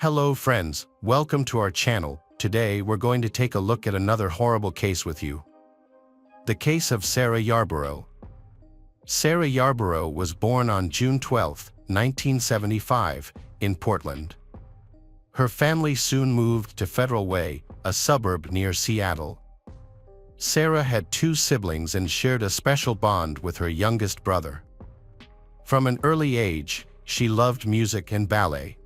Hello friends, welcome to our channel. Today we're going to take a look at another horrible case with you. The case of Sarah Yarboro. Sarah Yarboro was born on June 12, 1975, in Portland. Her family soon moved to Federal Way, a suburb near Seattle. Sarah had two siblings and shared a special bond with her youngest brother. From an early age, she loved music and ballet.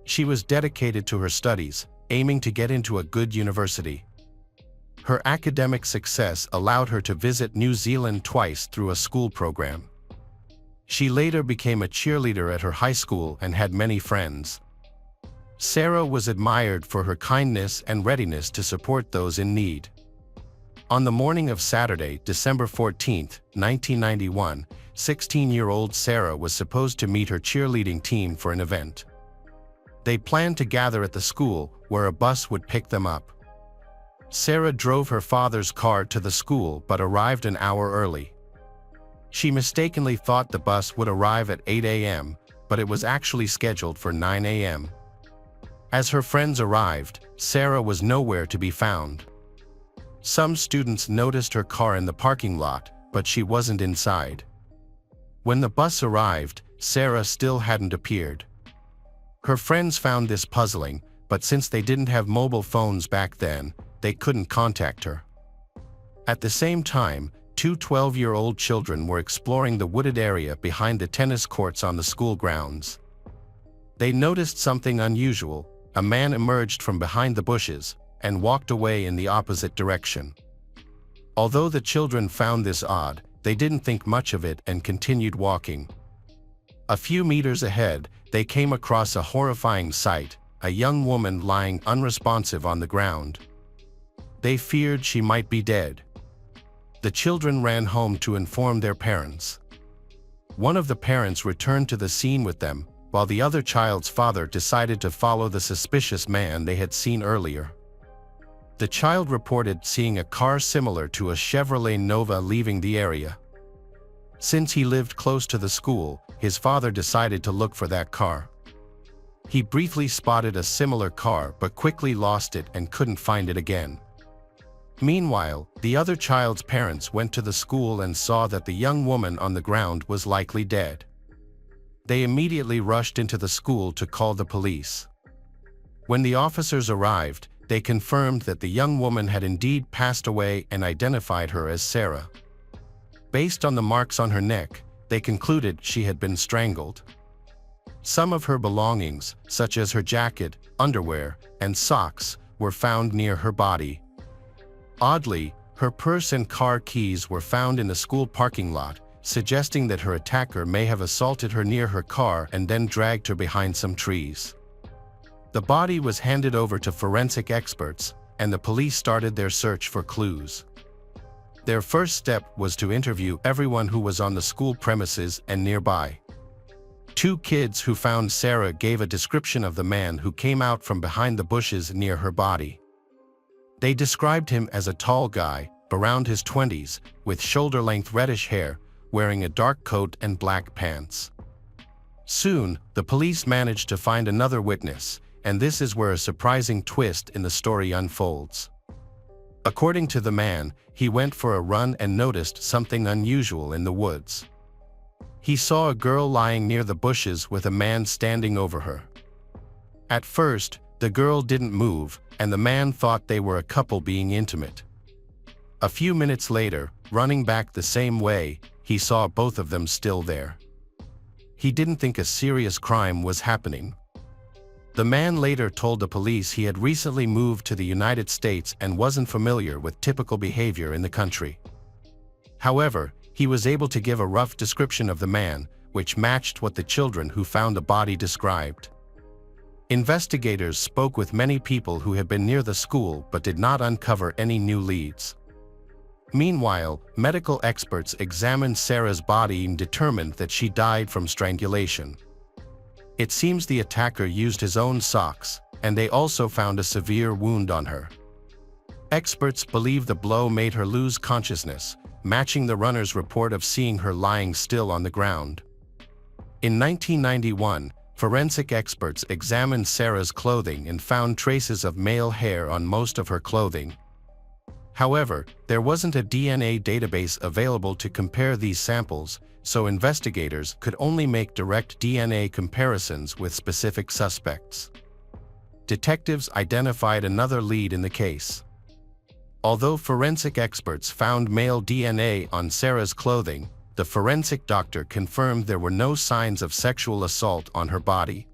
She was dedicated to her studies, aiming to get into a good university. Her academic success allowed her to visit New Zealand twice through a school program. She later became a cheerleader at her high school and had many friends. Sarah was admired for her kindness and readiness to support those in need. On the morning of Saturday, December 14, 1991, 16-year-old Sarah was supposed to meet her cheerleading team for an event. They planned to gather at the school, where a bus would pick them up. Sarah drove her father's car to the school but arrived an hour early. She mistakenly thought the bus would arrive at 8 a.m., but it was actually scheduled for 9 a.m. As her friends arrived, Sarah was nowhere to be found. Some students noticed her car in the parking lot, but she wasn't inside. When the bus arrived, Sarah still hadn't appeared. Her friends found this puzzling, but since they didn't have mobile phones back then, they couldn't contact her. At the same time, two 12-year-old children were exploring the wooded area behind the tennis courts on the school grounds. They noticed something unusual. A man emerged from behind the bushes and walked away in the opposite direction. Although the children found this odd, they didn't think much of it and continued walking. A few meters ahead, they came across a horrifying sight, a young woman lying unresponsive on the ground. They feared she might be dead. The children ran home to inform their parents. One of the parents returned to the scene with them, while the other child's father decided to follow the suspicious man they had seen earlier. The child reported seeing a car similar to a Chevrolet Nova leaving the area. Since he lived close to the school, his father decided to look for that car. He briefly spotted a similar car but quickly lost it and couldn't find it again. Meanwhile, the other child's parents went to the school and saw that the young woman on the ground was likely dead. They immediately rushed into the school to call the police. When the officers arrived, they confirmed that the young woman had indeed passed away and identified her as Sarah. Based on the marks on her neck, they concluded she had been strangled. Some of her belongings, such as her jacket, underwear, and socks, were found near her body. Oddly, her purse and car keys were found in the school parking lot, suggesting that her attacker may have assaulted her near her car and then dragged her behind some trees. The body was handed over to forensic experts, and the police started their search for clues. Their first step was to interview everyone who was on the school premises and nearby. Two kids who found Sarah gave a description of the man who came out from behind the bushes near her body. They described him as a tall guy, around his 20s, with shoulder-length reddish hair, wearing a dark coat and black pants. Soon, the police managed to find another witness, and this is where a surprising twist in the story unfolds. According to the man, he went for a run and noticed something unusual in the woods. He saw a girl lying near the bushes with a man standing over her. At first, the girl didn't move, and the man thought they were a couple being intimate. A few minutes later, running back the same way, he saw both of them still there. He didn't think a serious crime was happening. The man later told the police he had recently moved to the United States and wasn't familiar with typical behavior in the country. However, he was able to give a rough description of the man, which matched what the children who found the body described. Investigators spoke with many people who had been near the school but did not uncover any new leads. Meanwhile, medical experts examined Sarah's body and determined that she died from strangulation. It seems the attacker used his own socks, and they also found a severe wound on her. Experts believe the blow made her lose consciousness, matching the runner's report of seeing her lying still on the ground. In 1991, Forensic experts examined Sarah's clothing and found traces of male hair on most of her clothing. However, there wasn't a DNA database available to compare these samples, so investigators could only make direct DNA comparisons with specific suspects. Detectives identified another lead in the case. Although forensic experts found male DNA on Sarah's clothing, the forensic doctor confirmed there were no signs of sexual assault on her body.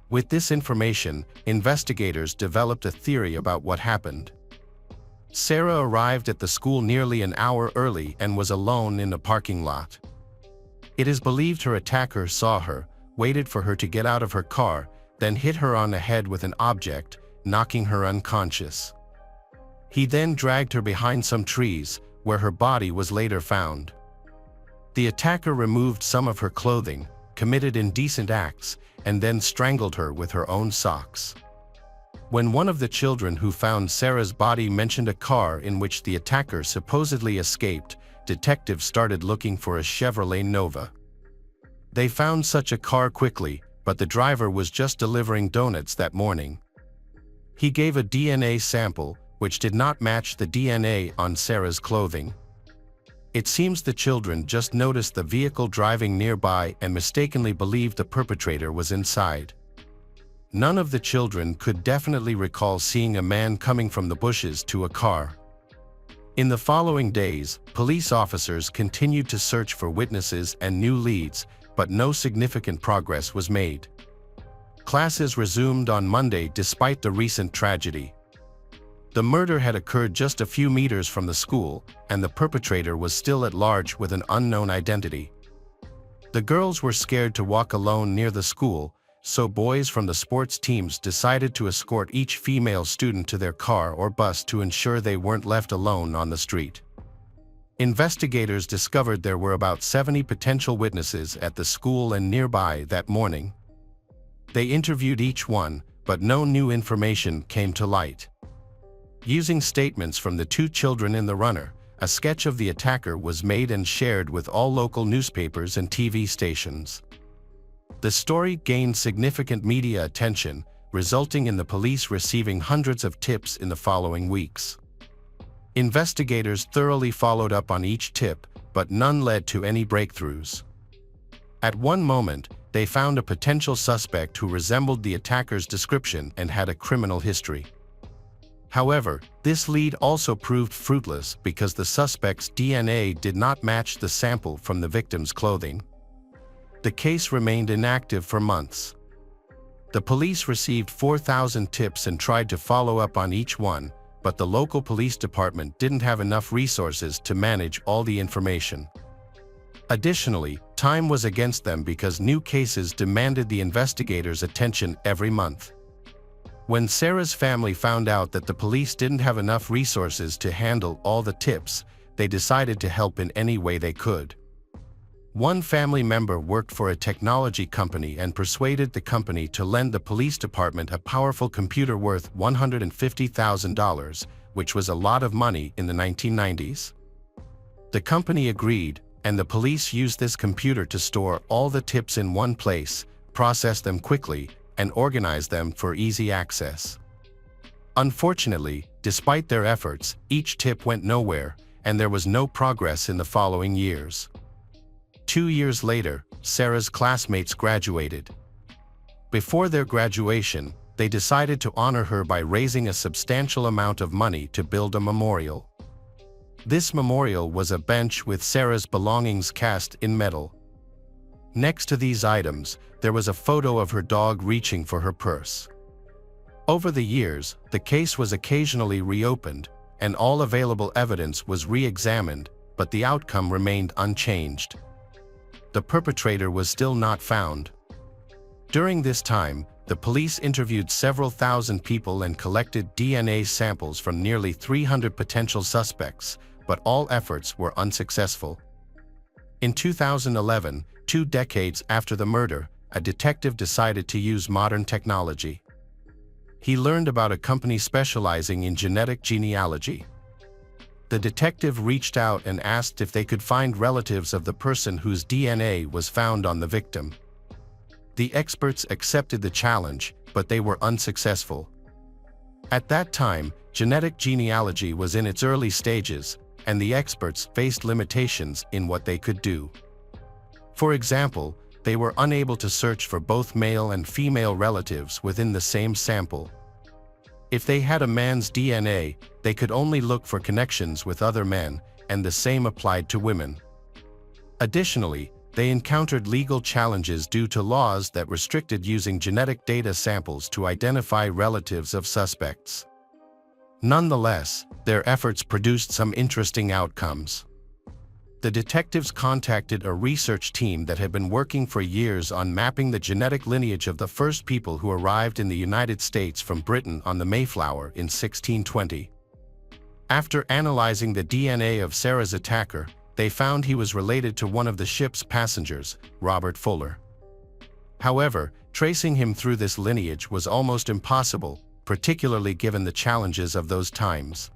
With this information, investigators developed a theory about what happened. Sarah arrived at the school nearly an hour early and was alone in a parking lot. It is believed her attacker saw her, waited for her to get out of her car, then hit her on the head with an object, knocking her unconscious. He then dragged her behind some trees, where her body was later found. The attacker removed some of her clothing, committed indecent acts, and then strangled her with her own socks. When one of the children who found Sarah's body mentioned a car in which the attacker supposedly escaped, detectives started looking for a Chevrolet Nova. They found such a car quickly, but the driver was just delivering donuts that morning. He gave a DNA sample, which did not match the DNA on Sarah's clothing. It seems the children just noticed the vehicle driving nearby and mistakenly believed the perpetrator was inside. None of the children could definitely recall seeing a man coming from the bushes to a car. In the following days, police officers continued to search for witnesses and new leads, but no significant progress was made. Classes resumed on Monday despite the recent tragedy. The murder had occurred just a few meters from the school, and the perpetrator was still at large with an unknown identity. The girls were scared to walk alone near the school, so boys from the sports teams decided to escort each female student to their car or bus to ensure they weren't left alone on the street. Investigators discovered there were about 70 potential witnesses at the school and nearby that morning. They interviewed each one, but no new information came to light. Using statements from the two children in the runner, a sketch of the attacker was made and shared with all local newspapers and TV stations. The story gained significant media attention, resulting in the police receiving hundreds of tips in the following weeks. Investigators thoroughly followed up on each tip, but none led to any breakthroughs. At one moment, they found a potential suspect who resembled the attacker's description and had a criminal history. However, this lead also proved fruitless because the suspect's DNA did not match the sample from the victim's clothing. The case remained inactive for months. The police received 4,000 tips and tried to follow up on each one, but the local police department didn't have enough resources to manage all the information. Additionally, time was against them because new cases demanded the investigators' attention every month. When Sarah's family found out that the police didn't have enough resources to handle all the tips, they decided to help in any way they could. One family member worked for a technology company and persuaded the company to lend the police department a powerful computer worth $150,000, which was a lot of money in the 1990s. The company agreed, and the police used this computer to store all the tips in one place, process them quickly, and organize them for easy access. Unfortunately, despite their efforts, each tip went nowhere, and there was no progress in the following years. 2 years later, Sarah's classmates graduated. Before their graduation, they decided to honor her by raising a substantial amount of money to build a memorial. This memorial was a bench with Sarah's belongings cast in metal. Next to these items, there was a photo of her dog reaching for her purse. Over the years, the case was occasionally reopened, and all available evidence was re-examined, but the outcome remained unchanged. The perpetrator was still not found. During this time, the police interviewed several thousand people and collected DNA samples from nearly 300 potential suspects, but all efforts were unsuccessful. In 2011, 2 decades after the murder, a detective decided to use modern technology. He learned about a company specializing in genetic genealogy. The detective reached out and asked if they could find relatives of the person whose DNA was found on the victim. The experts accepted the challenge, but they were unsuccessful. At that time, genetic genealogy was in its early stages, and the experts faced limitations in what they could do. For example, they were unable to search for both male and female relatives within the same sample. If they had a man's DNA, they could only look for connections with other men, and the same applied to women. Additionally, they encountered legal challenges due to laws that restricted using genetic data samples to identify relatives of suspects. Nonetheless, their efforts produced some interesting outcomes. The detectives contacted a research team that had been working for years on mapping the genetic lineage of the first people who arrived in the United States from Britain on the Mayflower in 1620. After analyzing the DNA of Sarah's attacker, they found he was related to one of the ship's passengers, Robert Fuller. However, tracing him through this lineage was almost impossible, particularly given the challenges of those times.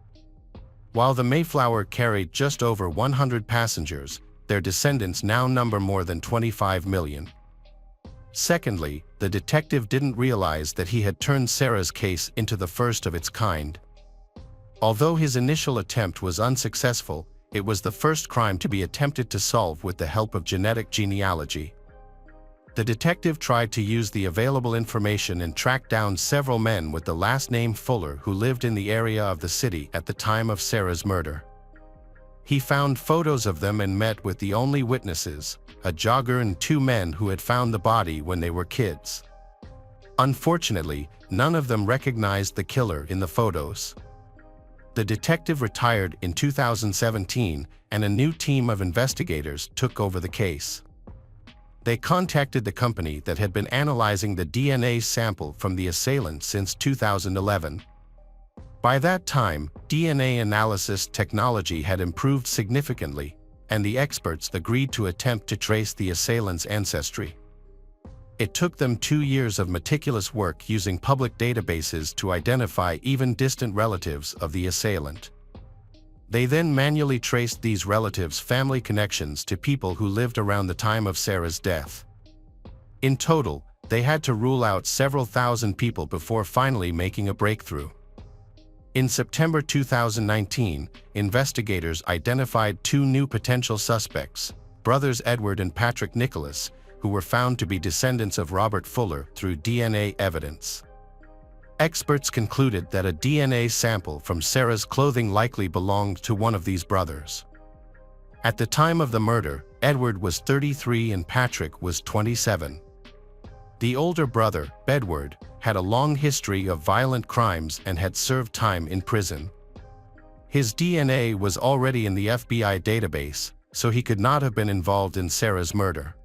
While the Mayflower carried just over 100 passengers, their descendants now number more than 25 million. Secondly, the detective didn't realize that he had turned Sarah's case into the first of its kind. Although his initial attempt was unsuccessful, it was the first crime to be attempted to solve with the help of genetic genealogy. The detective tried to use the available information and track down several men with the last name Fuller who lived in the area of the city at the time of Sarah's murder. He found photos of them and met with the only witnesses, a jogger and two men who had found the body when they were kids. Unfortunately, none of them recognized the killer in the photos. The detective retired in 2017, and a new team of investigators took over the case. They contacted the company that had been analyzing the DNA sample from the assailant since 2011. By that time, DNA analysis technology had improved significantly, and the experts agreed to attempt to trace the assailant's ancestry. It took them 2 years of meticulous work using public databases to identify even distant relatives of the assailant. They then manually traced these relatives' family connections to people who lived around the time of Sarah's death. In total, they had to rule out several thousand people before finally making a breakthrough. In September 2019, investigators identified 2 new potential suspects, brothers Edward and Patrick Nicholas, who were found to be descendants of Robert Fuller through DNA evidence. Experts concluded that a DNA sample from Sarah's clothing likely belonged to one of these brothers. At the time of the murder, Edward was 33 and Patrick was 27. The older brother, Edward, had a long history of violent crimes and had served time in prison. His DNA was already in the FBI database, so he could not have been involved in Sarah's murder.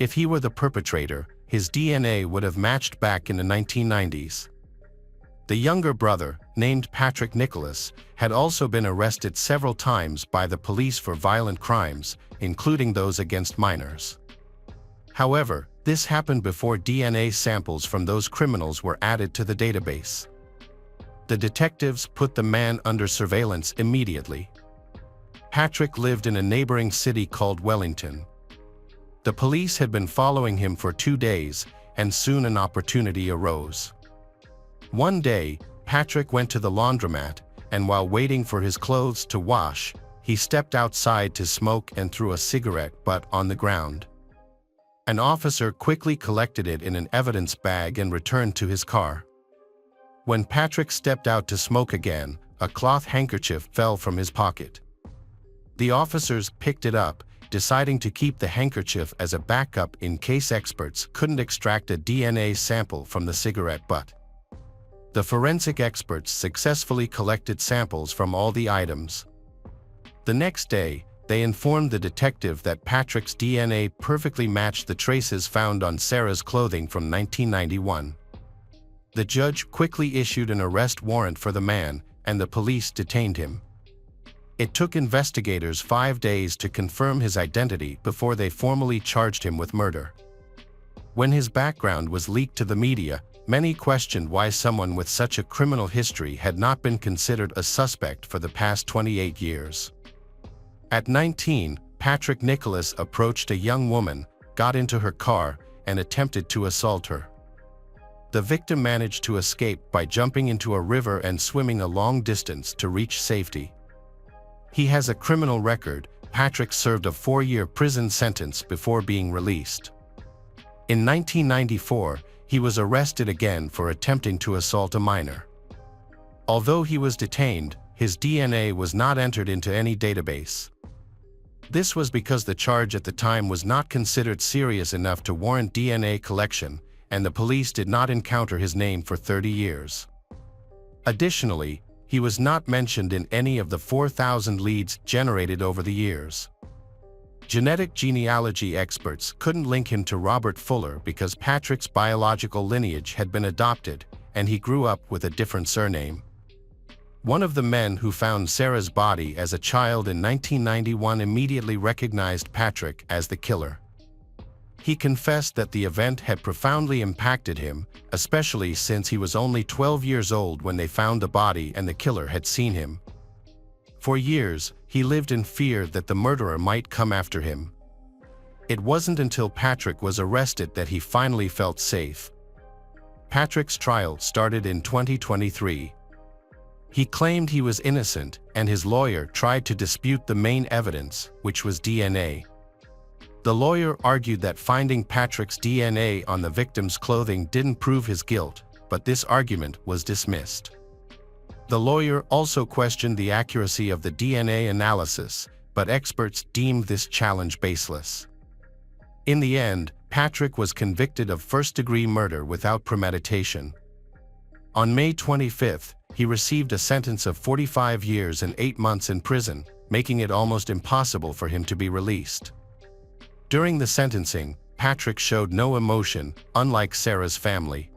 If he were the perpetrator, his DNA would have matched back in the 1990s. The younger brother, named Patrick Nicholas, had also been arrested several times by the police for violent crimes, including those against minors. However, this happened before DNA samples from those criminals were added to the database. The detectives put the man under surveillance immediately. Patrick lived in a neighboring city called Wellington. The police had been following him for 2 days, and soon an opportunity arose. One day, Patrick went to the laundromat, and while waiting for his clothes to wash, he stepped outside to smoke and threw a cigarette butt on the ground. An officer quickly collected it in an evidence bag and returned to his car. When Patrick stepped out to smoke again, a cloth handkerchief fell from his pocket. The officers picked it up, deciding to keep the handkerchief as a backup in case experts couldn't extract a DNA sample from the cigarette butt. The forensic experts successfully collected samples from all the items. The next day, they informed the detective that Patrick's DNA perfectly matched the traces found on Sarah's clothing from 1991. The judge quickly issued an arrest warrant for the man, and the police detained him. It took investigators 5 days to confirm his identity before they formally charged him with murder. When his background was leaked to the media, many questioned why someone with such a criminal history had not been considered a suspect for the past 28 years. At 19, Patrick Nicholas approached a young woman, got into her car, and attempted to assault her. The victim managed to escape by jumping into a river and swimming a long distance to reach safety. He has a criminal record. Patrick served a 4-year prison sentence before being released. In 1994, he was arrested again for attempting to assault a minor. Although he was detained, his DNA was not entered into any database. This was because the charge at the time was not considered serious enough to warrant DNA collection, and the police did not encounter his name for 30 years. Additionally, he was not mentioned in any of the 4,000 leads generated over the years. Genetic genealogy experts couldn't link him to Robert Fuller because Patrick's biological lineage had been adopted, and he grew up with a different surname. One of the men who found Sarah's body as a child in 1991 immediately recognized Patrick as the killer. He confessed that the event had profoundly impacted him, especially since he was only 12 years old when they found the body and the killer had seen him. For years, he lived in fear that the murderer might come after him. It wasn't until Patrick was arrested that he finally felt safe. Patrick's trial started in 2023. He claimed he was innocent, and his lawyer tried to dispute the main evidence, which was DNA. The lawyer argued that finding Patrick's DNA on the victim's clothing didn't prove his guilt, but this argument was dismissed. The lawyer also questioned the accuracy of the DNA analysis, but experts deemed this challenge baseless. In the end, Patrick was convicted of first-degree murder without premeditation. On May 25, he received a sentence of 45 years and 8 months in prison, making it almost impossible for him to be released. During the sentencing, Patrick showed no emotion, unlike Sarah's family.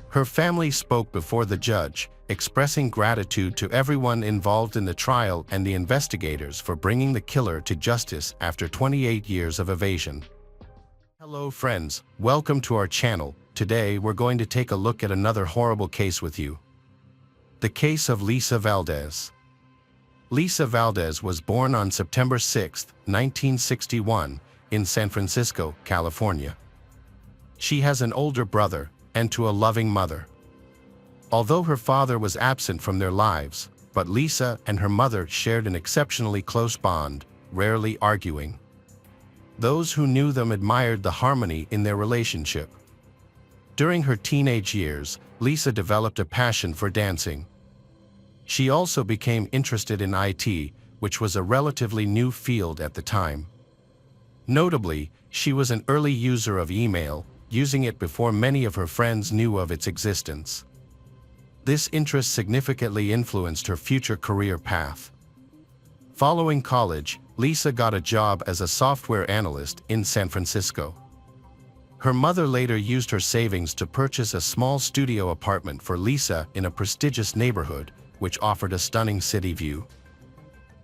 Her family spoke before the judge, expressing gratitude to everyone involved in the trial and the investigators for bringing the killer to justice after 28 years of evasion. Hello friends, welcome to our channel. Today we're going to take a look at another horrible case with you. The case of Lisa Valdez. Lisa Valdez was born on September 6, 1961, in San Francisco, California. She has an older brother and a loving mother. Although her father was absent from their lives, but Lisa and her mother shared an exceptionally close bond, rarely arguing. Those who knew them admired the harmony in their relationship. During her teenage years, Lisa developed a passion for dancing. She also became interested in IT, which was a relatively new field at the time. Notably, she was an early user of email, using it before many of her friends knew of its existence. This interest significantly influenced her future career path. Following college, Lisa got a job as a software analyst in San Francisco. Her mother later used her savings to purchase a small studio apartment for Lisa in a prestigious neighborhood, which offered a stunning city view.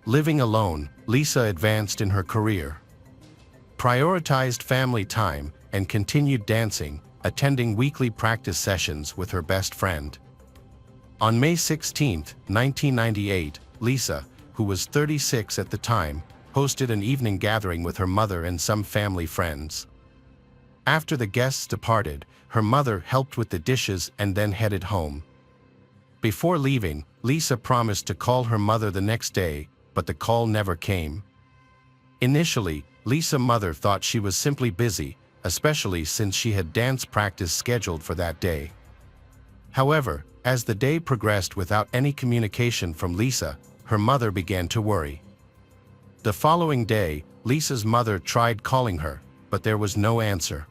Living alone, Lisa advanced in her career, prioritized family time, and continued dancing, attending weekly practice sessions with her best friend. On May 16, 1998, Lisa, who was 36 at the time, hosted an evening gathering with her mother and some family friends. After the guests departed, her mother helped with the dishes and then headed home. Before leaving, Lisa promised to call her mother the next day, but the call never came. Initially, Lisa's mother thought she was simply busy, especially since she had dance practice scheduled for that day. However, as the day progressed without any communication from Lisa, her mother began to worry. The following day, Lisa's mother tried calling her, but there was no answer.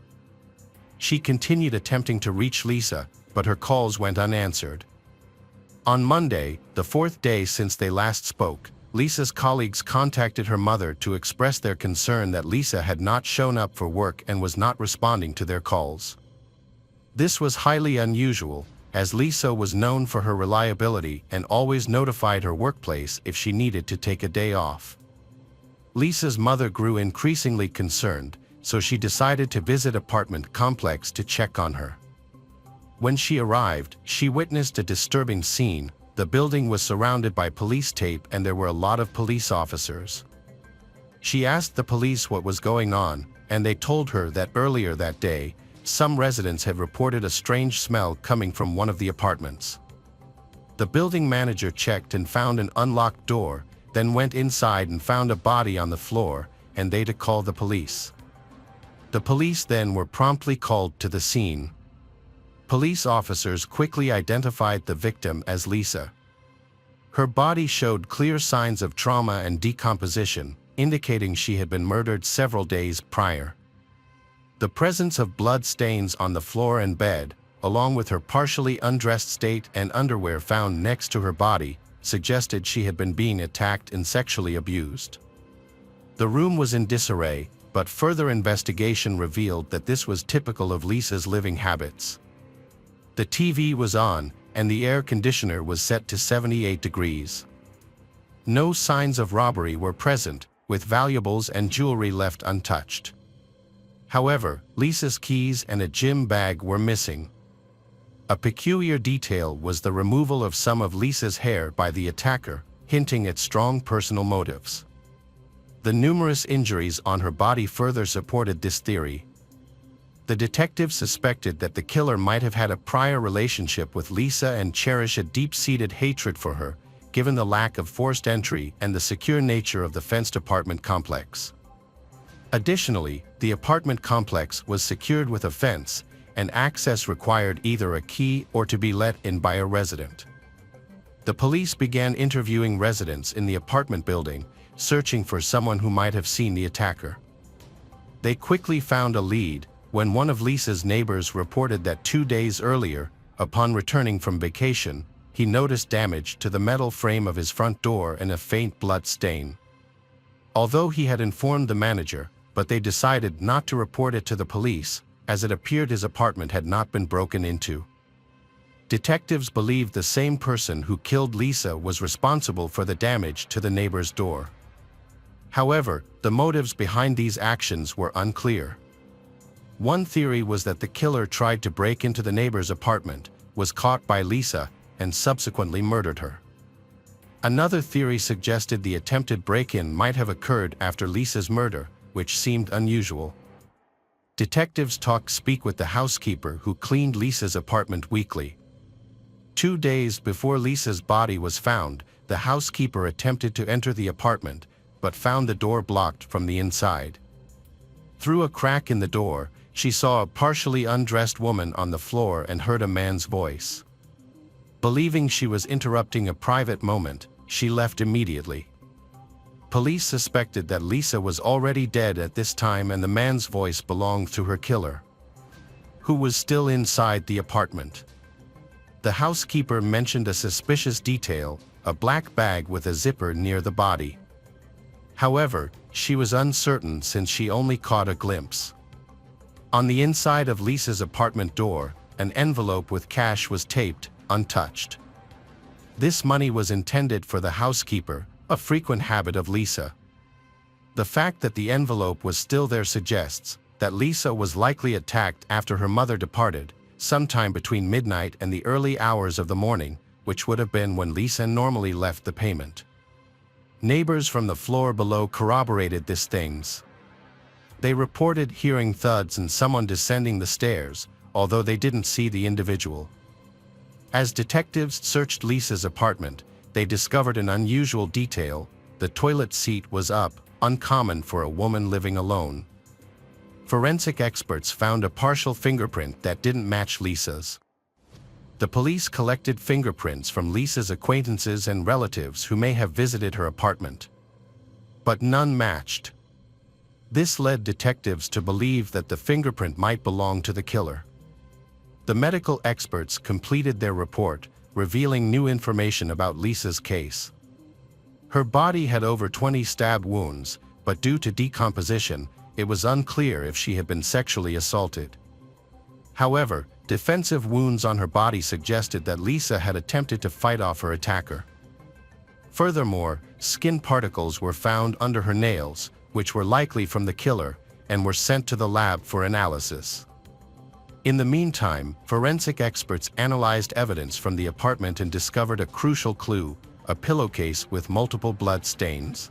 She continued attempting to reach Lisa, but her calls went unanswered. On Monday, the 4th day since they last spoke, Lisa's colleagues contacted her mother to express their concern that Lisa had not shown up for work and was not responding to their calls. This was highly unusual, as Lisa was known for her reliability and always notified her workplace if she needed to take a day off. Lisa's mother grew increasingly concerned, so she decided to visit an apartment complex to check on her. When she arrived, she witnessed a disturbing scene. The building was surrounded by police tape and there were a lot of police officers. She asked the police what was going on, and they told her that earlier that day, some residents had reported a strange smell coming from one of the apartments. The building manager checked and found an unlocked door, then went inside and found a body on the floor, and they called the police. The police then were promptly called to the scene. Police officers quickly identified the victim as Lisa. Her body showed clear signs of trauma and decomposition, indicating she had been murdered several days prior. The presence of blood stains on the floor and bed, along with her partially undressed state and underwear found next to her body, suggested she had been being attacked and sexually abused. The room was in disarray, but further investigation revealed that this was typical of Lisa's living habits. The TV was on, and the air conditioner was set to 78 degrees. No signs of robbery were present, with valuables and jewelry left untouched. However, Lisa's keys and a gym bag were missing. A peculiar detail was the removal of some of Lisa's hair by the attacker, hinting at strong personal motives. The numerous injuries on her body further supported this theory. The detectives suspected that the killer might have had a prior relationship with Lisa and cherish a deep-seated hatred for her, given the lack of forced entry and the secure nature of the fenced apartment complex. Additionally, the apartment complex was secured with a fence, and access required either a key or to be let in by a resident. The police began interviewing residents in the apartment building, searching for someone who might have seen the attacker. They quickly found a lead when one of Lisa's neighbors reported that 2 days earlier, upon returning from vacation, he noticed damage to the metal frame of his front door and a faint blood stain. Although he had informed the manager, but they decided not to report it to the police, as it appeared his apartment had not been broken into. Detectives believed the same person who killed Lisa was responsible for the damage to the neighbor's door. However, the motives behind these actions were unclear. One theory was that the killer tried to break into the neighbor's apartment, was caught by Lisa, and subsequently murdered her. Another theory suggested the attempted break-in might have occurred after Lisa's murder, which seemed unusual. Detectives speak with the housekeeper who cleaned Lisa's apartment weekly. 2 days before Lisa's body was found, the housekeeper attempted to enter the apartment, but found the door blocked from the inside. Through a crack in the door, she saw a partially undressed woman on the floor and heard a man's voice. Believing she was interrupting a private moment, she left immediately. Police suspected that Lisa was already dead at this time and the man's voice belonged to her killer, who was still inside the apartment. The housekeeper mentioned a suspicious detail, a black bag with a zipper near the body. However, she was uncertain since she only caught a glimpse. On the inside of Lisa's apartment door, an envelope with cash was taped, untouched. This money was intended for the housekeeper, a frequent habit of Lisa. The fact that the envelope was still there suggests that Lisa was likely attacked after her mother departed, sometime between midnight and the early hours of the morning, which would have been when Lisa normally left the payment. Neighbors from the floor below corroborated these things. They reported hearing thuds and someone descending the stairs, although they didn't see the individual. As detectives searched Lisa's apartment, they discovered an unusual detail: the toilet seat was up, uncommon for a woman living alone. Forensic experts found a partial fingerprint that didn't match Lisa's. The police collected fingerprints from Lisa's acquaintances and relatives who may have visited her apartment, but none matched. This led detectives to believe that the fingerprint might belong to the killer. The medical experts completed their report, revealing new information about Lisa's case. Her body had over 20 stab wounds, but due to decomposition, it was unclear if she had been sexually assaulted. However, defensive wounds on her body suggested that Lisa had attempted to fight off her attacker. Furthermore, skin particles were found under her nails, which were likely from the killer, and were sent to the lab for analysis. In the meantime, forensic experts analyzed evidence from the apartment and discovered a crucial clue: a pillowcase with multiple blood stains.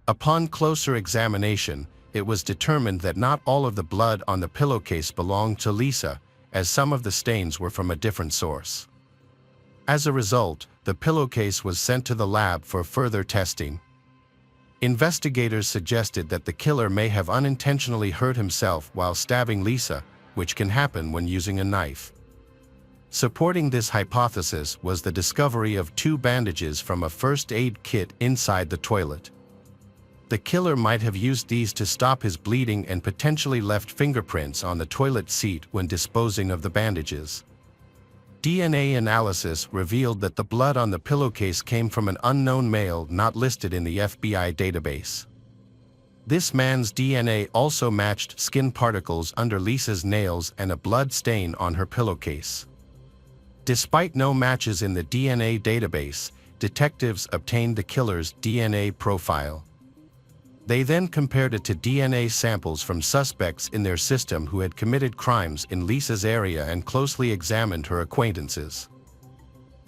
Upon closer examination, it was determined that not all of the blood on the pillowcase belonged to Lisa, as some of the stains were from a different source. As a result, the pillowcase was sent to the lab for further testing. Investigators suggested that the killer may have unintentionally hurt himself while stabbing Lisa, which can happen when using a knife. Supporting this hypothesis was the discovery of 2 bandages from a first aid kit inside the toilet. The killer might have used these to stop his bleeding and potentially left fingerprints on the toilet seat when disposing of the bandages. DNA analysis revealed that the blood on the pillowcase came from an unknown male not listed in the FBI database. This man's DNA also matched skin particles under Lisa's nails and a blood stain on her pillowcase. Despite no matches in the DNA database, detectives obtained the killer's DNA profile. They then compared it to DNA samples from suspects in their system who had committed crimes in Lisa's area and closely examined her acquaintances.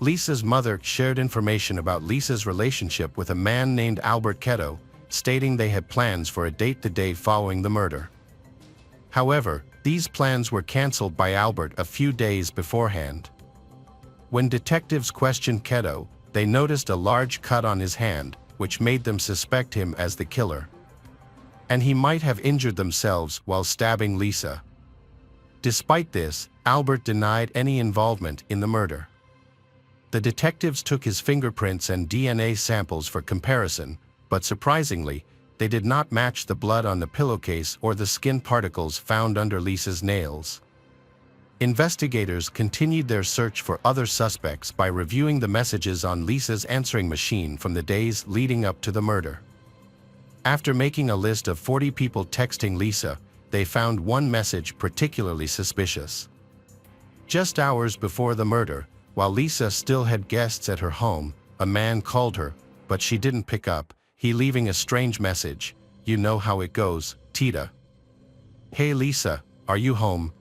Lisa's mother shared information about Lisa's relationship with a man named Albert Ketto, stating they had plans for a date the day following the murder. However, these plans were canceled by Albert a few days beforehand. When detectives questioned Ketto, they noticed a large cut on his hand, which made them suspect him as the killer. And he might have injured themselves while stabbing Lisa. Despite this, Albert denied any involvement in the murder. The detectives took his fingerprints and DNA samples for comparison, but surprisingly, they did not match the blood on the pillowcase or the skin particles found under Lisa's nails. Investigators continued their search for other suspects by reviewing the messages on Lisa's answering machine from the days leading up to the murder. After making a list of 40 people texting Lisa, they found one message particularly suspicious. Just hours before the murder, while Lisa still had guests at her home, a man called her, but she didn't pick up, he leaving a strange message, "You know how it goes, Tita. Hey Lisa, are you home?"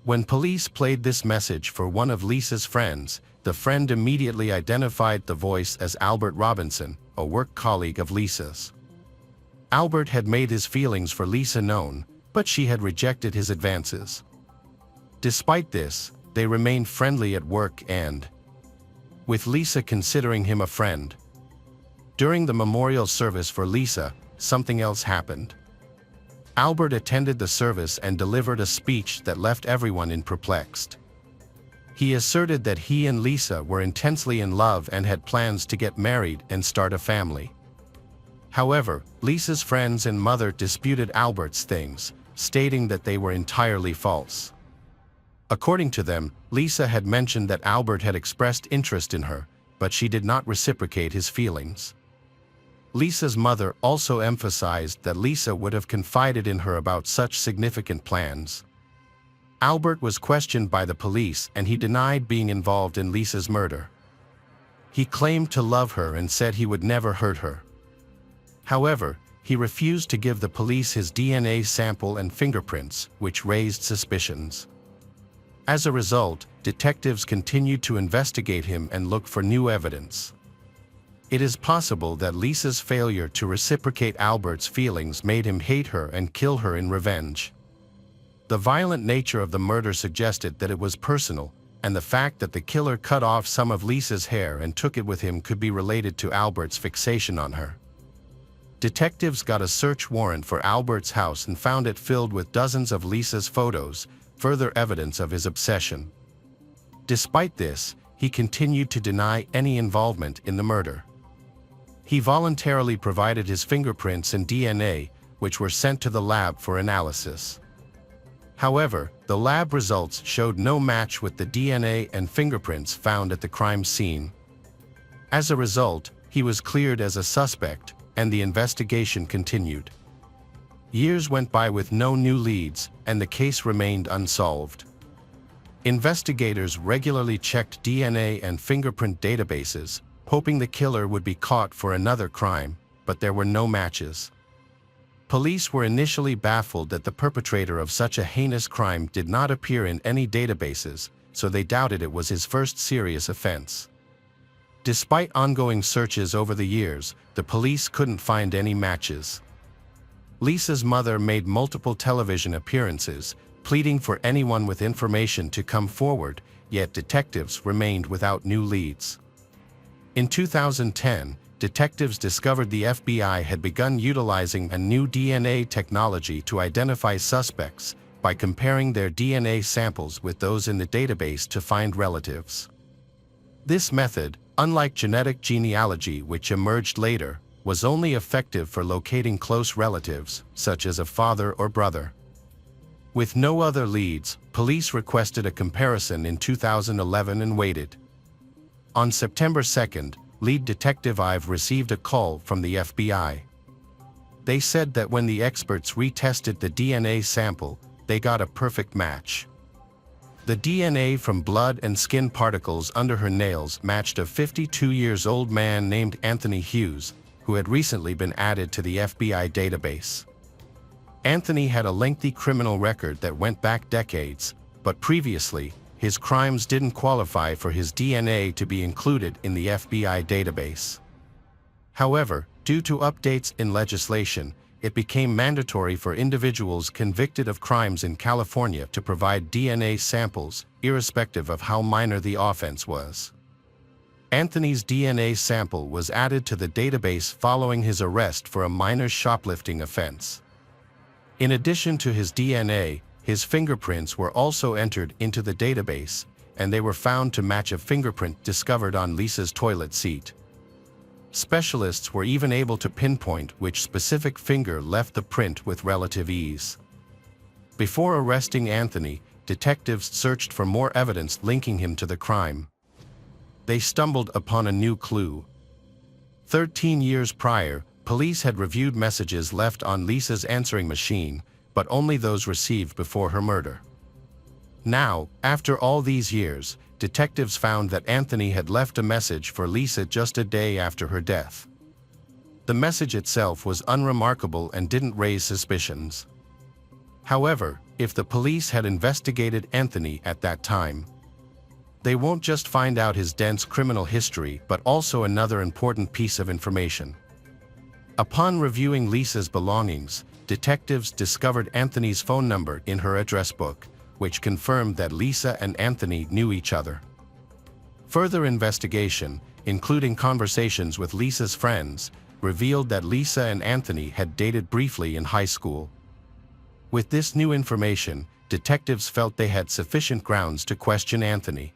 When police played this message for one of Lisa's friends, the friend immediately identified the voice as Albert Robinson, a work colleague of Lisa's. Albert had made his feelings for Lisa known, but she had rejected his advances. Despite this, they remained friendly at work and, with Lisa considering him a friend. During the memorial service for Lisa, something else happened. Albert attended the service and delivered a speech that left everyone in perplexed. He asserted that he and Lisa were intensely in love and had plans to get married and start a family. However, Lisa's friends and mother disputed Albert's things, stating that they were entirely false. According to them, Lisa had mentioned that Albert had expressed interest in her, but she did not reciprocate his feelings. Lisa's mother also emphasized that Lisa would have confided in her about such significant plans. Albert was questioned by the police and he denied being involved in Lisa's murder. He claimed to love her and said he would never hurt her. However, he refused to give the police his DNA sample and fingerprints, which raised suspicions. As a result, detectives continued to investigate him and look for new evidence. It is possible that Lisa's failure to reciprocate Albert's feelings made him hate her and kill her in revenge. The violent nature of the murder suggested that it was personal, and the fact that the killer cut off some of Lisa's hair and took it with him could be related to Albert's fixation on her. Detectives got a search warrant for Albert's house and found it filled with dozens of Lisa's photos, further evidence of his obsession. Despite this, he continued to deny any involvement in the murder. He voluntarily provided his fingerprints and DNA, which were sent to the lab for analysis. However, the lab results showed no match with the DNA and fingerprints found at the crime scene. As a result, he was cleared as a suspect, and the investigation continued. Years went by with no new leads, and the case remained unsolved. Investigators regularly checked DNA and fingerprint databases, hoping the killer would be caught for another crime, but there were no matches. Police were initially baffled that the perpetrator of such a heinous crime did not appear in any databases, so they doubted it was his first serious offense. Despite ongoing searches over the years, the police couldn't find any matches. Lisa's mother made multiple television appearances, pleading for anyone with information to come forward, yet detectives remained without new leads. In 2010, detectives discovered the FBI had begun utilizing a new DNA technology to identify suspects by comparing their DNA samples with those in the database to find relatives. This method, unlike genetic genealogy which emerged later, was only effective for locating close relatives, such as a father or brother. With no other leads, police requested a comparison in 2011 and waited. On September 2nd, lead detective Ive received a call from the FBI. They said that when the experts retested the DNA sample, they got a perfect match. The DNA from blood and skin particles under her nails matched a 52-year-old man named Anthony Hughes, who had recently been added to the FBI database. Anthony had a lengthy criminal record that went back decades, but previously, his crimes didn't qualify for his DNA to be included in the FBI database. However, due to updates in legislation, it became mandatory for individuals convicted of crimes in California to provide DNA samples, irrespective of how minor the offense was. Anthony's DNA sample was added to the database following his arrest for a minor shoplifting offense. In addition to his DNA, his fingerprints were also entered into the database, and they were found to match a fingerprint discovered on Lisa's toilet seat. Specialists were even able to pinpoint which specific finger left the print with relative ease. Before arresting Anthony, detectives searched for more evidence linking him to the crime. They stumbled upon a new clue. 13 years prior, police had reviewed messages left on Lisa's answering machine, but only those received before her murder. Now, after all these years, detectives found that Anthony had left a message for Lisa just a day after her death. The message itself was unremarkable and didn't raise suspicions. However, if the police had investigated Anthony at that time, they won't just find out his dense criminal history but also another important piece of information. Upon reviewing Lisa's belongings, detectives discovered Anthony's phone number in her address book, which confirmed that Lisa and Anthony knew each other. Further investigation, including conversations with Lisa's friends, revealed that Lisa and Anthony had dated briefly in high school. With this new information, detectives felt they had sufficient grounds to question Anthony.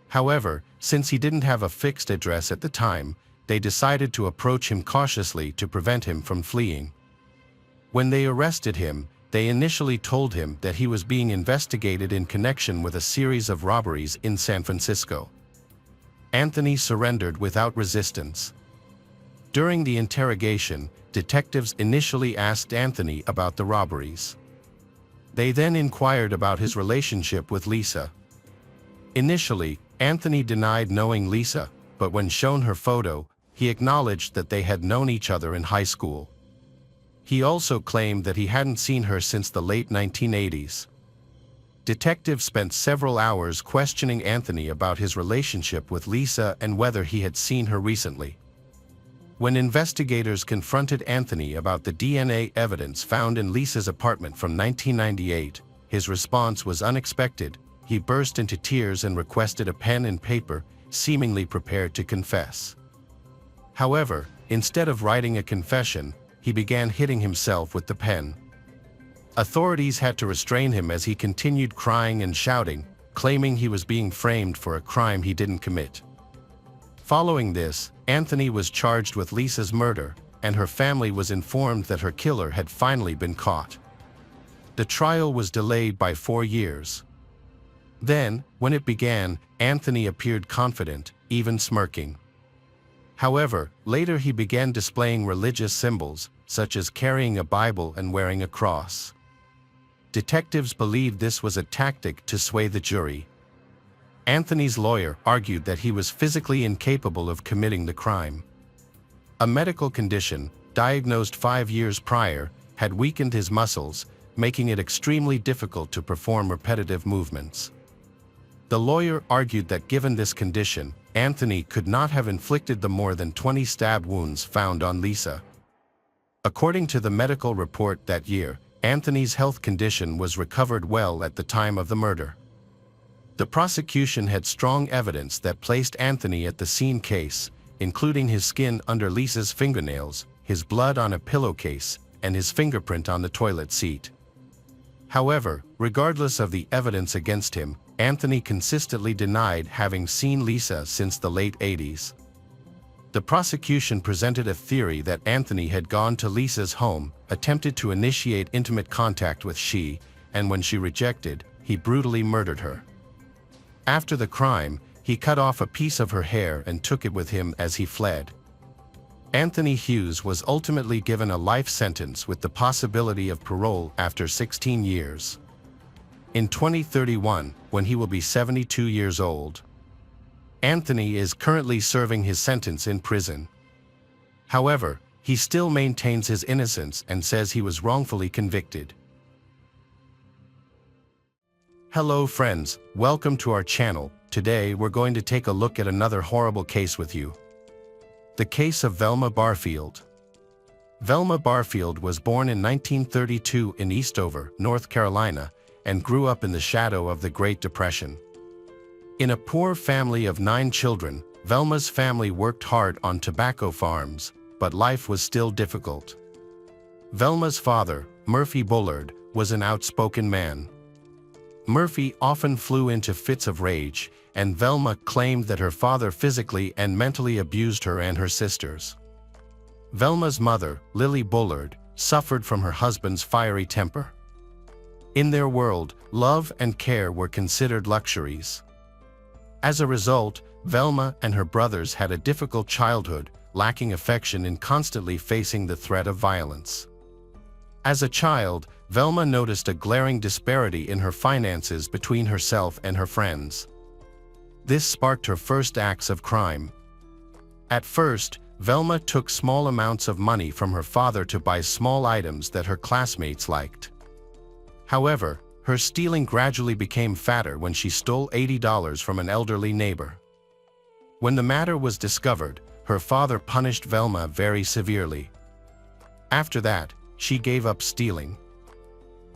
However, since he didn't have a fixed address at the time, they decided to approach him cautiously to prevent him from fleeing. When they arrested him, they initially told him that he was being investigated in connection with a series of robberies in San Francisco. Anthony surrendered without resistance. During the interrogation, detectives initially asked Anthony about the robberies. They then inquired about his relationship with Lisa. Initially, Anthony denied knowing Lisa, but when shown her photo, he acknowledged that they had known each other in high school. He also claimed that he hadn't seen her since the late 1980s. Detectives spent several hours questioning Anthony about his relationship with Lisa and whether he had seen her recently. When investigators confronted Anthony about the DNA evidence found in Lisa's apartment from 1998, his response was unexpected. He burst into tears and requested a pen and paper, seemingly prepared to confess. However, instead of writing a confession, he began hitting himself with the pen. Authorities had to restrain him as he continued crying and shouting, claiming he was being framed for a crime he didn't commit. Following this, Anthony was charged with Lisa's murder, and her family was informed that her killer had finally been caught. The trial was delayed by 4 years. Then, when it began, Anthony appeared confident, even smirking. However, later he began displaying religious symbols, such as carrying a Bible and wearing a cross. Detectives believed this was a tactic to sway the jury. Anthony's lawyer argued that he was physically incapable of committing the crime. A medical condition, diagnosed 5 years prior, had weakened his muscles, making it extremely difficult to perform repetitive movements. The lawyer argued that given this condition, Anthony could not have inflicted the more than 20 stab wounds found on Lisa. According to the medical report that year, Anthony's health condition was recovered well at the time of the murder. The prosecution had strong evidence that placed Anthony at the scene case, including his skin under Lisa's fingernails, his blood on a pillowcase, and his fingerprint on the toilet seat. However, regardless of the evidence against him, Anthony consistently denied having seen Lisa since the late 80s. The prosecution presented a theory that Anthony had gone to Lisa's home, attempted to initiate intimate contact with she, and when she rejected, he brutally murdered her. After the crime, he cut off a piece of her hair and took it with him as he fled. Anthony Hughes was ultimately given a life sentence with the possibility of parole after 16 years. In 2031, when he will be 72 years old. Anthony is currently serving his sentence in prison. However, he still maintains his innocence and says he was wrongfully convicted. Hello friends, welcome to our channel. Today we're going to take a look at another horrible case with you. The case of Velma Barfield. Velma Barfield was born in 1932 in Eastover, North Carolina, and grew up in the shadow of the Great Depression. In a poor family of 9 children, Velma's family worked hard on tobacco farms, but life was still difficult. Velma's father, Murphy Bullard, was an outspoken man. Murphy often flew into fits of rage, and Velma claimed that her father physically and mentally abused her and her sisters. Velma's mother, Lily Bullard, suffered from her husband's fiery temper. In their world, love and care were considered luxuries. As a result, Velma and her brothers had a difficult childhood, lacking affection and constantly facing the threat of violence. As a child, Velma noticed a glaring disparity in her finances between herself and her friends. This sparked her first acts of crime. At first, Velma took small amounts of money from her father to buy small items that her classmates liked. However, her stealing gradually became fatter when she stole $80 from an elderly neighbor. When the matter was discovered, her father punished Velma very severely. After that, she gave up stealing.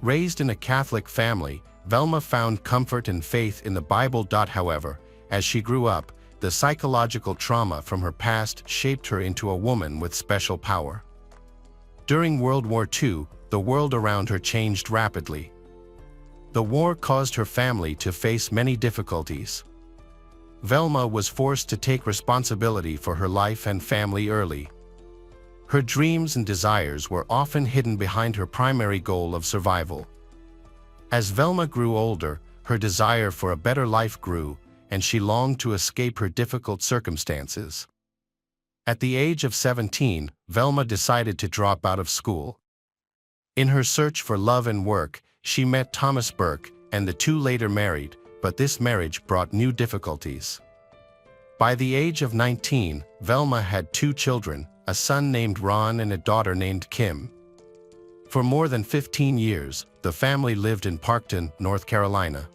Raised in a Catholic family, Velma found comfort and faith in the Bible. However, as she grew up, the psychological trauma from her past shaped her into a woman with special power. During World War II, the world around her changed rapidly. The war caused her family to face many difficulties. Velma was forced to take responsibility for her life and family early. Her dreams and desires were often hidden behind her primary goal of survival. As Velma grew older, her desire for a better life grew, and she longed to escape her difficult circumstances. At the age of 17, Velma decided to drop out of school. In her search for love and work, she met Thomas Burke, and the two later married, but this marriage brought new difficulties. By the age of 19, Velma had 2 children, a son named Ron and a daughter named Kim. For more than 15 years, the family lived in Parkton, North Carolina.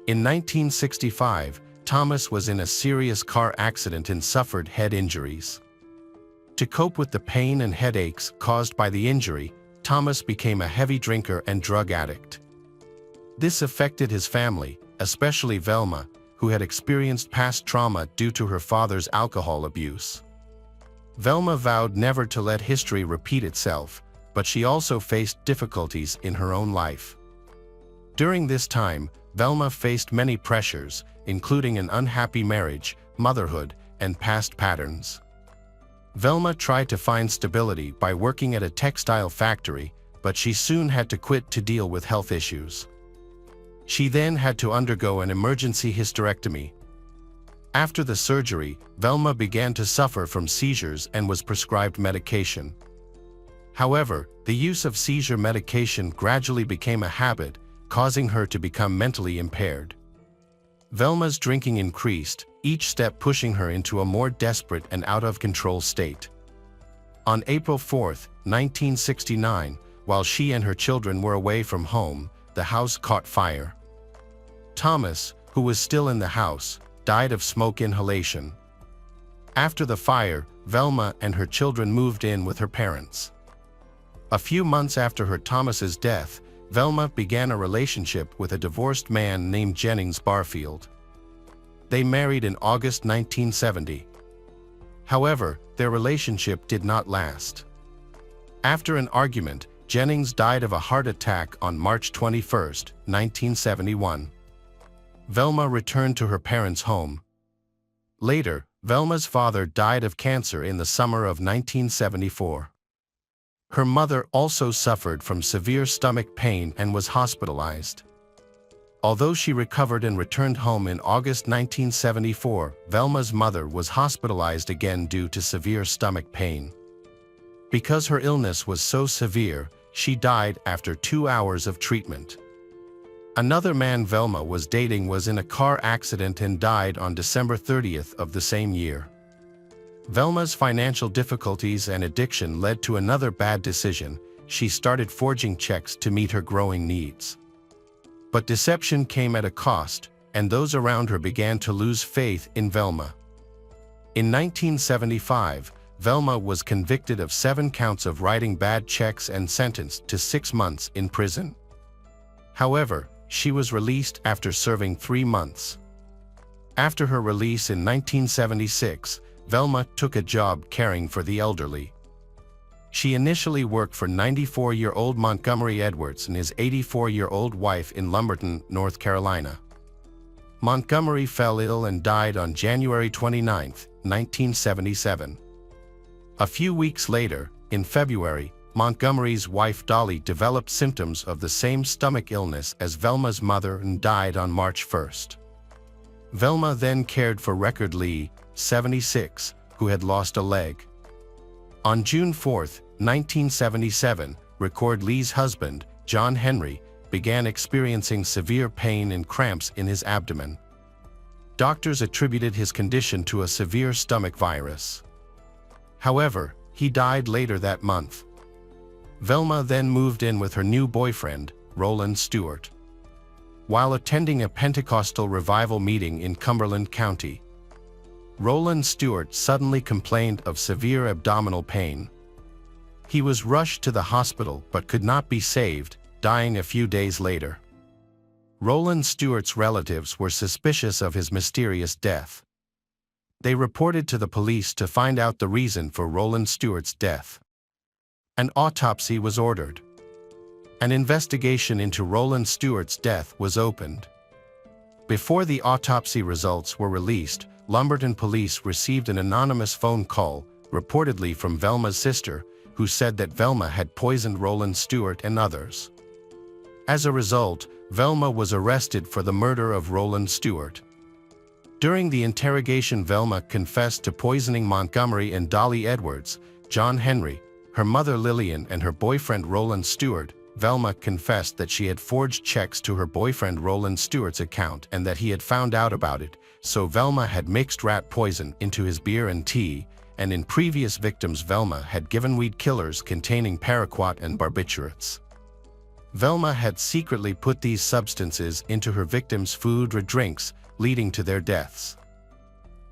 In 1965, Thomas was in a serious car accident and suffered head injuries. To cope with the pain and headaches caused by the injury, Thomas became a heavy drinker and drug addict. This affected his family, especially Velma, who had experienced past trauma due to her father's alcohol abuse. Velma vowed never to let history repeat itself, but she also faced difficulties in her own life. During this time, Velma faced many pressures, including an unhappy marriage, motherhood, and past patterns. Velma tried to find stability by working at a textile factory, but she soon had to quit to deal with health issues. She then had to undergo an emergency hysterectomy. After the surgery, Velma began to suffer from seizures and was prescribed medication. However, the use of seizure medication gradually became a habit, causing her to become mentally impaired. Velma's drinking increased, each step pushing her into a more desperate and out-of-control state. On April 4, 1969, while she and her children were away from home, the house caught fire. Thomas, who was still in the house, died of smoke inhalation. After the fire, Velma and her children moved in with her parents. A few months after her Thomas's death, Velma began a relationship with a divorced man named Jennings Barfield. They married in August 1970. However, their relationship did not last. After an argument, Jennings died of a heart attack on March 21, 1971. Velma returned to her parents' home. Later, Velma's father died of cancer in the summer of 1974. Her mother also suffered from severe stomach pain and was hospitalized. Although she recovered and returned home in August 1974, Velma's mother was hospitalized again due to severe stomach pain. Because her illness was so severe, she died after 2 hours of treatment. Another man Velma was dating was in a car accident and died on December 30th of the same year. Velma's financial difficulties and addiction led to another bad decision. She started forging checks to meet her growing needs. But deception came at a cost, and those around her began to lose faith in Velma. In 1975, Velma was convicted of 7 counts of writing bad checks and sentenced to 6 months in prison. However, she was released after serving 3 months. After her release in 1976, Velma took a job caring for the elderly. She initially worked for 94-year-old Montgomery Edwards and his 84-year-old wife in Lumberton, North Carolina. Montgomery fell ill and died on January 29, 1977. A few weeks later, in February, Montgomery's wife Dolly developed symptoms of the same stomach illness as Velma's mother and died on March 1. Velma then cared for Record Lee, 76, who had lost a leg. On June 4, 1977, Record Lee's husband, John Henry, began experiencing severe pain and cramps in his abdomen. Doctors attributed his condition to a severe stomach virus. However, he died later that month. Velma then moved in with her new boyfriend, Roland Stewart. While attending a Pentecostal revival meeting in Cumberland County, Roland Stewart suddenly complained of severe abdominal pain. He was rushed to the hospital but could not be saved, dying a few days later. Roland Stewart's relatives were suspicious of his mysterious death. They reported to the police to find out the reason for Roland Stewart's death. An autopsy was ordered. An investigation into Roland Stewart's death was opened. Before the autopsy results were released, Lumberton police received an anonymous phone call, reportedly from Velma's sister, who said that Velma had poisoned Roland Stewart and others. As a result, Velma was arrested for the murder of Roland Stewart. During the interrogation, Velma confessed to poisoning Montgomery and Dolly Edwards, John Henry, her mother Lillian, and her boyfriend Roland Stewart. Velma confessed that she had forged checks to her boyfriend Roland Stewart's account and that he had found out about it, so Velma had mixed rat poison into his beer and tea, and in previous victims Velma had given weed killers containing paraquat and barbiturates. Velma had secretly put these substances into her victims' food or drinks, leading to their deaths.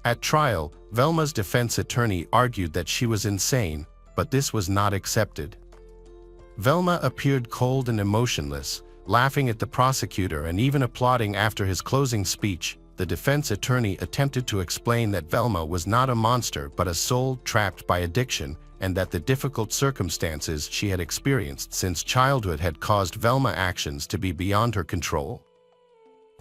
At trial, Velma's defense attorney argued that she was insane, but this was not accepted. Velma appeared cold and emotionless, laughing at the prosecutor and even applauding after his closing speech. The defense attorney attempted to explain that Velma was not a monster but a soul trapped by addiction, and that the difficult circumstances she had experienced since childhood had caused Velma's actions to be beyond her control.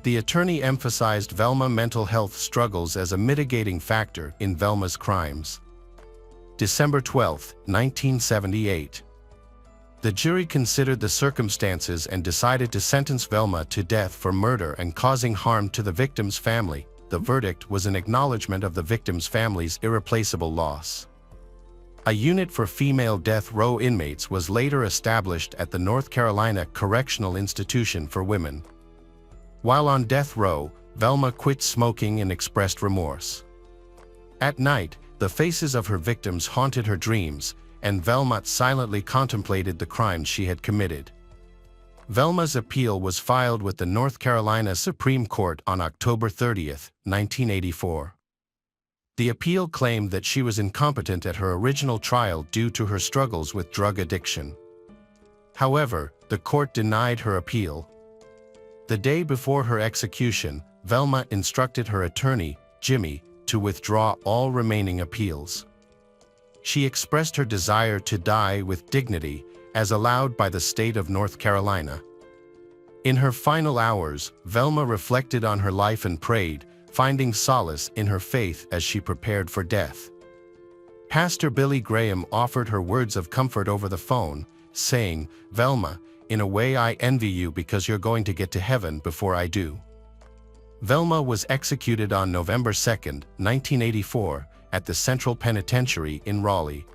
The attorney emphasized Velma's mental health struggles as a mitigating factor in Velma's crimes. December 12, 1978. The jury considered the circumstances and decided to sentence Velma to death for murder and causing harm to the victim's family. The verdict was an acknowledgement of the victim's family's irreplaceable loss. A unit for female death row inmates was later established at the North Carolina Correctional Institution for Women. While on death row, Velma quit smoking and expressed remorse. At night, the faces of her victims haunted her dreams, and Velma silently contemplated the crimes she had committed. Velma's appeal was filed with the North Carolina Supreme Court on October 30, 1984. The appeal claimed that she was incompetent at her original trial due to her struggles with drug addiction. However, the court denied her appeal. The day before her execution, Velma instructed her attorney, Jimmy, to withdraw all remaining appeals. She expressed her desire to die with dignity, as allowed by the state of North Carolina. In her final hours, Velma reflected on her life and prayed, finding solace in her faith as she prepared for death. Pastor Billy Graham offered her words of comfort over the phone, saying, "Velma, in a way I envy you because you're going to get to heaven before I do." Velma was executed on November 2, 1984, at the Central Penitentiary in Raleigh.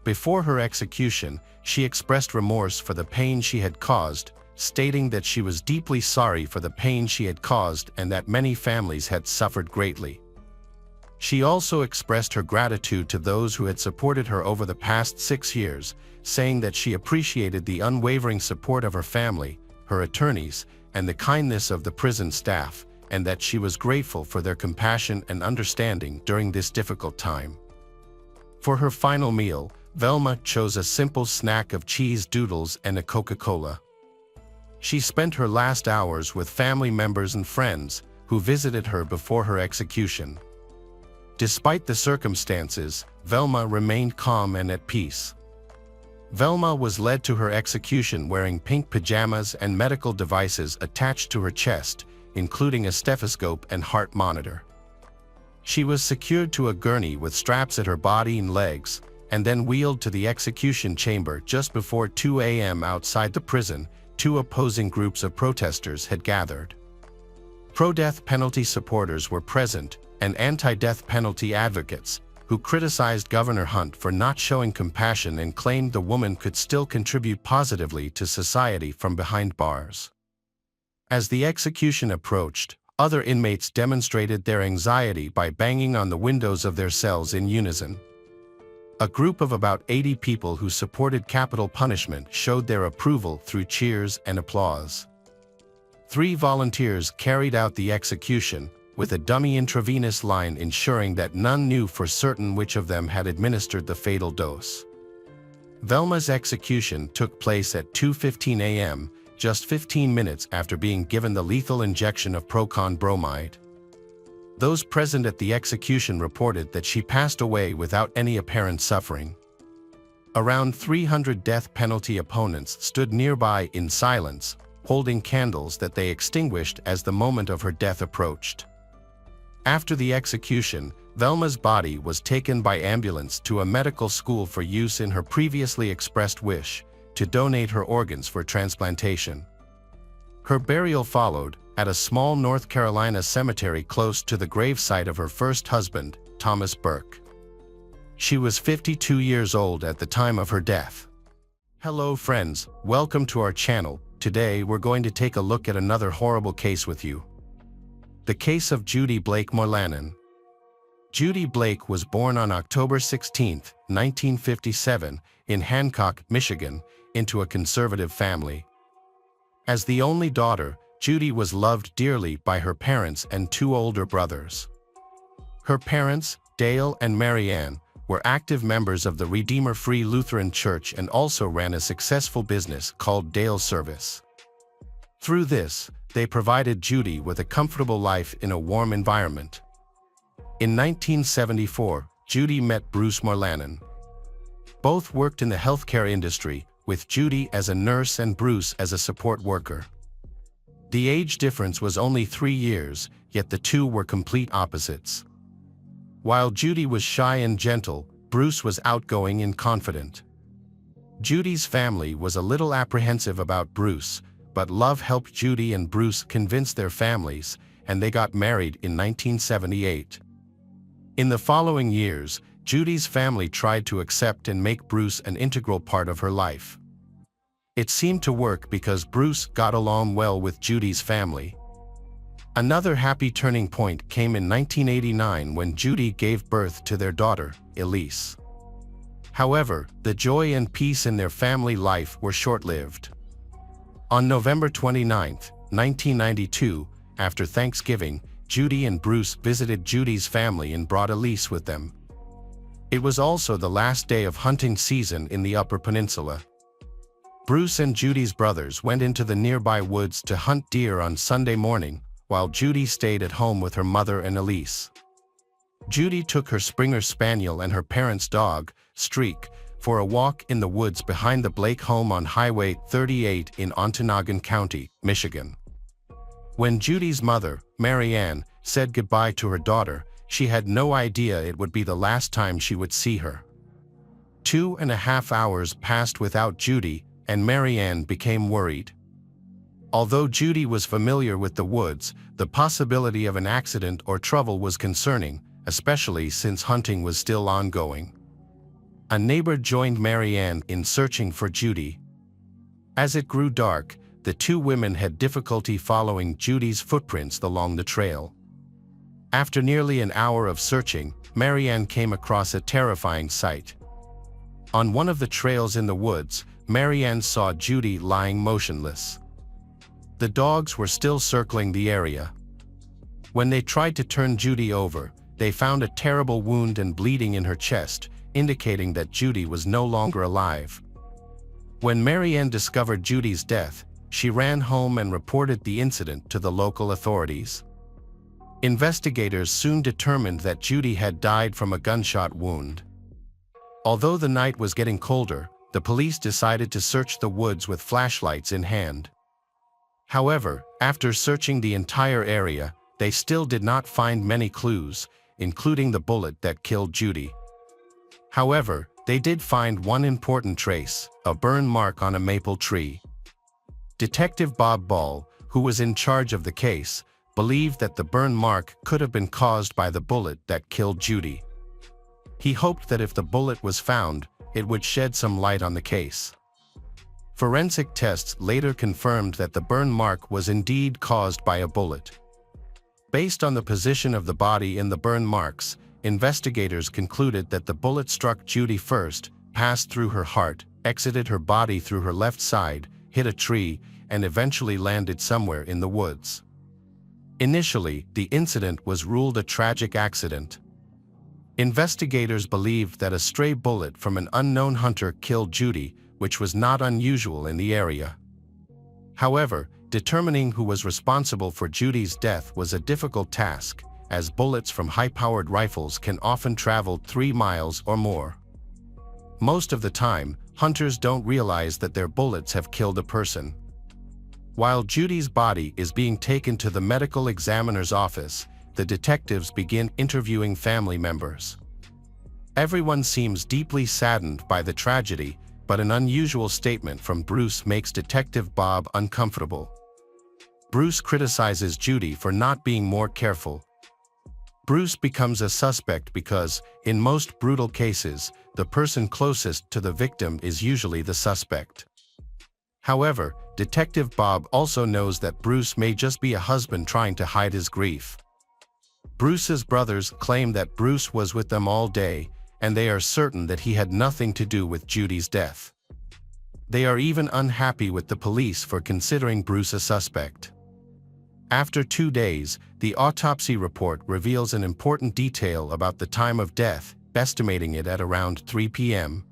Before her execution, she expressed remorse for the pain she had caused, stating that she was deeply sorry for the pain she had caused and that many families had suffered greatly. She also expressed her gratitude to those who had supported her over the past 6 years, saying that she appreciated the unwavering support of her family, her attorneys, and the kindness of the prison staff, and that she was grateful for their compassion and understanding during this difficult time. For her final meal, Velma chose a simple snack of cheese doodles and a Coca-Cola. She spent her last hours with family members and friends who visited her before her execution. Despite the circumstances, Velma remained calm and at peace. Velma was led to her execution wearing pink pajamas and medical devices attached to her chest, including a stethoscope and heart monitor. She was secured to a gurney with straps at her body and legs, and then wheeled to the execution chamber just before 2 a.m. outside the prison. 2 opposing groups of protesters had gathered. Pro-death penalty supporters were present, and anti-death penalty advocates, who criticized Governor Hunt for not showing compassion and claimed the woman could still contribute positively to society from behind bars. As the execution approached, other inmates demonstrated their anxiety by banging on the windows of their cells in unison. A group of about 80 people who supported capital punishment showed their approval through cheers and applause. 3 volunteers carried out the execution, with a dummy intravenous line ensuring that none knew for certain which of them had administered the fatal dose. Velma's execution took place at 2:15 a.m., just 15 minutes after being given the lethal injection of proton bromide. Those present at the execution reported that she passed away without any apparent suffering. Around 300 death penalty opponents stood nearby in silence, holding candles that they extinguished as the moment of her death approached. After the execution, Velma's body was taken by ambulance to a medical school for use in her previously expressed wish to donate her organs for transplantation. Her burial followed at a small North Carolina cemetery close to the gravesite of her first husband, Thomas Burke. She was 52 years old at the time of her death. Hello friends, welcome to our channel. Today we're going to take a look at another horrible case with you. The case of Judy Blake Morannon. Judy Blake was born on October 16, 1957, in Hancock, Michigan, into a conservative family. As the only daughter, Judy was loved dearly by her parents and 2 older brothers. Her parents, Dale and Mary Ann, were active members of the Redeemer Free Lutheran Church and also ran a successful business called Dale Service. Through this, they provided Judy with a comfortable life in a warm environment. In 1974, Judy met Bruce Morannon. Both worked in the healthcare industry, with Judy as a nurse and Bruce as a support worker. The age difference was only 3 years, yet the two were complete opposites. While Judy was shy and gentle, Bruce was outgoing and confident. Judy's family was a little apprehensive about Bruce, but love helped Judy and Bruce convince their families, and they got married in 1978. In the following years, Judy's family tried to accept and make Bruce an integral part of her life. It seemed to work because Bruce got along well with Judy's family. Another happy turning point came in 1989 when Judy gave birth to their daughter, Elise. However, the joy and peace in their family life were short-lived. On November 29, 1992, after Thanksgiving, Judy and Bruce visited Judy's family and brought Elise with them. It was also the last day of hunting season in the Upper Peninsula. Bruce and Judy's brothers went into the nearby woods to hunt deer on Sunday morning, while Judy stayed at home with her mother and Elise. Judy took her Springer Spaniel and her parents' dog, Streak, for a walk in the woods behind the Blake home on Highway 38 in Ontonagon County, Michigan. When Judy's mother, Mary Ann, said goodbye to her daughter, she had no idea it would be the last time she would see her. 2.5 hours passed without Judy, and Mary Ann became worried. Although Judy was familiar with the woods, the possibility of an accident or trouble was concerning, especially since hunting was still ongoing. A neighbor joined Mary Ann in searching for Judy. As it grew dark, the two women had difficulty following Judy's footprints along the trail. After nearly an hour of searching, Mary Ann came across a terrifying sight. On one of the trails in the woods, Mary Ann saw Judy lying motionless. The dogs were still circling the area. When they tried to turn Judy over, they found a terrible wound and bleeding in her chest, indicating that Judy was no longer alive. When Mary Ann discovered Judy's death, she ran home and reported the incident to the local authorities. Investigators soon determined that Judy had died from a gunshot wound. Although the night was getting colder, the police decided to search the woods with flashlights in hand. However, after searching the entire area, they still did not find many clues, including the bullet that killed Judy. However, they did find one important trace, a burn mark on a maple tree. Detective Bob Ball, who was in charge of the case, believed that the burn mark could have been caused by the bullet that killed Judy. He hoped that if the bullet was found, it would shed some light on the case. Forensic tests later confirmed that the burn mark was indeed caused by a bullet. Based on the position of the body in the burn marks, investigators concluded that the bullet struck Judy first, passed through her heart, exited her body through her left side, hit a tree, and eventually landed somewhere in the woods. Initially, the incident was ruled a tragic accident. Investigators believed that a stray bullet from an unknown hunter killed Judy, which was not unusual in the area. However, determining who was responsible for Judy's death was a difficult task, as bullets from high-powered rifles can often travel 3 miles or more. Most of the time, hunters don't realize that their bullets have killed a person. While Judy's body is being taken to the medical examiner's office, the detectives begin interviewing family members. Everyone seems deeply saddened by the tragedy, but an unusual statement from Bruce makes Detective Bob uncomfortable. Bruce criticizes Judy for not being more careful. Bruce becomes a suspect because, in most brutal cases, the person closest to the victim is usually the suspect. However, Detective Bob also knows that Bruce may just be a husband trying to hide his grief. Bruce's brothers claim that Bruce was with them all day, and they are certain that he had nothing to do with Judy's death. They are even unhappy with the police for considering Bruce a suspect. After 2 days, the autopsy report reveals an important detail about the time of death, estimating it at around 3 p.m.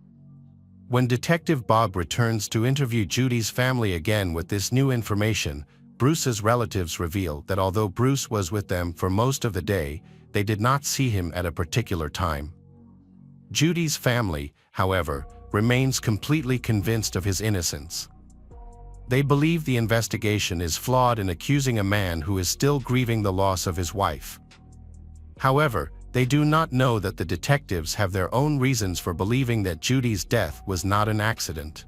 When Detective Bob returns to interview Judy's family again with this new information, Bruce's relatives reveal that although Bruce was with them for most of the day, they did not see him at a particular time. Judy's family, however, remains completely convinced of his innocence. They believe the investigation is flawed in accusing a man who is still grieving the loss of his wife. However, they do not know that the detectives have their own reasons for believing that Judy's death was not an accident.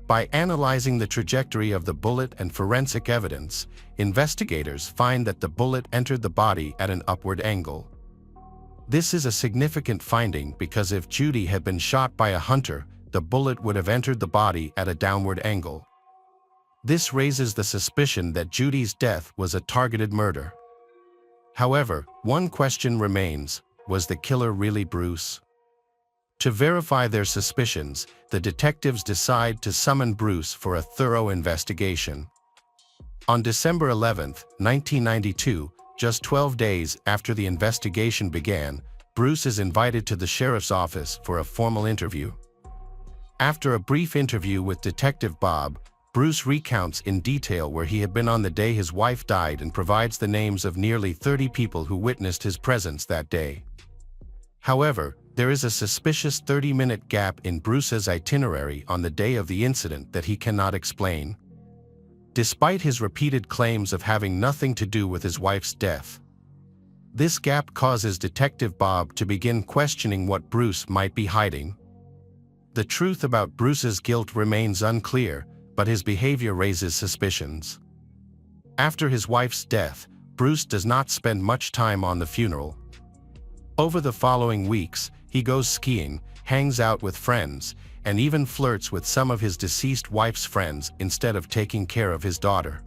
By analyzing the trajectory of the bullet and forensic evidence, investigators find that the bullet entered the body at an upward angle. This is a significant finding because if Judy had been shot by a hunter, the bullet would have entered the body at a downward angle. This raises the suspicion that Judy's death was a targeted murder. However, one question remains: was the killer really Bruce? To verify their suspicions, the detectives decide to summon Bruce for a thorough investigation. On December 11, 1992, just 12 days after the investigation began, Bruce is invited to the sheriff's office for a formal interview. After a brief interview with Detective Bob, Bruce recounts in detail where he had been on the day his wife died and provides the names of nearly 30 people who witnessed his presence that day. However, there is a suspicious 30-minute gap in Bruce's itinerary on the day of the incident that he cannot explain. Despite his repeated claims of having nothing to do with his wife's death, this gap causes Detective Bob to begin questioning what Bruce might be hiding. The truth about Bruce's guilt remains unclear, but his behavior raises suspicions. After his wife's death, Bruce does not spend much time on the funeral. Over the following weeks, he goes skiing, hangs out with friends, and even flirts with some of his deceased wife's friends instead of taking care of his daughter.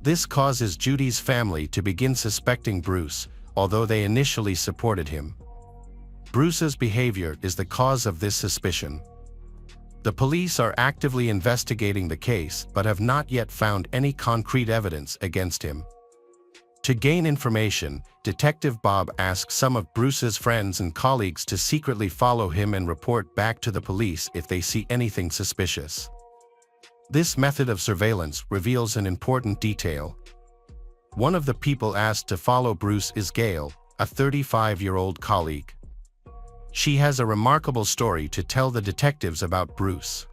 This causes Judy's family to begin suspecting Bruce, although they initially supported him. Bruce's behavior is the cause of this suspicion. The police are actively investigating the case but have not yet found any concrete evidence against him. To gain information, Detective Bob asks some of Bruce's friends and colleagues to secretly follow him and report back to the police if they see anything suspicious. This method of surveillance reveals an important detail. One of the people asked to follow Bruce is Gail, a 35-year-old colleague. She has a remarkable story to tell the detectives about Bruce.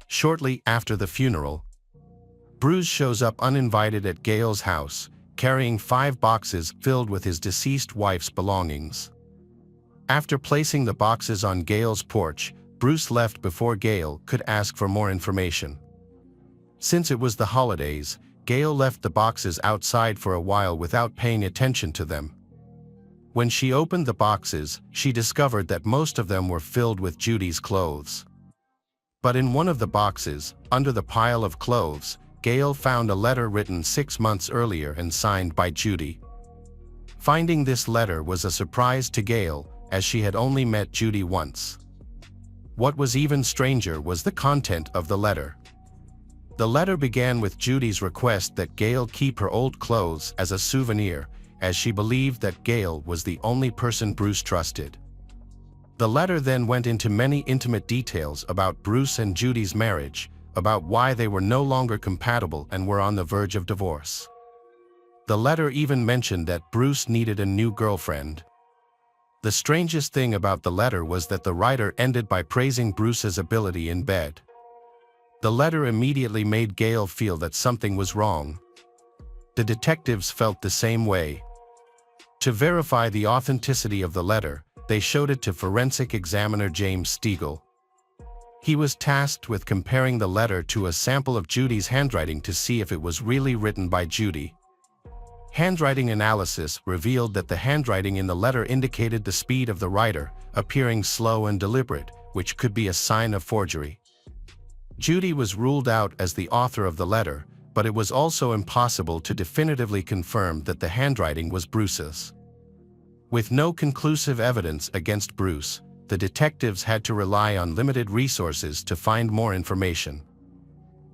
Shortly after the funeral, Bruce shows up uninvited at Gail's house, carrying 5 boxes filled with his deceased wife's belongings. After placing the boxes on Gail's porch, Bruce left before Gail could ask for more information. Since it was the holidays, Gail left the boxes outside for a while without paying attention to them. When she opened the boxes, she discovered that most of them were filled with Judy's clothes. But in one of the boxes, under the pile of clothes, Gail found a letter written 6 months earlier and signed by Judy. Finding this letter was a surprise to Gail, as she had only met Judy once. What was even stranger was the content of the letter. The letter began with Judy's request that Gail keep her old clothes as a souvenir, as she believed that Gail was the only person Bruce trusted. The letter then went into many intimate details about Bruce and Judy's marriage, about why they were no longer compatible and were on the verge of divorce. The letter even mentioned that Bruce needed a new girlfriend. The strangest thing about the letter was that the writer ended by praising Bruce's ability in bed. The letter immediately made Gail feel that something was wrong. The detectives felt the same way. To verify the authenticity of the letter, they showed it to forensic examiner James Stegall. He was tasked with comparing the letter to a sample of Judy's handwriting to see if it was really written by Judy. Handwriting analysis revealed that the handwriting in the letter indicated the speed of the writer, appearing slow and deliberate, which could be a sign of forgery. Judy was ruled out as the author of the letter, but it was also impossible to definitively confirm that the handwriting was Bruce's. With no conclusive evidence against Bruce, the detectives had to rely on limited resources to find more information.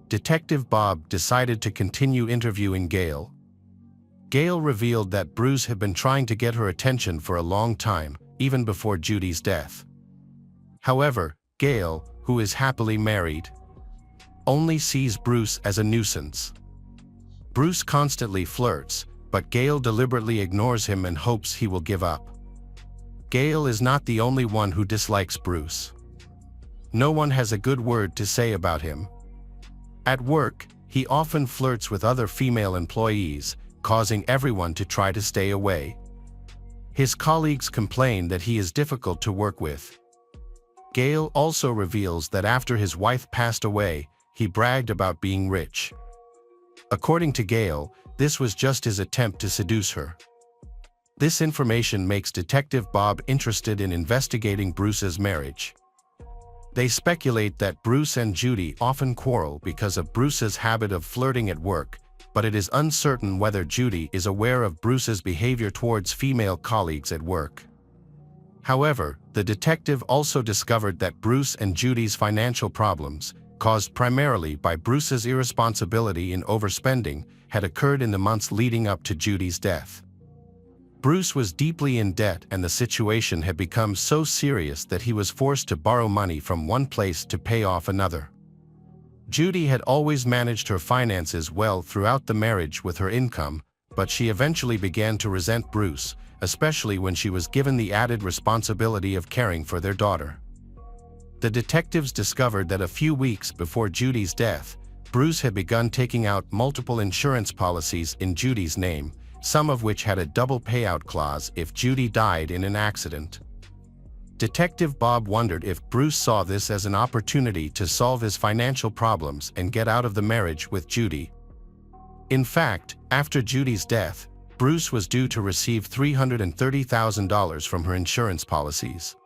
Detective Bob decided to continue interviewing Gail. Gail revealed that Bruce had been trying to get her attention for a long time, even before Judy's death. However, Gail, who is happily married, only sees Bruce as a nuisance. Bruce constantly flirts, but Gail deliberately ignores him and hopes he will give up. Gail is not the only one who dislikes Bruce. No one has a good word to say about him. At work, he often flirts with other female employees, causing everyone to try to stay away. His colleagues complain that he is difficult to work with. Gail also reveals that after his wife passed away, he bragged about being rich. According to Gail, this was just his attempt to seduce her. This information makes Detective Bob interested in investigating Bruce's marriage. They speculate that Bruce and Judy often quarrel because of Bruce's habit of flirting at work, but it is uncertain whether Judy is aware of Bruce's behavior towards female colleagues at work. However, the detective also discovered that Bruce and Judy's financial problems, caused primarily by Bruce's irresponsibility in overspending, had occurred in the months leading up to Judy's death. Bruce was deeply in debt, and the situation had become so serious that he was forced to borrow money from one place to pay off another. Judy had always managed her finances well throughout the marriage with her income, but she eventually began to resent Bruce, especially when she was given the added responsibility of caring for their daughter. The detectives discovered that a few weeks before Judy's death, Bruce had begun taking out multiple insurance policies in Judy's name, some of which had a double payout clause if Judy died in an accident. Detective Bob wondered if Bruce saw this as an opportunity to solve his financial problems and get out of the marriage with Judy. In fact, after Judy's death, Bruce was due to receive $330,000 from her insurance policies.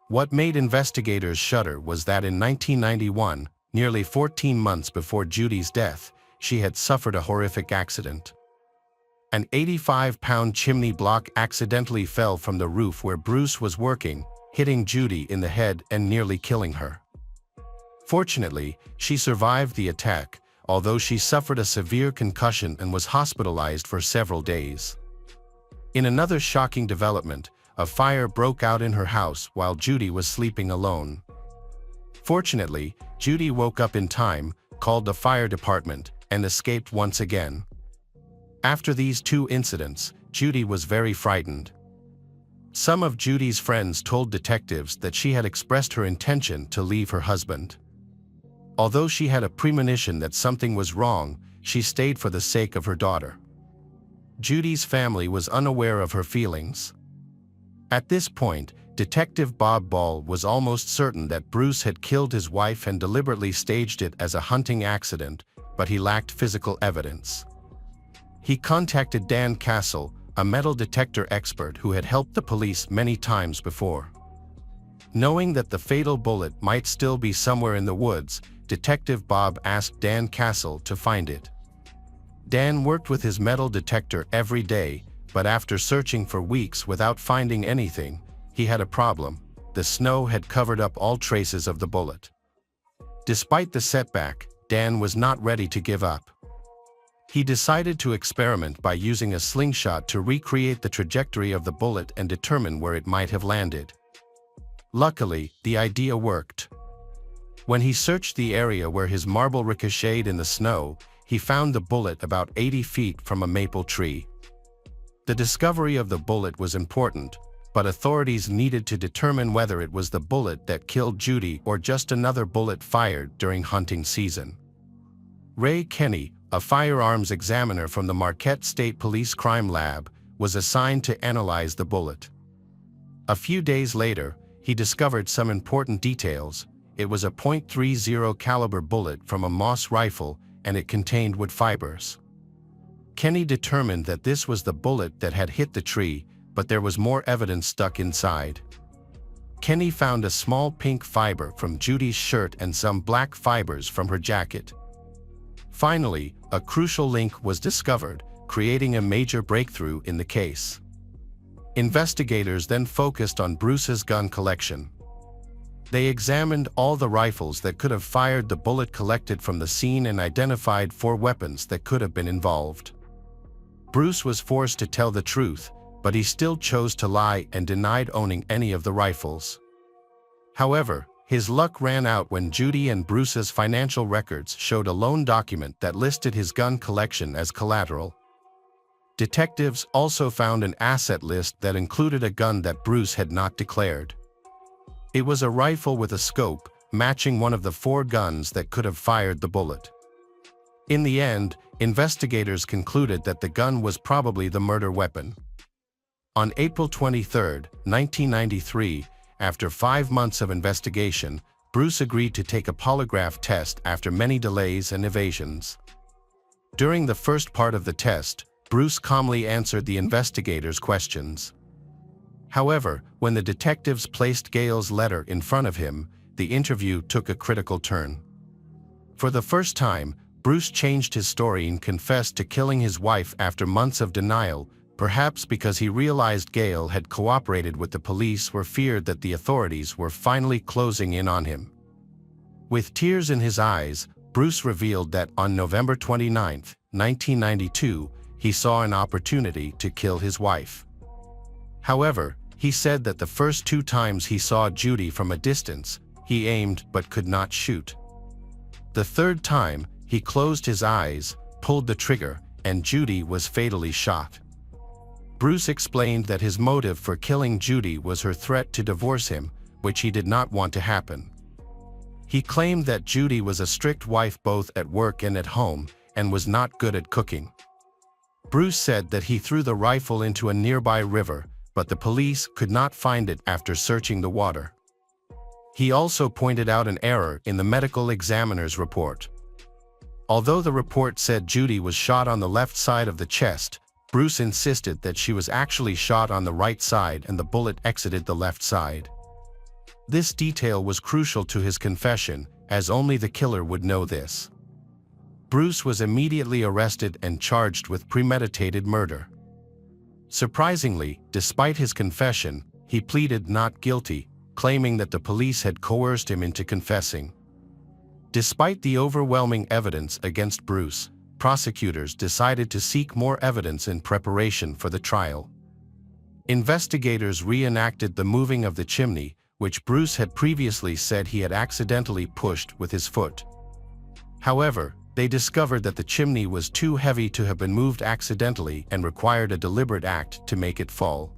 What made investigators shudder was that in 1991, nearly 14 months before Judy's death, she had suffered a horrific accident. An 85-pound chimney block accidentally fell from the roof where Bruce was working, hitting Judy in the head and nearly killing her. Fortunately, she survived the attack, although she suffered a severe concussion and was hospitalized for several days. In another shocking development, a fire broke out in her house while Judy was sleeping alone. Fortunately, Judy woke up in time, called the fire department, and escaped once again. After these two incidents, Judy was very frightened. Some of Judy's friends told detectives that she had expressed her intention to leave her husband. Although she had a premonition that something was wrong, she stayed for the sake of her daughter. Judy's family was unaware of her feelings. At this point, Detective Bob Ball was almost certain that Bruce had killed his wife and deliberately staged it as a hunting accident, but he lacked physical evidence. He contacted Dan Castle, a metal detector expert who had helped the police many times before. Knowing that the fatal bullet might still be somewhere in the woods, Detective Bob asked Dan Castle to find it. Dan worked with his metal detector every day, but after searching for weeks without finding anything, he had a problem. The snow had covered up all traces of the bullet. Despite the setback, Dan was not ready to give up. He decided to experiment by using a slingshot to recreate the trajectory of the bullet and determine where it might have landed. Luckily, the idea worked. When he searched the area where his marble ricocheted in the snow, he found the bullet about 80 feet from a maple tree. The discovery of the bullet was important, but authorities needed to determine whether it was the bullet that killed Judy or just another bullet fired during hunting season. Ray Kenny, a firearms examiner from the Marquette State Police Crime Lab, was assigned to analyze the bullet. A few days later, he discovered some important details. It was a .30 caliber bullet from a Moss rifle, and it contained wood fibers. Kenny determined that this was the bullet that had hit the tree, but there was more evidence stuck inside. Kenny found a small pink fiber from Judy's shirt and some black fibers from her jacket. Finally, a crucial link was discovered, creating a major breakthrough in the case. Investigators then focused on Bruce's gun collection. They examined all the rifles that could have fired the bullet collected from the scene and identified 4 weapons that could have been involved. Bruce was forced to tell the truth, but he still chose to lie and denied owning any of the rifles. However, his luck ran out when Judy and Bruce's financial records showed a loan document that listed his gun collection as collateral. Detectives also found an asset list that included a gun that Bruce had not declared. It was a rifle with a scope, matching one of the 4 guns that could have fired the bullet. In the end, investigators concluded that the gun was probably the murder weapon. On April 23, 1993, after 5 months of investigation, Bruce agreed to take a polygraph test after many delays and evasions. During the first part of the test, Bruce calmly answered the investigators' questions. However, when the detectives placed Gail's letter in front of him, the interview took a critical turn. For the first time, Bruce changed his story and confessed to killing his wife after months of denial, perhaps because he realized Gale had cooperated with the police or feared that the authorities were finally closing in on him. With tears in his eyes, Bruce revealed that on November 29, 1992, he saw an opportunity to kill his wife. However, he said that the first 2 times he saw Judy from a distance, he aimed but could not shoot. The 3rd time, he closed his eyes, pulled the trigger, and Judy was fatally shot. Bruce explained that his motive for killing Judy was her threat to divorce him, which he did not want to happen. He claimed that Judy was a strict wife both at work and at home, and was not good at cooking. Bruce said that he threw the rifle into a nearby river, but the police could not find it after searching the water. He also pointed out an error in the medical examiner's report. Although the report said Judy was shot on the left side of the chest, Bruce insisted that she was actually shot on the right side and the bullet exited the left side. This detail was crucial to his confession, as only the killer would know this. Bruce was immediately arrested and charged with premeditated murder. Surprisingly, despite his confession, he pleaded not guilty, claiming that the police had coerced him into confessing. Despite the overwhelming evidence against Bruce, prosecutors decided to seek more evidence in preparation for the trial. Investigators reenacted the moving of the chimney, which Bruce had previously said he had accidentally pushed with his foot. However, they discovered that the chimney was too heavy to have been moved accidentally and required a deliberate act to make it fall.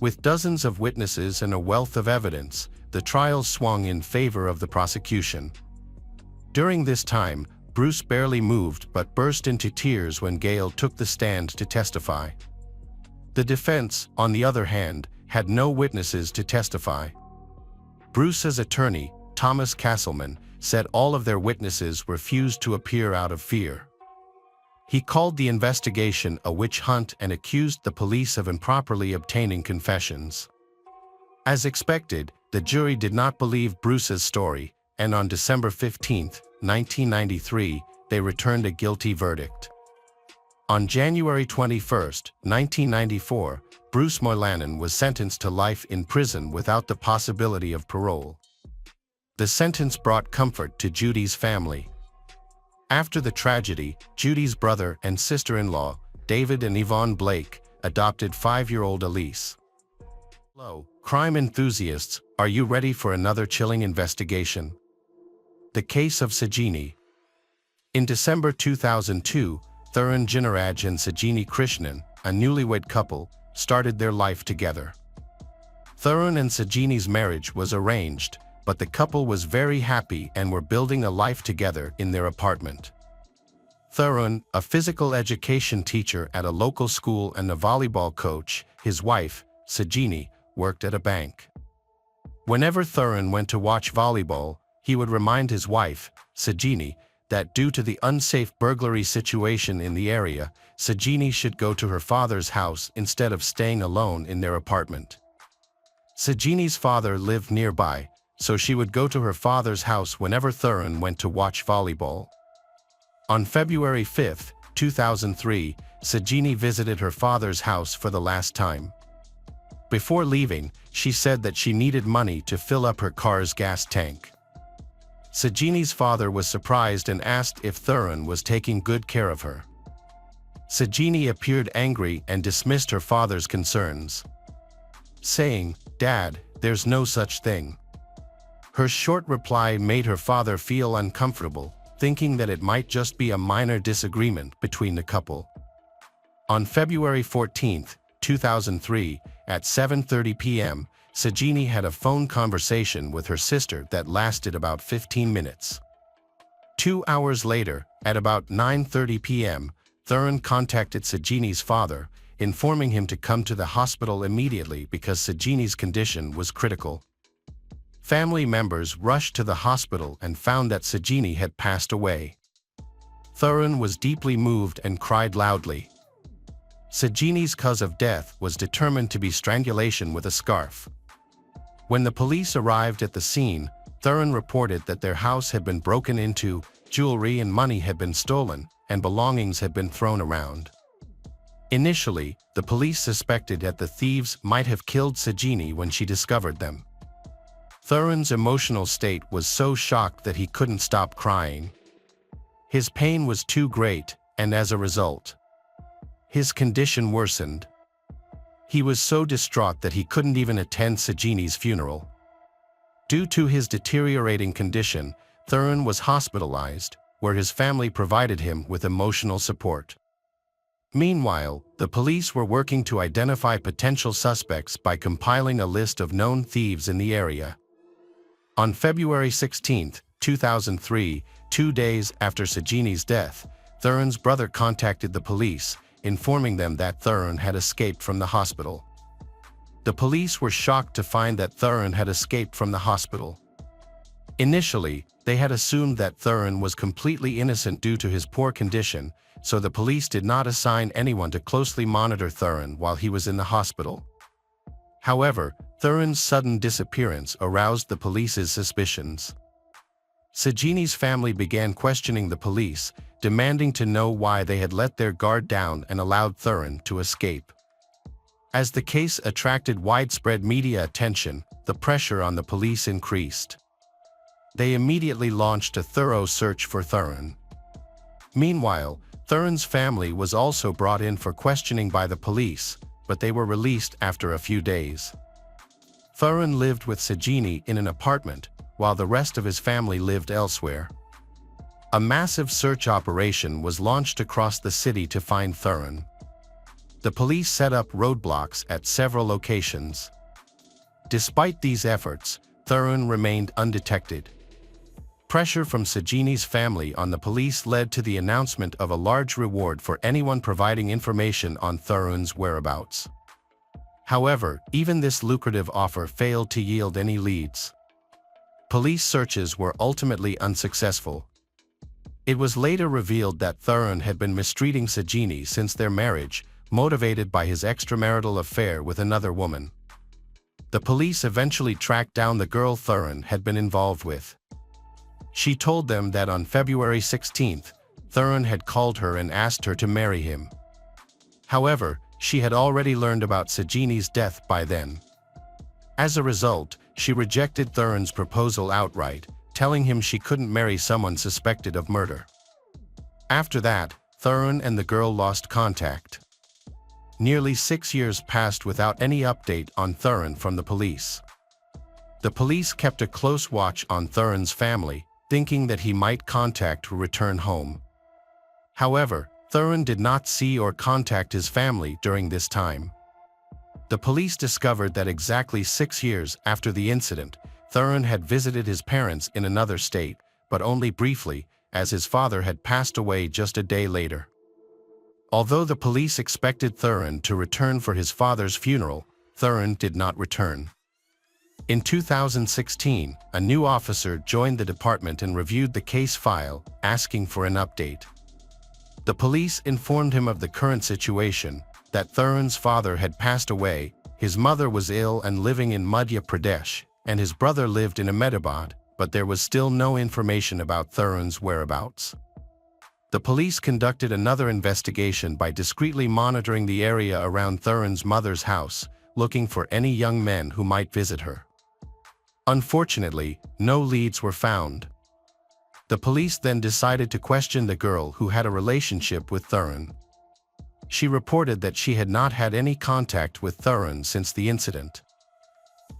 With dozens of witnesses and a wealth of evidence, the trial swung in favor of the prosecution. During this time, Bruce barely moved but burst into tears when Gale took the stand to testify. The defense, on the other hand, had no witnesses to testify. Bruce's attorney, Thomas Castleman, said all of their witnesses refused to appear out of fear. He called the investigation a witch hunt and accused the police of improperly obtaining confessions. As expected, the jury did not believe Bruce's story, and on December 15, 1993, they returned a guilty verdict. On January 21, 1994, Bruce Morannon was sentenced to life in prison without the possibility of parole. The sentence brought comfort to Judy's family. After the tragedy, Judy's brother and sister-in-law, David and Yvonne Blake, adopted 5-year-old Elise. Hello, crime enthusiasts, are you ready for another chilling investigation? The case of Sinini. In December 2002, Tharun Jinaraj and Sinini Krishnan, a newlywed couple, started their life together. Tharun and Sinini's marriage was arranged, but the couple was very happy and were building a life together in their apartment. Tharun, a physical education teacher at a local school and a volleyball coach, his wife, Sinini, worked at a bank. Whenever Tharun went to watch volleyball, he would remind his wife, Sinini, that due to the unsafe burglary situation in the area, Sinini should go to her father's house instead of staying alone in their apartment. Sinini's father lived nearby, so she would go to her father's house whenever Tharun went to watch volleyball. On February 5, 2003, Sinini visited her father's house for the last time. Before leaving, she said that she needed money to fill up her car's gas tank. Sinini's father was surprised and asked if Tharun was taking good care of her. Sinini appeared angry and dismissed her father's concerns, saying, "Dad, there's no such thing." Her short reply made her father feel uncomfortable, thinking that it might just be a minor disagreement between the couple. On February 14, 2003, at 7:30 p.m., Sinini had a phone conversation with her sister that lasted about 15 minutes. 2 hours later, at about 9:30 p.m., Tharun contacted Sinini's father, informing him to come to the hospital immediately because Sinini's condition was critical. Family members rushed to the hospital and found that Sinini had passed away. Tharun was deeply moved and cried loudly. Sinini's cause of death was determined to be strangulation with a scarf. When the police arrived at the scene, Tharun reported that their house had been broken into, jewelry and money had been stolen, and belongings had been thrown around. Initially, the police suspected that the thieves might have killed Sinini when she discovered them. Thuran's emotional state was so shocked that he couldn't stop crying. His pain was too great, and as a result, his condition worsened. He was so distraught that he couldn't even attend Sinini's funeral. Due to his deteriorating condition, Thuran was hospitalized, where his family provided him with emotional support. Meanwhile, the police were working to identify potential suspects by compiling a list of known thieves in the area. On February 16, 2003, 2 days after Sinini's death, Thuran's brother contacted the police, informing them that Thuran had escaped from the hospital. The police were shocked to find that Thuran had escaped from the hospital. Initially, they had assumed that Thuran was completely innocent due to his poor condition, so the police did not assign anyone to closely monitor Thuran while he was in the hospital. However, Thuran's sudden disappearance aroused the police's suspicions. Sinini's family began questioning the police, demanding to know why they had let their guard down and allowed Thuran to escape. As the case attracted widespread media attention, the pressure on the police increased. They immediately launched a thorough search for Thuran. Meanwhile, Thuran's family was also brought in for questioning by the police, but they were released after a few days. Thuran lived with Sinini in an apartment, while the rest of his family lived elsewhere. A massive search operation was launched across the city to find Thuran. The police set up roadblocks at several locations. Despite these efforts, Thuran remained undetected. Pressure from Sinini's family on the police led to the announcement of a large reward for anyone providing information on Thuran's whereabouts. However, even this lucrative offer failed to yield any leads. Police searches were ultimately unsuccessful. It was later revealed that Thuran had been mistreating Sinini since their marriage, motivated by his extramarital affair with another woman. The police eventually tracked down the girl Thuran had been involved with. She told them that on February 16, Thuran had called her and asked her to marry him. However, she had already learned about Sinini's death by then. As a result, she rejected Thuran's proposal outright, telling him she couldn't marry someone suspected of murder. After that, Thuran and the girl lost contact. Nearly 6 years passed without any update on Thuran from the police. The police kept a close watch on Thuran's family, thinking that he might contact or return home. However, Thuran did not see or contact his family during this time. The police discovered that exactly 6 years after the incident, Thuran had visited his parents in another state, but only briefly, as his father had passed away just a day later. Although the police expected Thuran to return for his father's funeral, Thuran did not return. In 2016, a new officer joined the department and reviewed the case file, asking for an update. The police informed him of the current situation, that Thuran's father had passed away, his mother was ill and living in Madhya Pradesh, and his brother lived in Ahmedabad, but there was still no information about Thuran's whereabouts. The police conducted another investigation by discreetly monitoring the area around Thuran's mother's house, looking for any young men who might visit her. Unfortunately, no leads were found. The police then decided to question the girl who had a relationship with Thuran. She reported that she had not had any contact with Thuran since the incident.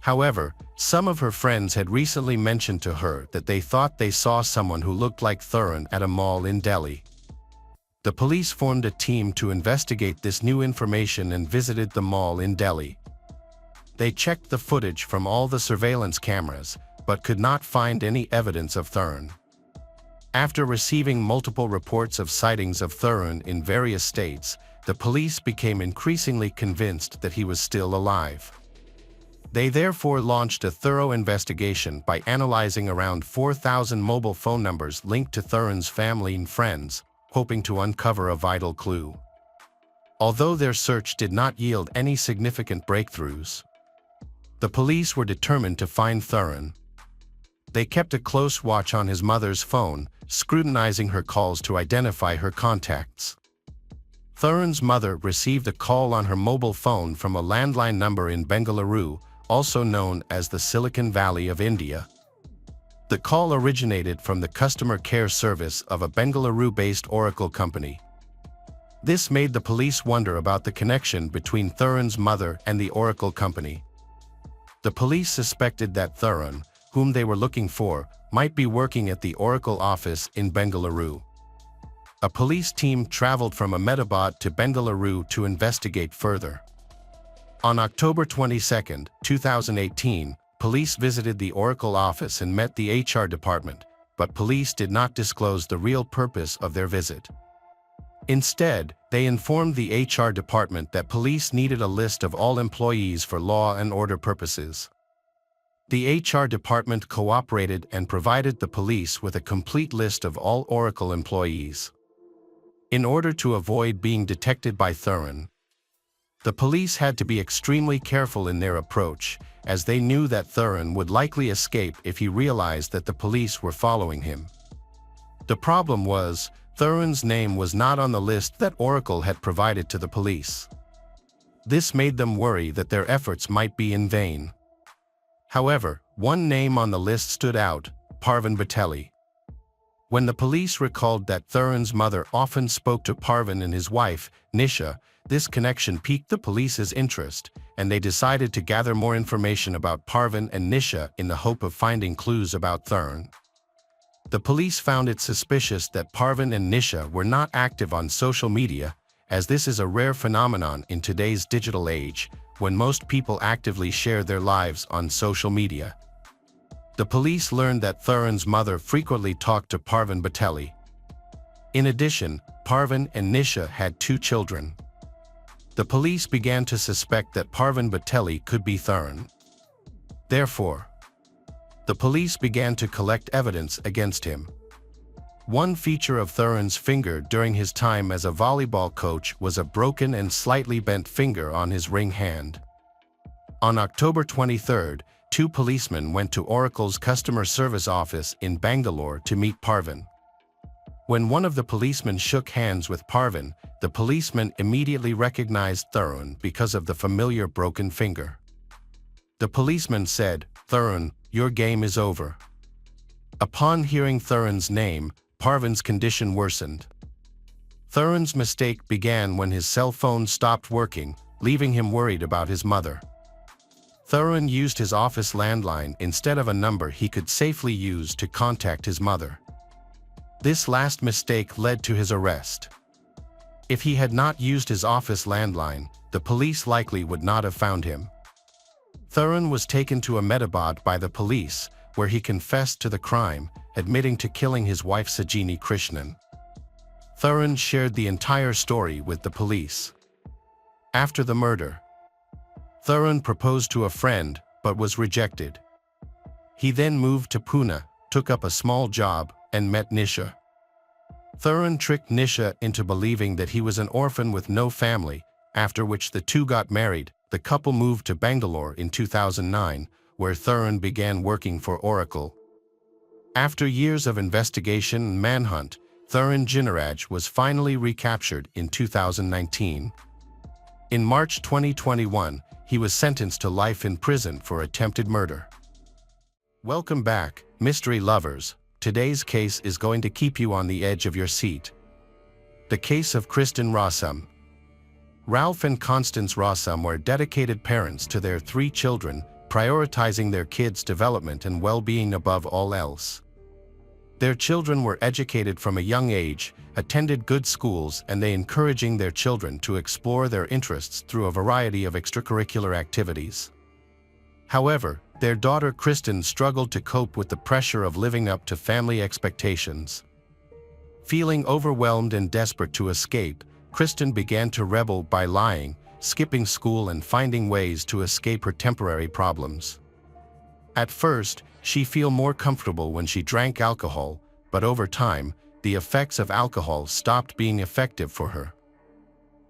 However, some of her friends had recently mentioned to her that they thought they saw someone who looked like Thuran at a mall in Delhi. The police formed a team to investigate this new information and visited the mall in Delhi. They checked the footage from all the surveillance cameras, but could not find any evidence of Thuran. After receiving multiple reports of sightings of Thuran in various states, the police became increasingly convinced that he was still alive. They therefore launched a thorough investigation by analyzing around 4,000 mobile phone numbers linked to Thuran's family and friends, hoping to uncover a vital clue. Although their search did not yield any significant breakthroughs, the police were determined to find Thuran. They kept a close watch on his mother's phone, scrutinizing her calls to identify her contacts. Thuran's mother received a call on her mobile phone from a landline number in Bengaluru, also known as the Silicon Valley of India. The call originated from the customer care service of a Bengaluru-based Oracle company. This made the police wonder about the connection between Thuran's mother and the Oracle company. The police suspected that Thuran, whom they were looking for, might be working at the Oracle office in Bengaluru. A police team traveled from Ahmedabad to Bengaluru to investigate further. On October 22, 2018, police visited the Oracle office and met the HR department, but police did not disclose the real purpose of their visit. Instead, they informed the HR department that police needed a list of all employees for law and order purposes. The HR department cooperated and provided the police with a complete list of all Oracle employees. In order to avoid being detected by Thuran, the police had to be extremely careful in their approach, as they knew that Thuran would likely escape if he realized that the police were following him. The problem was, Thuran's name was not on the list that Oracle had provided to the police. This made them worry that their efforts might be in vain. However, one name on the list stood out: Parvin Batelli. When the police recalled that Thuran's mother often spoke to Parvin and his wife, Nisha, this connection piqued the police's interest, and they decided to gather more information about Parvin and Nisha in the hope of finding clues about Thuran. The police found it suspicious that Parvin and Nisha were not active on social media, as this is a rare phenomenon in today's digital age, when most people actively share their lives on social media. The police learned that Thuran's mother frequently talked to Parvin Batelli. In addition, Parvin and Nisha had 2 children. The police began to suspect that Parvin Batelli could be Thuran. Therefore, the police began to collect evidence against him. One feature of Thuran's finger during his time as a volleyball coach was a broken and slightly bent finger on his ring hand. On October 23, 2 policemen went to Oracle's customer service office in Bangalore to meet Parvin. When one of the policemen shook hands with Parvin, the policeman immediately recognized Thuran because of the familiar broken finger. The policeman said, "Thuran, your game is over." Upon hearing Thuran's name, Parvin's condition worsened. Thuran's mistake began when his cell phone stopped working, leaving him worried about his mother. Thuran used his office landline instead of a number he could safely use to contact his mother. This last mistake led to his arrest. If he had not used his office landline, the police likely would not have found him. Thuran was taken to Ahmedabad by the police, where he confessed to the crime, admitting to killing his wife Sinini Krishnan. Thuran shared the entire story with the police. After the murder, Thuran proposed to a friend, but was rejected. He then moved to Pune, took up a small job, and met Nisha. Thuran tricked Nisha into believing that he was an orphan with no family, after which the two got married. The couple moved to Bangalore in 2009, where Thuran began working for Oracle. After years of investigation and manhunt, Thuran Jinaraj was finally recaptured in 2019. In March 2021, he was sentenced to life in prison for attempted murder. Welcome back, mystery lovers. Today's case is going to keep you on the edge of your seat. The case of Kristen Rosam. Ralph and Constance Rosam were dedicated parents to their 3 children, prioritizing their kids' development and well-being above all else. Their children were educated from a young age, attended good schools, and they encouraging their children to explore their interests through a variety of extracurricular activities. However, their daughter Kristen struggled to cope with the pressure of living up to family expectations. Feeling overwhelmed and desperate to escape, Kristen began to rebel by lying, skipping school, and finding ways to escape her temporary problems. At first, she felt more comfortable when she drank alcohol, but over time, the effects of alcohol stopped being effective for her.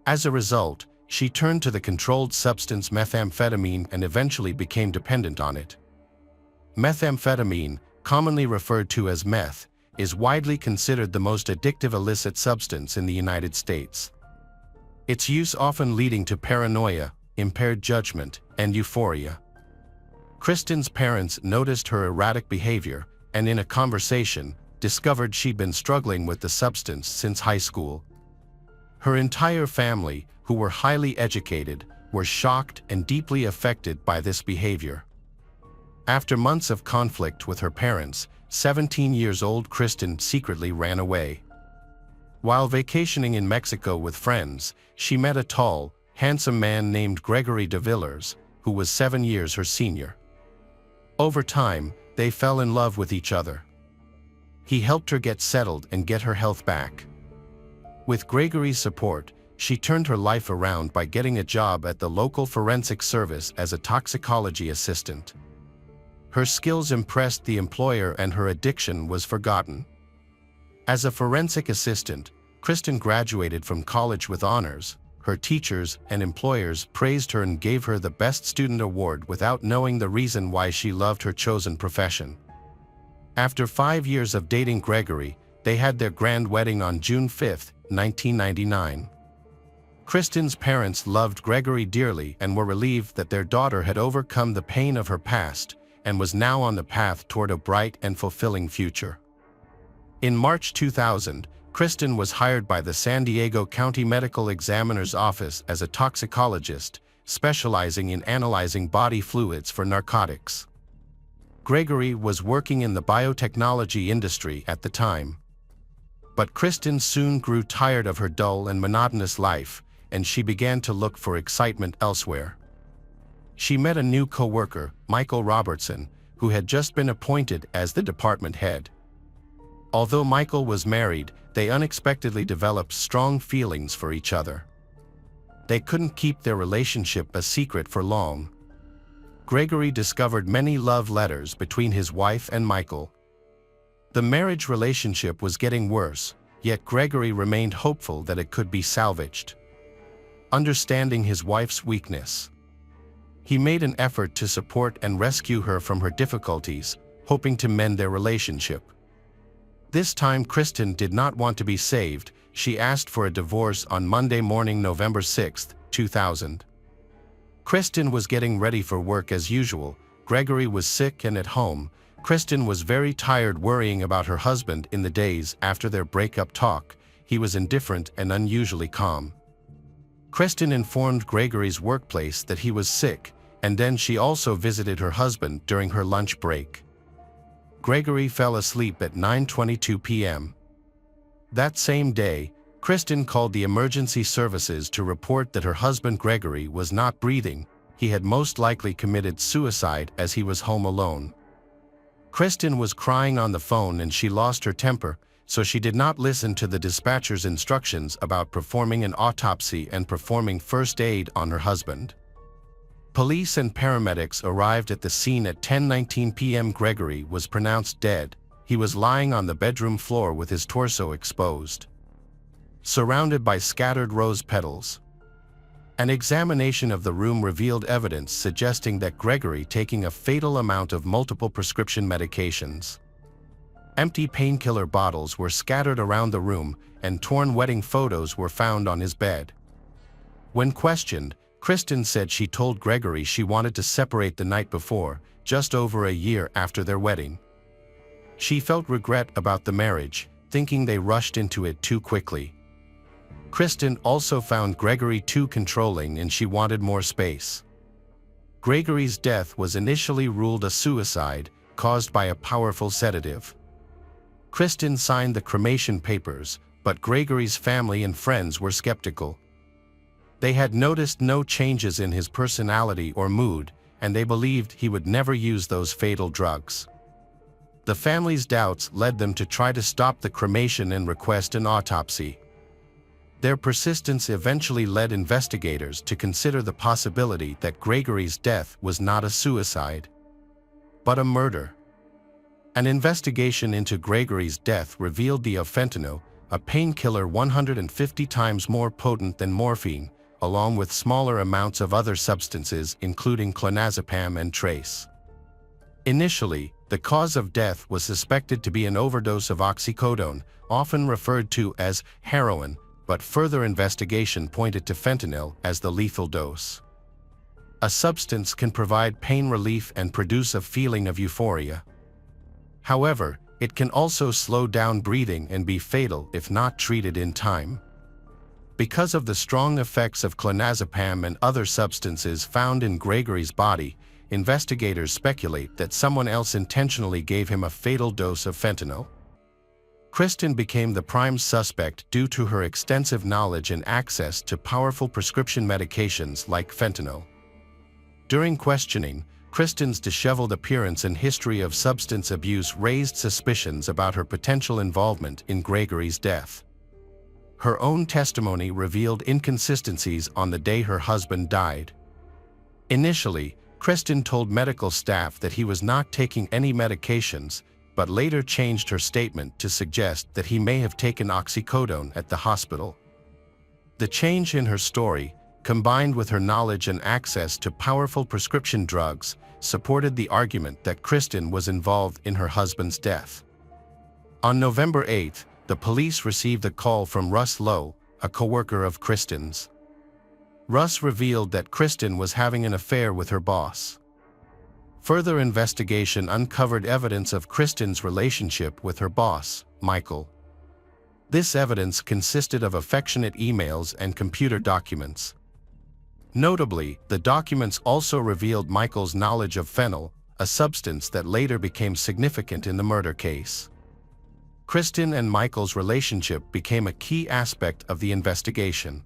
As a result, she turned to the controlled substance methamphetamine and eventually became dependent on it. Methamphetamine, commonly referred to as meth, is widely considered the most addictive illicit substance in the United States. its use often leading to paranoia, impaired judgment, and euphoria. Kristen's parents noticed her erratic behavior and, in a conversation, discovered she'd been struggling with the substance since high school. Her entire family, who were highly educated, were shocked and deeply affected by this behavior. After months of conflict with her parents, 17-year-old Kristen secretly ran away. While vacationing in Mexico with friends, she met a tall, handsome man named Gregory de Villers, who was 7 years her senior. Over time, they fell in love with each other. He helped her get settled and get her health back. With Gregory's support, she turned her life around by getting a job at the local forensic service as a toxicology assistant. Her skills impressed the employer and her addiction was forgotten. As a forensic assistant, Kristen graduated from college with honors. Her teachers and employers praised her and gave her the Best Student Award without knowing the reason why she loved her chosen profession. After 5 years of dating Gregory, they had their grand wedding on June 5, 1999. Kristen's parents loved Gregory dearly and were relieved that their daughter had overcome the pain of her past and was now on the path toward a bright and fulfilling future. In March 2000, Kristen was hired by the San Diego County Medical Examiner's Office as a toxicologist, specializing in analyzing body fluids for narcotics. Gregory was working in the biotechnology industry at the time. But Kristen soon grew tired of her dull and monotonous life, and she began to look for excitement elsewhere. She met a new co-worker, Michael Robertson, who had just been appointed as the department head. Although Michael was married, they unexpectedly developed strong feelings for each other. They couldn't keep their relationship a secret for long. Gregory discovered many love letters between his wife and Michael. The marriage relationship was getting worse, yet Gregory remained hopeful that it could be salvaged. Understanding his wife's weakness, he made an effort to support and rescue her from her difficulties, hoping to mend their relationship. This time Kristen did not want to be saved. She asked for a divorce on Monday morning, November 6, 2000. Kristen was getting ready for work as usual. Gregory was sick and at home. Kristen was very tired worrying about her husband. In the days after their breakup talk, he was indifferent and unusually calm. Kristen informed Gregory's workplace that he was sick, and then she also visited her husband during her lunch break. Gregory fell asleep at 9:22 p.m. That same day, Kristen called the emergency services to report that her husband Gregory was not breathing. He had most likely committed suicide as he was home alone. Kristen was crying on the phone and she lost her temper, so she did not listen to the dispatcher's instructions about performing an autopsy and performing first aid on her husband. Police and paramedics arrived at the scene at 10:19 p.m. Gregory was pronounced dead. He was lying on the bedroom floor with his torso exposed, surrounded by scattered rose petals. An examination of the room revealed evidence suggesting that Gregory taking a fatal amount of multiple prescription medications. Empty painkiller bottles were scattered around the room, and torn wedding photos were found on his bed. When questioned, Kristen said she told Gregory she wanted to separate the night before, just over a year after their wedding. She felt regret about the marriage, thinking they rushed into it too quickly. Kristen also found Gregory too controlling and she wanted more space. Gregory's death was initially ruled a suicide, caused by a powerful sedative. Kristen signed the cremation papers, but Gregory's family and friends were skeptical. They had noticed no changes in his personality or mood, and they believed he would never use those fatal drugs. The family's doubts led them to try to stop the cremation and request an autopsy. Their persistence eventually led investigators to consider the possibility that Gregory's death was not a suicide, but a murder. An investigation into Gregory's death revealed the fentanyl, a painkiller 150 times more potent than morphine, along with smaller amounts of other substances including clonazepam and trace. Initially, the cause of death was suspected to be an overdose of oxycodone, often referred to as heroin, but further investigation pointed to fentanyl as the lethal dose. A substance can provide pain relief and produce a feeling of euphoria. However, it can also slow down breathing and be fatal if not treated in time. Because of the strong effects of clonazepam and other substances found in Gregory's body, investigators speculate that someone else intentionally gave him a fatal dose of fentanyl. Kristen became the prime suspect due to her extensive knowledge and access to powerful prescription medications like fentanyl. During questioning, Kristen's disheveled appearance and history of substance abuse raised suspicions about her potential involvement in Gregory's death. Her own testimony revealed inconsistencies on the day her husband died. Initially, Kristen told medical staff that he was not taking any medications, but later changed her statement to suggest that he may have taken oxycodone at the hospital. The change in her story, combined with her knowledge and access to powerful prescription drugs, supported the argument that Kristen was involved in her husband's death. On November 8, the police received a call from Russ Lowe, a coworker of Kristen's. Russ revealed that Kristen was having an affair with her boss. Further investigation uncovered evidence of Kristen's relationship with her boss, Michael. This evidence consisted of affectionate emails and computer documents. Notably, the documents also revealed Michael's knowledge of phenyl, a substance that later became significant in the murder case. Kristen and Michael's relationship became a key aspect of the investigation.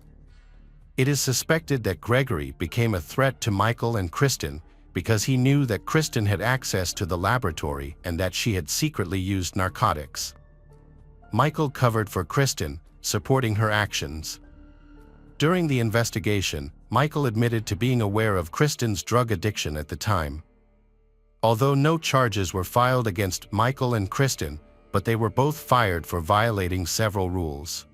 It is suspected that Gregory became a threat to Michael and Kristen because he knew that Kristen had access to the laboratory and that she had secretly used narcotics. Michael covered for Kristen, supporting her actions. During the investigation, Michael admitted to being aware of Kristen's drug addiction at the time. Although no charges were filed against Michael and Kristen, but they were both fired for violating several rules.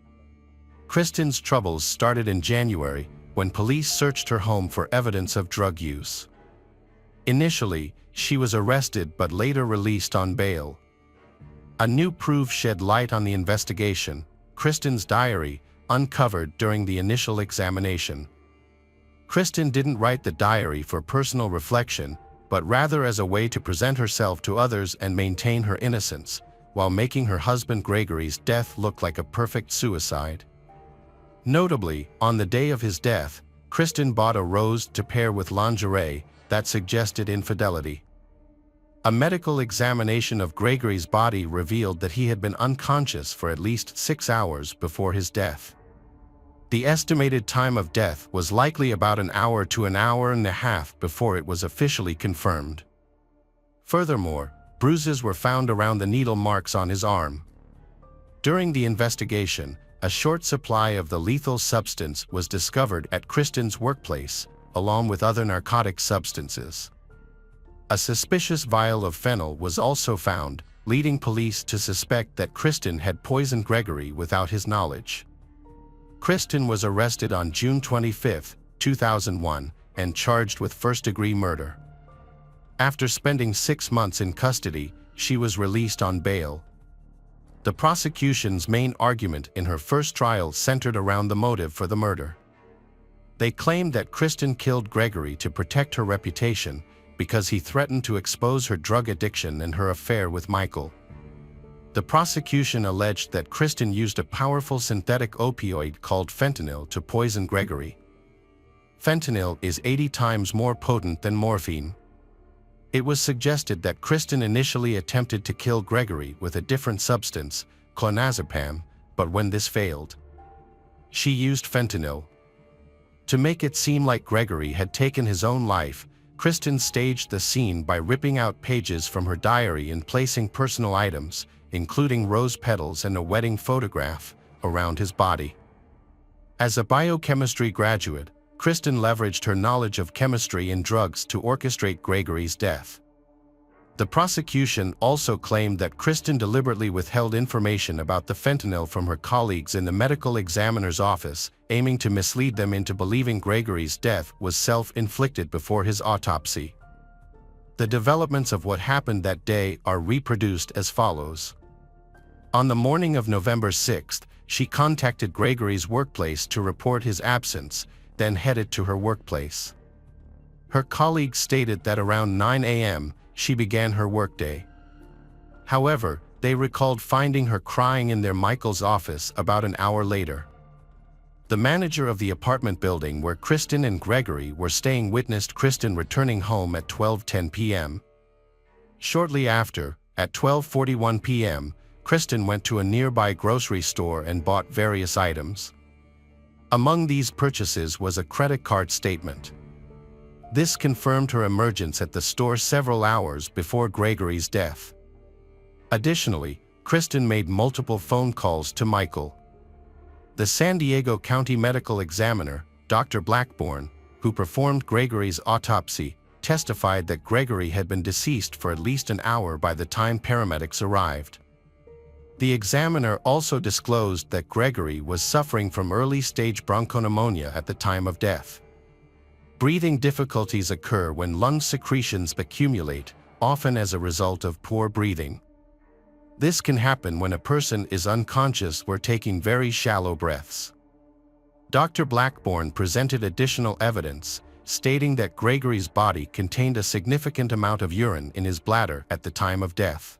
Kristen's troubles started in January, when police searched her home for evidence of drug use. Initially, she was arrested but later released on bail. A new proof shed light on the investigation: Kristen's diary, uncovered during the initial examination. Kristen didn't write the diary for personal reflection, but rather as a way to present herself to others and maintain her innocence, while making her husband Gregory's death look like a perfect suicide. Notably, on the day of his death, Kristen bought a rose to pair with lingerie that suggested infidelity. A medical examination of Gregory's body revealed that he had been unconscious for at least 6 hours before his death. The estimated time of death was likely about an hour to an hour and a half before it was officially confirmed. Furthermore, bruises were found around the needle marks on his arm. During the investigation, a short supply of the lethal substance was discovered at Kristen's workplace, along with other narcotic substances. A suspicious vial of phenyl was also found, leading police to suspect that Kristen had poisoned Gregory without his knowledge. Kristen was arrested on June 25, 2001, and charged with first-degree murder. After spending 6 months in custody, she was released on bail. The prosecution's main argument in her first trial centered around the motive for the murder. They claimed that Kristen killed Gregory to protect her reputation because he threatened to expose her drug addiction and her affair with Michael. The prosecution alleged that Kristen used a powerful synthetic opioid called fentanyl to poison Gregory. Fentanyl is 80 times more potent than morphine. It was suggested that Kristen initially attempted to kill Gregory with a different substance, clonazepam, but when this failed, she used fentanyl. To make it seem like Gregory had taken his own life, Kristen staged the scene by ripping out pages from her diary and placing personal items, including rose petals and a wedding photograph, around his body. As a biochemistry graduate, Kristen leveraged her knowledge of chemistry and drugs to orchestrate Gregory's death. The prosecution also claimed that Kristen deliberately withheld information about the fentanyl from her colleagues in the medical examiner's office, aiming to mislead them into believing Gregory's death was self-inflicted before his autopsy. The developments of what happened that day are reproduced as follows. On the morning of November 6, she contacted Gregory's workplace to report his absence, then headed to her workplace. Her colleagues stated that around 9 a.m., she began her workday. However, they recalled finding her crying in their Michael's office about an hour later. The manager of the apartment building where Kristen and Gregory were staying witnessed Kristen returning home at 12:10 p.m. Shortly after, at 12:41 p.m., Kristen went to a nearby grocery store and bought various items. Among these purchases was a credit card statement. This confirmed her emergence at the store several hours before Gregory's death. Additionally, Kristen made multiple phone calls to Michael. The San Diego County Medical Examiner, Dr. Blackburn, who performed Gregory's autopsy, testified that Gregory had been deceased for at least an hour by the time paramedics arrived. The examiner also disclosed that Gregory was suffering from early-stage bronchopneumonia at the time of death. Breathing difficulties occur when lung secretions accumulate, often as a result of poor breathing. This can happen when a person is unconscious or taking very shallow breaths. Dr. Blackburn presented additional evidence, stating that Gregory's body contained a significant amount of urine in his bladder at the time of death.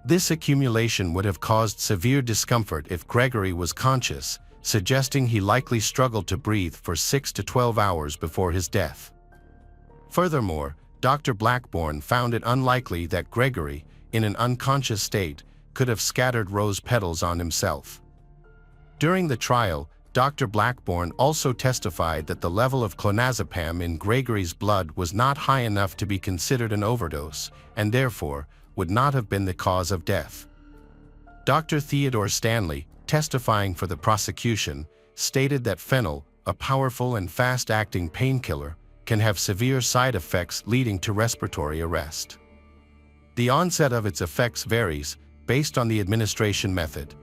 This accumulation would have caused severe discomfort if Gregory was conscious, suggesting he likely struggled to breathe for 6 to 12 hours before his death. Furthermore, Dr. Blackburn found it unlikely that Gregory, in an unconscious state, could have scattered rose petals on himself. During the trial, Dr. Blackburn also testified that the level of clonazepam in Gregory's blood was not high enough to be considered an overdose, and therefore, would not have been the cause of death. Dr. Theodore Stanley, testifying for the prosecution, stated that fentanyl, a powerful and fast-acting painkiller, can have severe side effects leading to respiratory arrest. The onset of its effects varies, based on the administration method.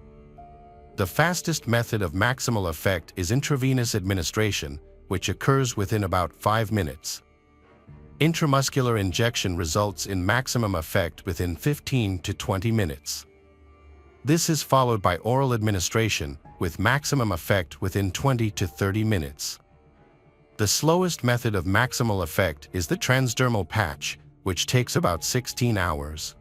The fastest method of maximal effect is intravenous administration, which occurs within about 5 minutes. Intramuscular injection results in maximum effect within 15 to 20 minutes. This is followed by oral administration, with maximum effect within 20 to 30 minutes. The slowest method of maximal effect is the transdermal patch, which takes about 16 hours.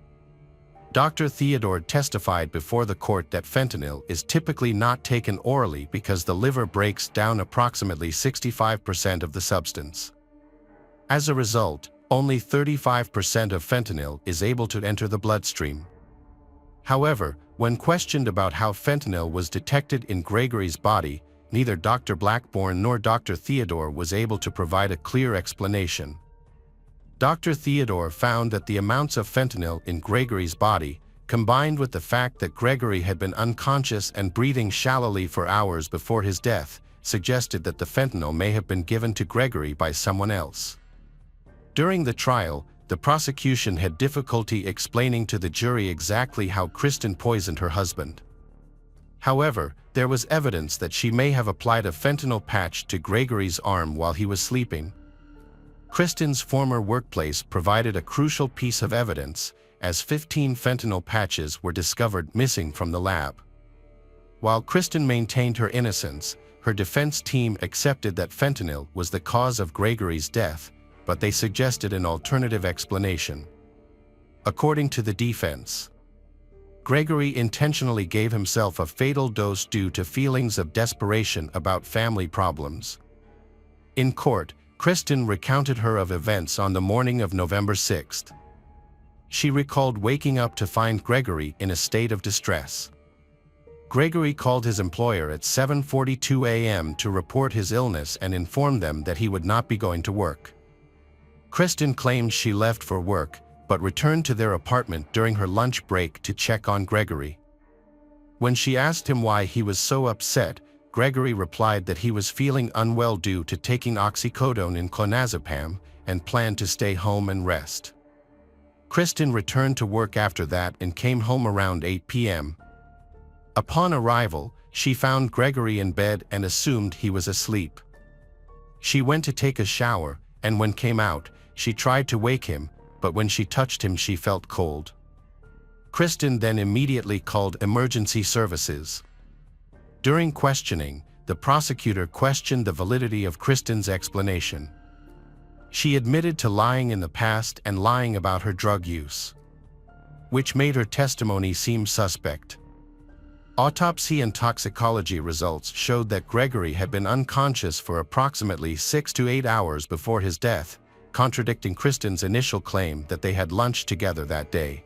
Dr. Theodore testified before the court that fentanyl is typically not taken orally because the liver breaks down approximately 65% of the substance. As a result, only 35% of fentanyl is able to enter the bloodstream. However, when questioned about how fentanyl was detected in Gregory's body, neither Dr. Blackburn nor Dr. Theodore was able to provide a clear explanation. Dr. Theodore found that the amounts of fentanyl in Gregory's body, combined with the fact that Gregory had been unconscious and breathing shallowly for hours before his death, suggested that the fentanyl may have been given to Gregory by someone else. During the trial, the prosecution had difficulty explaining to the jury exactly how Kristen poisoned her husband. However, there was evidence that she may have applied a fentanyl patch to Gregory's arm while he was sleeping. Kristen's former workplace provided a crucial piece of evidence, as 15 fentanyl patches were discovered missing from the lab. While Kristen maintained her innocence, her defense team accepted that fentanyl was the cause of Gregory's death, but they suggested an alternative explanation. According to the defense, Gregory intentionally gave himself a fatal dose due to feelings of desperation about family problems. In court, Kristen recounted her of events on the morning of November 6th. She recalled waking up to find Gregory in a state of distress. Gregory called his employer at 7:42 a.m. to report his illness and informed them that he would not be going to work. Kristen claimed she left for work, but returned to their apartment during her lunch break to check on Gregory. When she asked him why he was so upset, Gregory replied that he was feeling unwell due to taking oxycodone and clonazepam and planned to stay home and rest. Kristen returned to work after that and came home around 8 p.m. Upon arrival, she found Gregory in bed and assumed he was asleep. She went to take a shower, and when came out, she tried to wake him, but when she touched him she felt cold. Kristen then immediately called emergency services. During questioning, the prosecutor questioned the validity of Kristen's explanation. She admitted to lying in the past and lying about her drug use, which made her testimony seem suspect. Autopsy and toxicology results showed that Gregory had been unconscious for approximately 6 to 8 hours before his death, contradicting Kristen's initial claim that they had lunch together that day.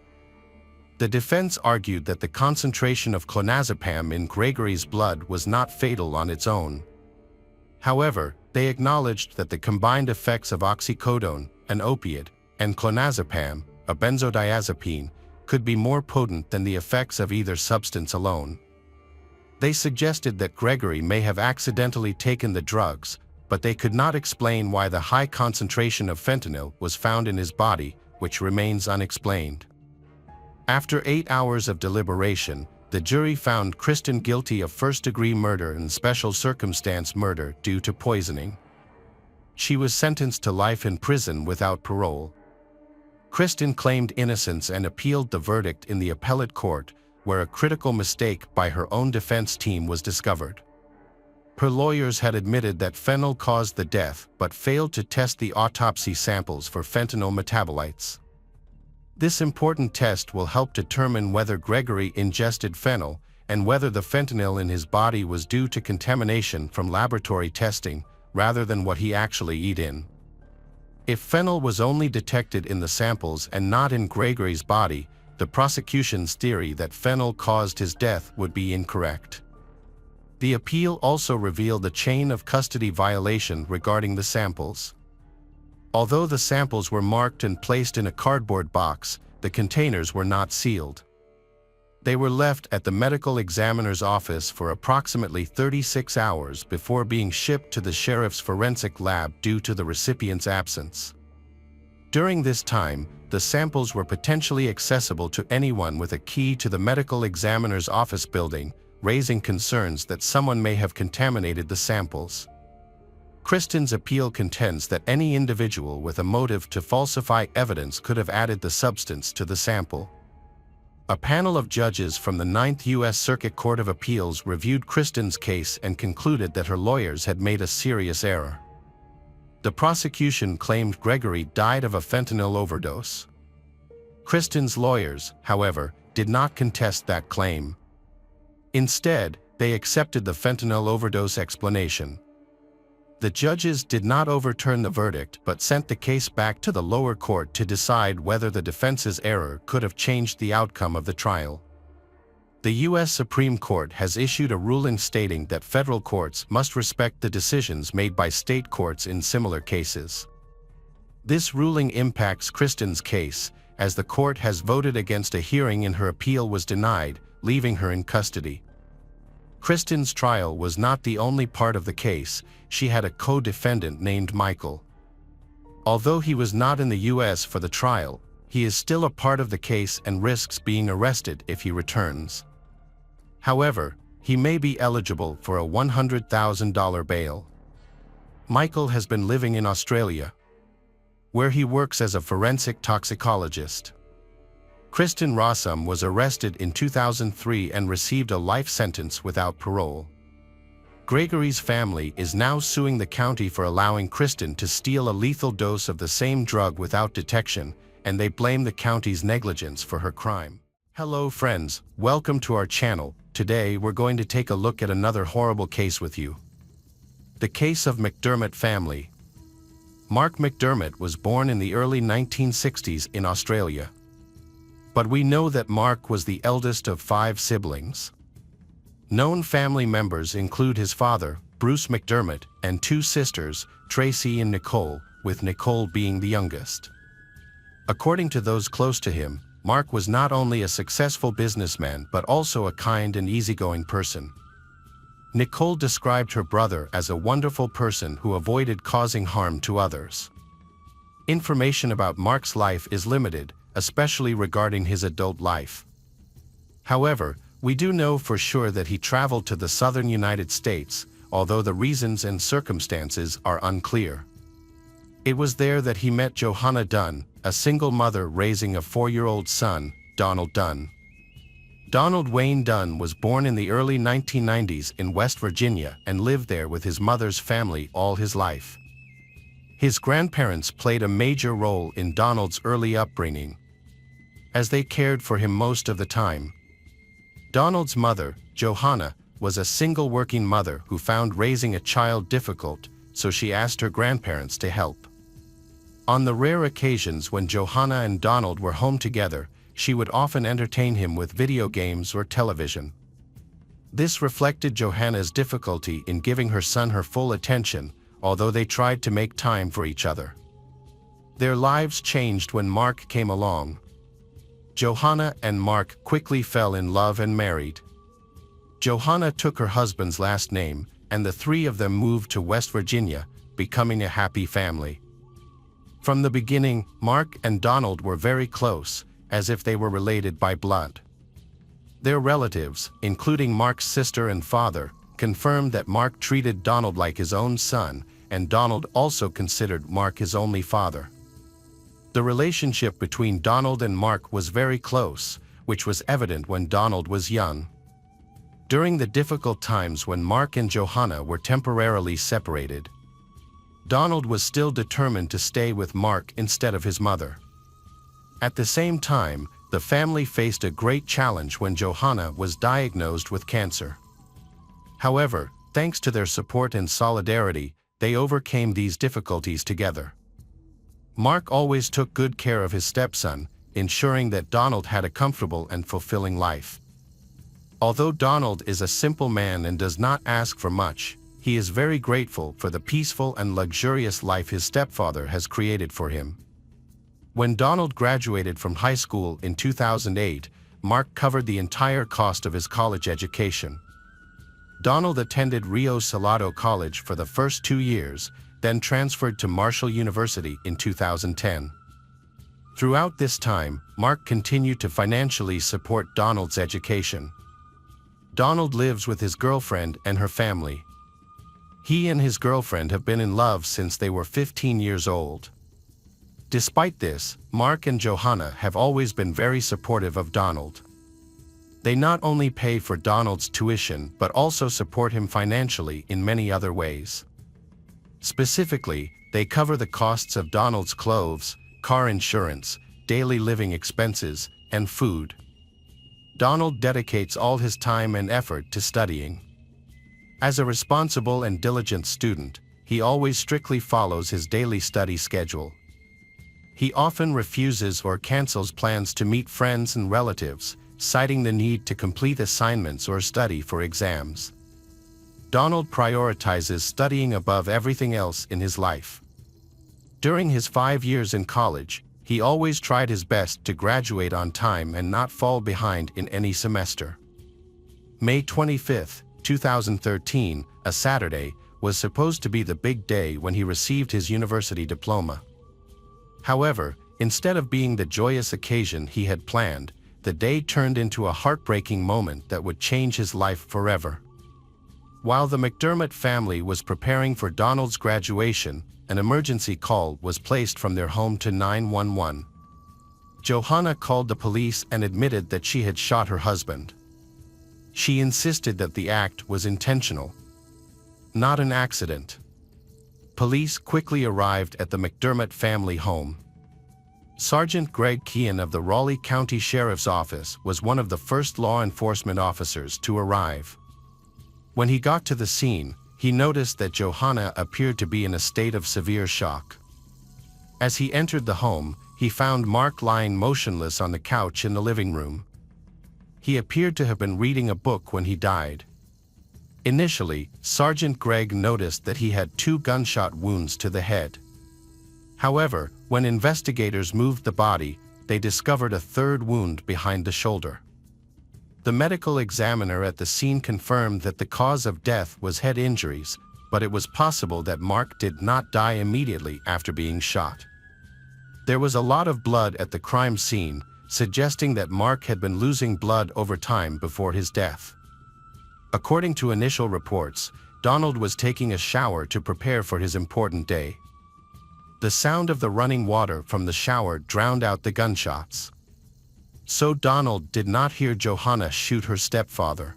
The defense argued that the concentration of clonazepam in Gregory's blood was not fatal on its own. However, they acknowledged that the combined effects of oxycodone, an opiate, and clonazepam, a benzodiazepine, could be more potent than the effects of either substance alone. They suggested that Gregory may have accidentally taken the drugs, but they could not explain why the high concentration of fentanyl was found in his body, which remains unexplained. After 8 hours of deliberation, the jury found Kristen guilty of first-degree murder and special circumstance murder due to poisoning. She was sentenced to life in prison without parole. Kristen claimed innocence and appealed the verdict in the appellate court, where a critical mistake by her own defense team was discovered. Her lawyers had admitted that fentanyl caused the death but failed to test the autopsy samples for fentanyl metabolites. This important test will help determine whether Gregory ingested fentanyl and whether the fentanyl in his body was due to contamination from laboratory testing rather than what he actually ate in. If fentanyl was only detected in the samples and not in Gregory's body, the prosecution's theory that fentanyl caused his death would be incorrect. The appeal also revealed a chain of custody violation regarding the samples. Although the samples were marked and placed in a cardboard box, the containers were not sealed. They were left at the medical examiner's office for approximately 36 hours before being shipped to the sheriff's forensic lab due to the recipient's absence. During this time, the samples were potentially accessible to anyone with a key to the medical examiner's office building, raising concerns that someone may have contaminated the samples. Kristen's appeal contends that any individual with a motive to falsify evidence could have added the substance to the sample. A panel of judges from the 9th U.S. Circuit Court of Appeals reviewed Kristen's case and concluded that her lawyers had made a serious error. The prosecution claimed Gregory died of a fentanyl overdose. Kristen's lawyers, however, did not contest that claim. Instead, they accepted the fentanyl overdose explanation. The judges did not overturn the verdict but sent the case back to the lower court to decide whether the defense's error could have changed the outcome of the trial. The U.S. Supreme Court has issued a ruling stating that federal courts must respect the decisions made by state courts in similar cases. This ruling impacts Kristen's case, as the court has voted against a hearing and her appeal was denied, leaving her in custody. Kristen's trial was not the only part of the case. She had a co-defendant named Michael. Although he was not in the U.S. for the trial, he is still a part of the case and risks being arrested if he returns. However, he may be eligible for a $100,000 bail. Michael has been living in Australia, where he works as a forensic toxicologist. Kristen Rosam was arrested in 2003 and received a life sentence without parole. Gregory's family is now suing the county for allowing Kristen to steal a lethal dose of the same drug without detection, and they blame the county's negligence for her crime. Hello friends, welcome to our channel. Today we're going to take a look at another horrible case with you. The case of McDermot family. Mark McDermot was born in the early 1960s in Australia. But we know that Mark was the eldest of 5 siblings. Known family members include his father, Bruce McDermot, and 2 sisters, Tracy and Nicole, with Nicole being the youngest. According to those close to him, Mark was not only a successful businessman but also a kind and easygoing person. Nicole described her brother as a wonderful person who avoided causing harm to others. Information about Mark's life is limited, especially regarding his adult life. However, we do know for sure that he traveled to the southern United States, although the reasons and circumstances are unclear. It was there that he met Johanna Dunn, a single mother raising a 4-year-old son, Donald Dunn. Donald Wayne Dunn was born in the early 1990s in West Virginia and lived there with his mother's family all his life. His grandparents played a major role in Donald's early upbringing, as they cared for him most of the time. Donald's mother, Johanna, was a single working mother who found raising a child difficult, so she asked her grandparents to help. On the rare occasions when Johanna and Donald were home together, she would often entertain him with video games or television. This reflected Johanna's difficulty in giving her son her full attention, although they tried to make time for each other. Their lives changed when Mark came along. Johanna and Mark quickly fell in love and married. Johanna took her husband's last name, and the three of them moved to West Virginia, becoming a happy family. From the beginning, Mark and Donald were very close, as if they were related by blood. Their relatives, including Mark's sister and father, confirmed that Mark treated Donald like his own son, and Donald also considered Mark his only father. The relationship between Donald and Mark was very close, which was evident when Donald was young. During the difficult times when Mark and Johanna were temporarily separated, Donald was still determined to stay with Mark instead of his mother. At the same time, the family faced a great challenge when Johanna was diagnosed with cancer. However, thanks to their support and solidarity, they overcame these difficulties together. Mark always took good care of his stepson, ensuring that Donald had a comfortable and fulfilling life. Although Donald is a simple man and does not ask for much, he is very grateful for the peaceful and luxurious life his stepfather has created for him. When Donald graduated from high school in 2008, Mark covered the entire cost of his college education. Donald attended Rio Salado College for the first 2 years, then transferred to Marshall University in 2010. Throughout this time, Mark continued to financially support Donald's education. Donald lives with his girlfriend and her family. He and his girlfriend have been in love since they were 15 years old. Despite this, Mark and Johanna have always been very supportive of Donald. They not only pay for Donald's tuition but also support him financially in many other ways. Specifically, they cover the costs of Donald's clothes, car insurance, daily living expenses, and food. Donald dedicates all his time and effort to studying. As a responsible and diligent student, he always strictly follows his daily study schedule. He often refuses or cancels plans to meet friends and relatives, citing the need to complete assignments or study for exams. Donald prioritizes studying above everything else in his life. During his 5 years in college, he always tried his best to graduate on time and not fall behind in any semester. May 25, 2013, a Saturday, was supposed to be the big day when he received his university diploma. However, instead of being the joyous occasion he had planned, the day turned into a heartbreaking moment that would change his life forever. While the McDermot family was preparing for Donald's graduation, an emergency call was placed from their home to 911. Johanna called the police and admitted that she had shot her husband. She insisted that the act was intentional, not an accident. Police quickly arrived at the McDermot family home. Sergeant Greg Kean of the Raleigh County Sheriff's Office was one of the first law enforcement officers to arrive. When he got to the scene, he noticed that Johanna appeared to be in a state of severe shock. As he entered the home, he found Mark lying motionless on the couch in the living room. He appeared to have been reading a book when he died. Initially, Sergeant Greg noticed that he had 2 gunshot wounds to the head. However, when investigators moved the body, they discovered a 3rd wound behind the shoulder. The medical examiner at the scene confirmed that the cause of death was head injuries, but it was possible that Mark did not die immediately after being shot. There was a lot of blood at the crime scene, suggesting that Mark had been losing blood over time before his death. According to initial reports, Donald was taking a shower to prepare for his important day. The sound of the running water from the shower drowned out the gunshots. So Donald did not hear Johanna shoot her stepfather.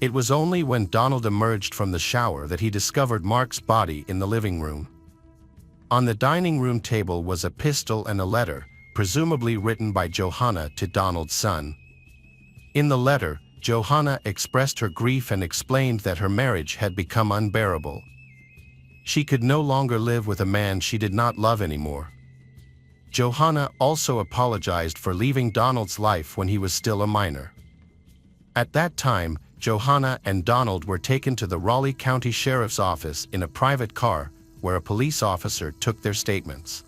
It was only when Donald emerged from the shower that he discovered Mark's body in the living room. On the dining room table was a pistol and a letter, presumably written by Johanna to Donald's son. In the letter, Johanna expressed her grief and explained that her marriage had become unbearable. She could no longer live with a man she did not love anymore. Johanna also apologized for leaving Donald's life when he was still a minor. At that time, Johanna and Donald were taken to the Raleigh County Sheriff's Office in a private car, where a police officer took their statements.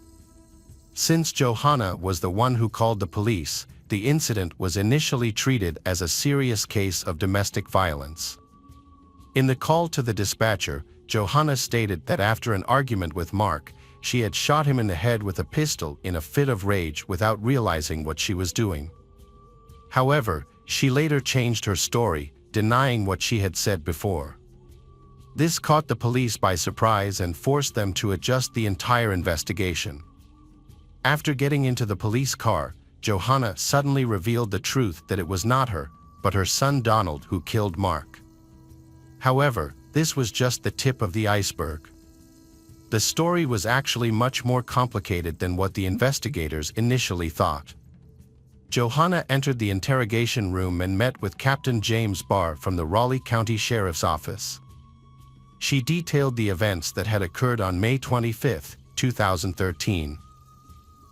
Since Johanna was the one who called the police, the incident was initially treated as a serious case of domestic violence. In the call to the dispatcher, Johanna stated that after an argument with Mark, she had shot him in the head with a pistol in a fit of rage without realizing what she was doing. However, she later changed her story, denying what she had said before. This caught the police by surprise and forced them to adjust the entire investigation. After getting into the police car, Johanna suddenly revealed the truth that it was not her, but her son Donald who killed Mark. However, this was just the tip of the iceberg. The story was actually much more complicated than what the investigators initially thought. Johanna entered the interrogation room and met with Captain James Barr from the Raleigh County Sheriff's Office. She detailed the events that had occurred on May 25, 2013.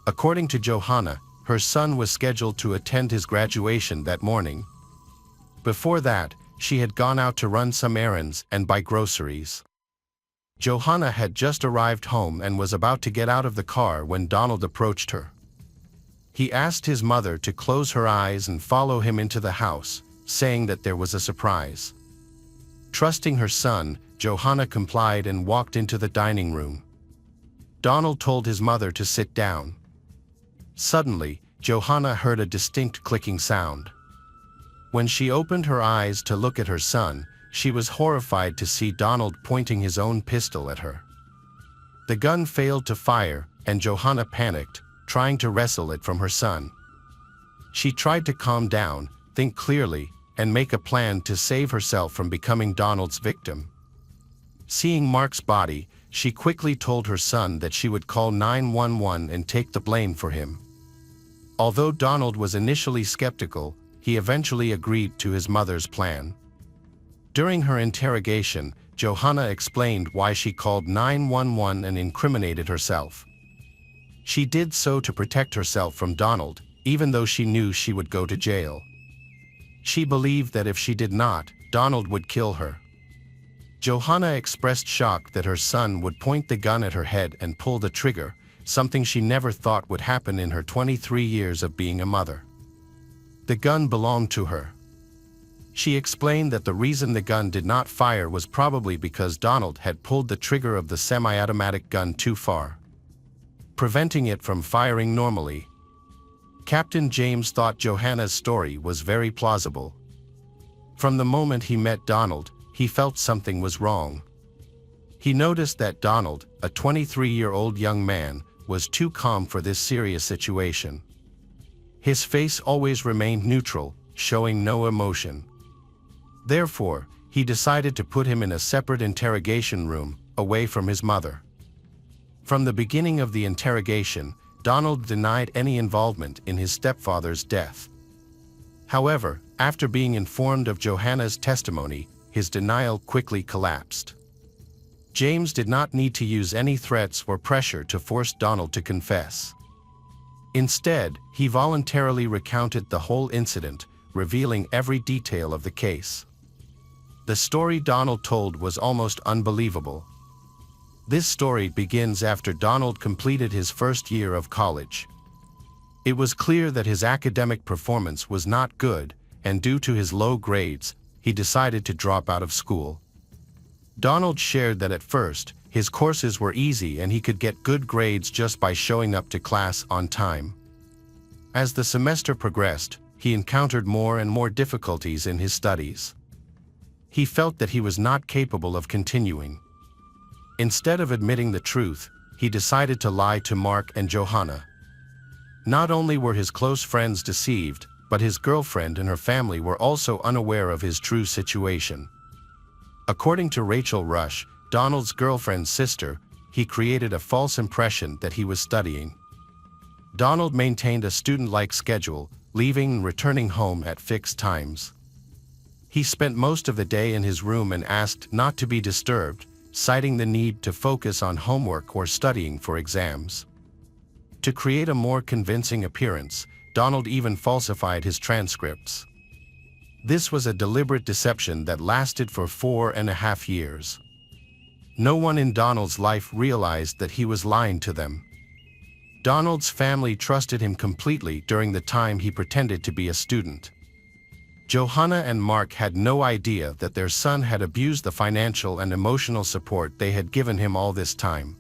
According to Johanna, her son was scheduled to attend his graduation that morning. Before that, she had gone out to run some errands and buy groceries. Johanna had just arrived home and was about to get out of the car when Donald approached her. He asked his mother to close her eyes and follow him into the house, saying that there was a surprise. Trusting her son, Johanna complied and walked into the dining room. Donald told his mother to sit down. Suddenly, Johanna heard a distinct clicking sound. When she opened her eyes to look at her son, she was horrified to see Donald pointing his own pistol at her. The gun failed to fire, and Johanna panicked, trying to wrestle it from her son. She tried to calm down, think clearly, and make a plan to save herself from becoming Donald's victim. Seeing Mark's body, she quickly told her son that she would call 911 and take the blame for him. Although Donald was initially skeptical, he eventually agreed to his mother's plan. During her interrogation, Johanna explained why she called 911 and incriminated herself. She did so to protect herself from Donald, even though she knew she would go to jail. She believed that if she did not, Donald would kill her. Johanna expressed shock that her son would point the gun at her head and pull the trigger, something she never thought would happen in her 23 years of being a mother. The gun belonged to her. She explained that the reason the gun did not fire was probably because Donald had pulled the trigger of the semi-automatic gun too far, preventing it from firing normally. Captain James thought Johanna's story was very plausible. From the moment he met Donald, he felt something was wrong. He noticed that Donald, a 23-year-old young man, was too calm for this serious situation. His face always remained neutral, showing no emotion. Therefore, he decided to put him in a separate interrogation room, away from his mother. From the beginning of the interrogation, Donald denied any involvement in his stepfather's death. However, after being informed of Johanna's testimony, his denial quickly collapsed. James did not need to use any threats or pressure to force Donald to confess. Instead, he voluntarily recounted the whole incident, revealing every detail of the case. The story Donald told was almost unbelievable. This story begins after Donald completed his first year of college. It was clear that his academic performance was not good, and due to his low grades, he decided to drop out of school. Donald shared that at first, his courses were easy and he could get good grades just by showing up to class on time. As the semester progressed, he encountered more and more difficulties in his studies. He felt that he was not capable of continuing. Instead of admitting the truth, he decided to lie to Mark and Johanna. Not only were his close friends deceived, but his girlfriend and her family were also unaware of his true situation. According to Rachel Rush, Donald's girlfriend's sister, he created a false impression that he was studying. Donald maintained a student-like schedule, leaving and returning home at fixed times. He spent most of the day in his room and asked not to be disturbed, citing the need to focus on homework or studying for exams. To create a more convincing appearance, Donald even falsified his transcripts. This was a deliberate deception that lasted for 4.5 years. No one in Donald's life realized that he was lying to them. Donald's family trusted him completely during the time he pretended to be a student. Johanna and Mark had no idea that their son had abused the financial and emotional support they had given him all this time.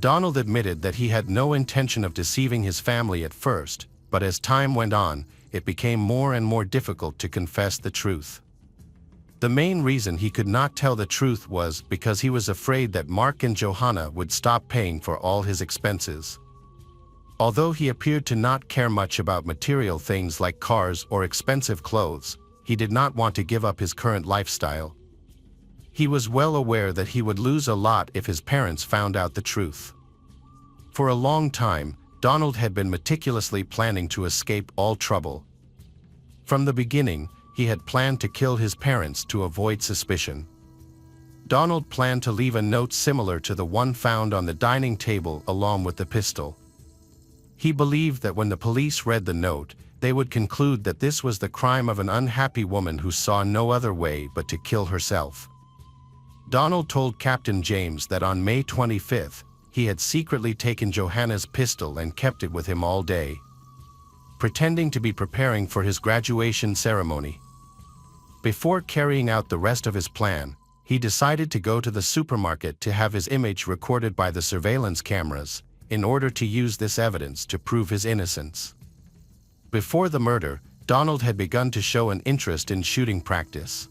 Donald admitted that he had no intention of deceiving his family at first, but as time went on, it became more and more difficult to confess the truth. The main reason he could not tell the truth was because he was afraid that Mark and Johanna would stop paying for all his expenses. Although he appeared to not care much about material things like cars or expensive clothes, he did not want to give up his current lifestyle. He was well aware that he would lose a lot if his parents found out the truth. For a long time, Donald had been meticulously planning to escape all trouble. From the beginning, he had planned to kill his parents to avoid suspicion. Donald planned to leave a note similar to the one found on the dining table along with the pistol. He believed that when the police read the note, they would conclude that this was the crime of an unhappy woman who saw no other way but to kill herself. Donald told Captain James that on May 25th, he had secretly taken Johanna's pistol and kept it with him all day, pretending to be preparing for his graduation ceremony. Before carrying out the rest of his plan, he decided to go to the supermarket to have his image recorded by the surveillance cameras, in order to use this evidence to prove his innocence. Before the murder, Donald had begun to show an interest in shooting practice.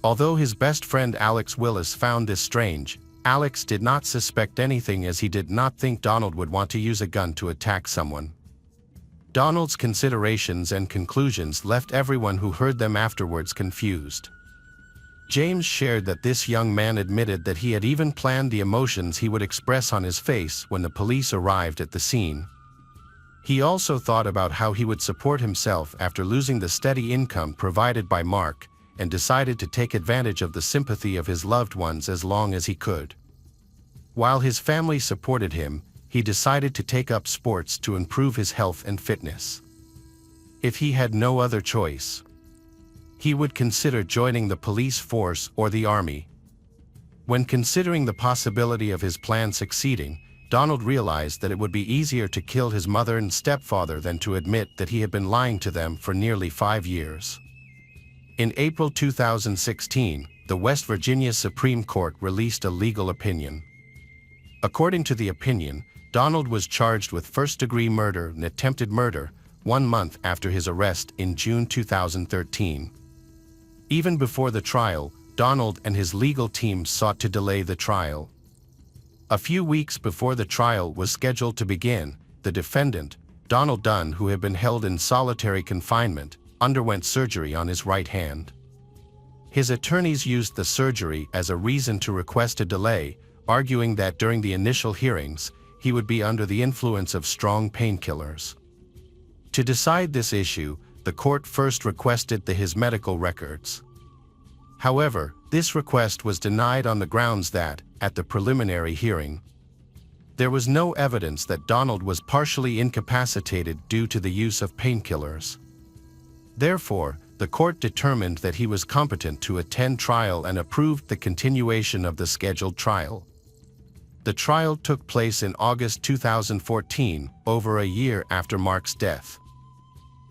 Although his best friend Alex Willis found this strange, Alex did not suspect anything as he did not think Donald would want to use a gun to attack someone. Donald's considerations and conclusions left everyone who heard them afterwards confused. James shared that this young man admitted that he had even planned the emotions he would express on his face when the police arrived at the scene. He also thought about how he would support himself after losing the steady income provided by Mark, and decided to take advantage of the sympathy of his loved ones as long as he could. While his family supported him, he decided to take up sports to improve his health and fitness. If he had no other choice, he would consider joining the police force or the army. When considering the possibility of his plan succeeding, Donald realized that it would be easier to kill his mother and stepfather than to admit that he had been lying to them for nearly 5 years. In April 2016, the West Virginia Supreme Court released a legal opinion. According to the opinion, Donald was charged with first-degree murder and attempted murder 1 month after his arrest in June 2013. Even before the trial, Donald and his legal team sought to delay the trial. A few weeks before the trial was scheduled to begin, the defendant, Donald Dunn, who had been held in solitary confinement, underwent surgery on his right hand. His attorneys used the surgery as a reason to request a delay, arguing that during the initial hearings, he would be under the influence of strong painkillers. To decide this issue, the court first requested his medical records. However, this request was denied on the grounds that, at the preliminary hearing, there was no evidence that Donald was partially incapacitated due to the use of painkillers. Therefore, the court determined that he was competent to attend trial and approved the continuation of the scheduled trial. The trial took place in August 2014, over a year after Mark's death.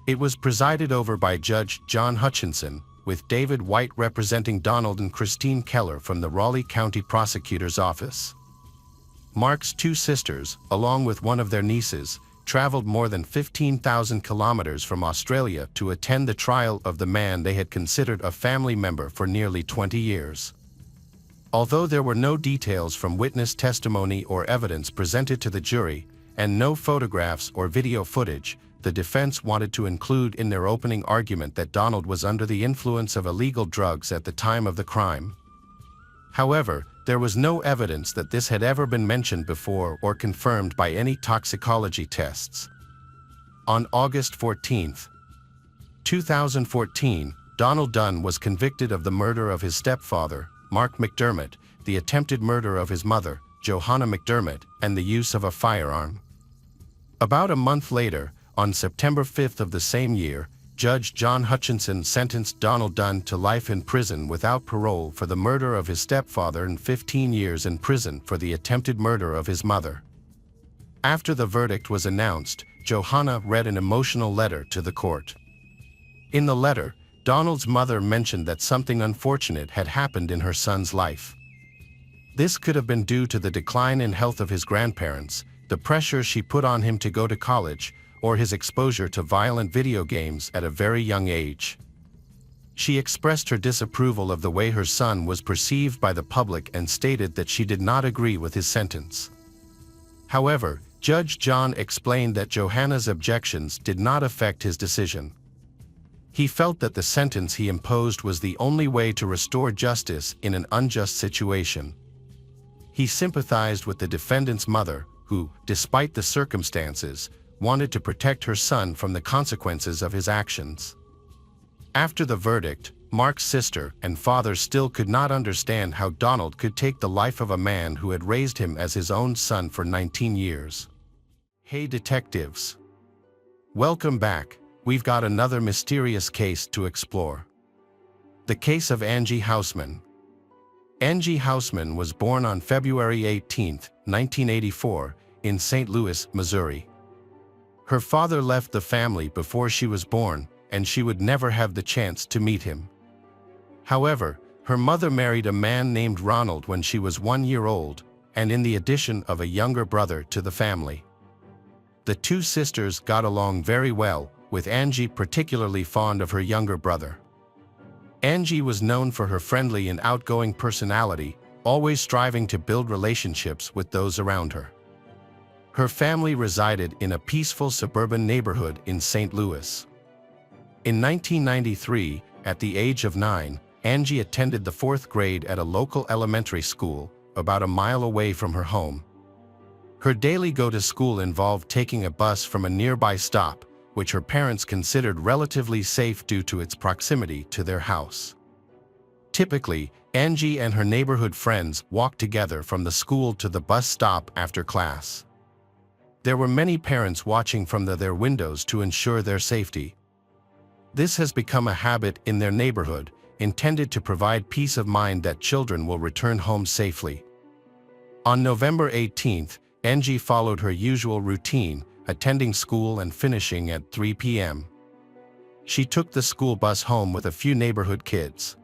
It was presided over by Judge John Hutchinson, with David White representing Donald and Christine Keller from the Raleigh County Prosecutor's Office. Mark's 2 sisters, along with one of their nieces, traveled more than 15,000 kilometers from Australia to attend the trial of the man they had considered a family member for nearly 20 years. Although there were no details from witness testimony or evidence presented to the jury, and no photographs or video footage, the defense wanted to include in their opening argument that Donald was under the influence of illegal drugs at the time of the crime. However, there was no evidence that this had ever been mentioned before or confirmed by any toxicology tests. On August 14, 2014, Donald Dunn was convicted of the murder of his stepfather, Mark McDermot, the attempted murder of his mother, Johanna McDermott, and the use of a firearm. About a month later, on September 5 of the same year, Judge John Hutchinson sentenced Donald Dunn to life in prison without parole for the murder of his stepfather and 15 years in prison for the attempted murder of his mother. After the verdict was announced, Johanna read an emotional letter to the court. In the letter, Donald's mother mentioned that something unfortunate had happened in her son's life. This could have been due to the decline in health of his grandparents, the pressure she put on him to go to college, or his exposure to violent video games at a very young age. She expressed her disapproval of the way her son was perceived by the public and stated that she did not agree with his sentence. However, Judge John explained that Johanna's objections did not affect his decision. He felt that the sentence he imposed was the only way to restore justice in an unjust situation. He sympathized with the defendant's mother, who, despite the circumstances, wanted to protect her son from the consequences of his actions. After the verdict, Mark's sister and father still could not understand how Donald could take the life of a man who had raised him as his own son for 19 years. Hey detectives! Welcome back. We've got another mysterious case to explore. The case of Angie Housman. Angie Housman was born on February 18, 1984, in St. Louis, Missouri. Her father left the family before she was born, and she would never have the chance to meet him. However, her mother married a man named Ronald when she was 1 year old, and in the addition of a younger brother to the family. The two sisters got along very well, with Angie particularly fond of her younger brother. Angie was known for her friendly and outgoing personality, always striving to build relationships with those around her. Her family resided in a peaceful suburban neighborhood in St. Louis. In 1993, at the age of 9, Angie attended the 4th grade at a local elementary school, about a mile away from her home. Her daily go-to-school involved taking a bus from a nearby stop, which her parents considered relatively safe due to its proximity to their house. Typically, Angie and her neighborhood friends walked together from the school to the bus stop after class. There were many parents watching from their windows to ensure their safety. This has become a habit in their neighborhood, intended to provide peace of mind that children will return home safely. On November 18th, Angie followed her usual routine, attending school and finishing at 3 p.m. She took the school bus home with a few neighborhood kids.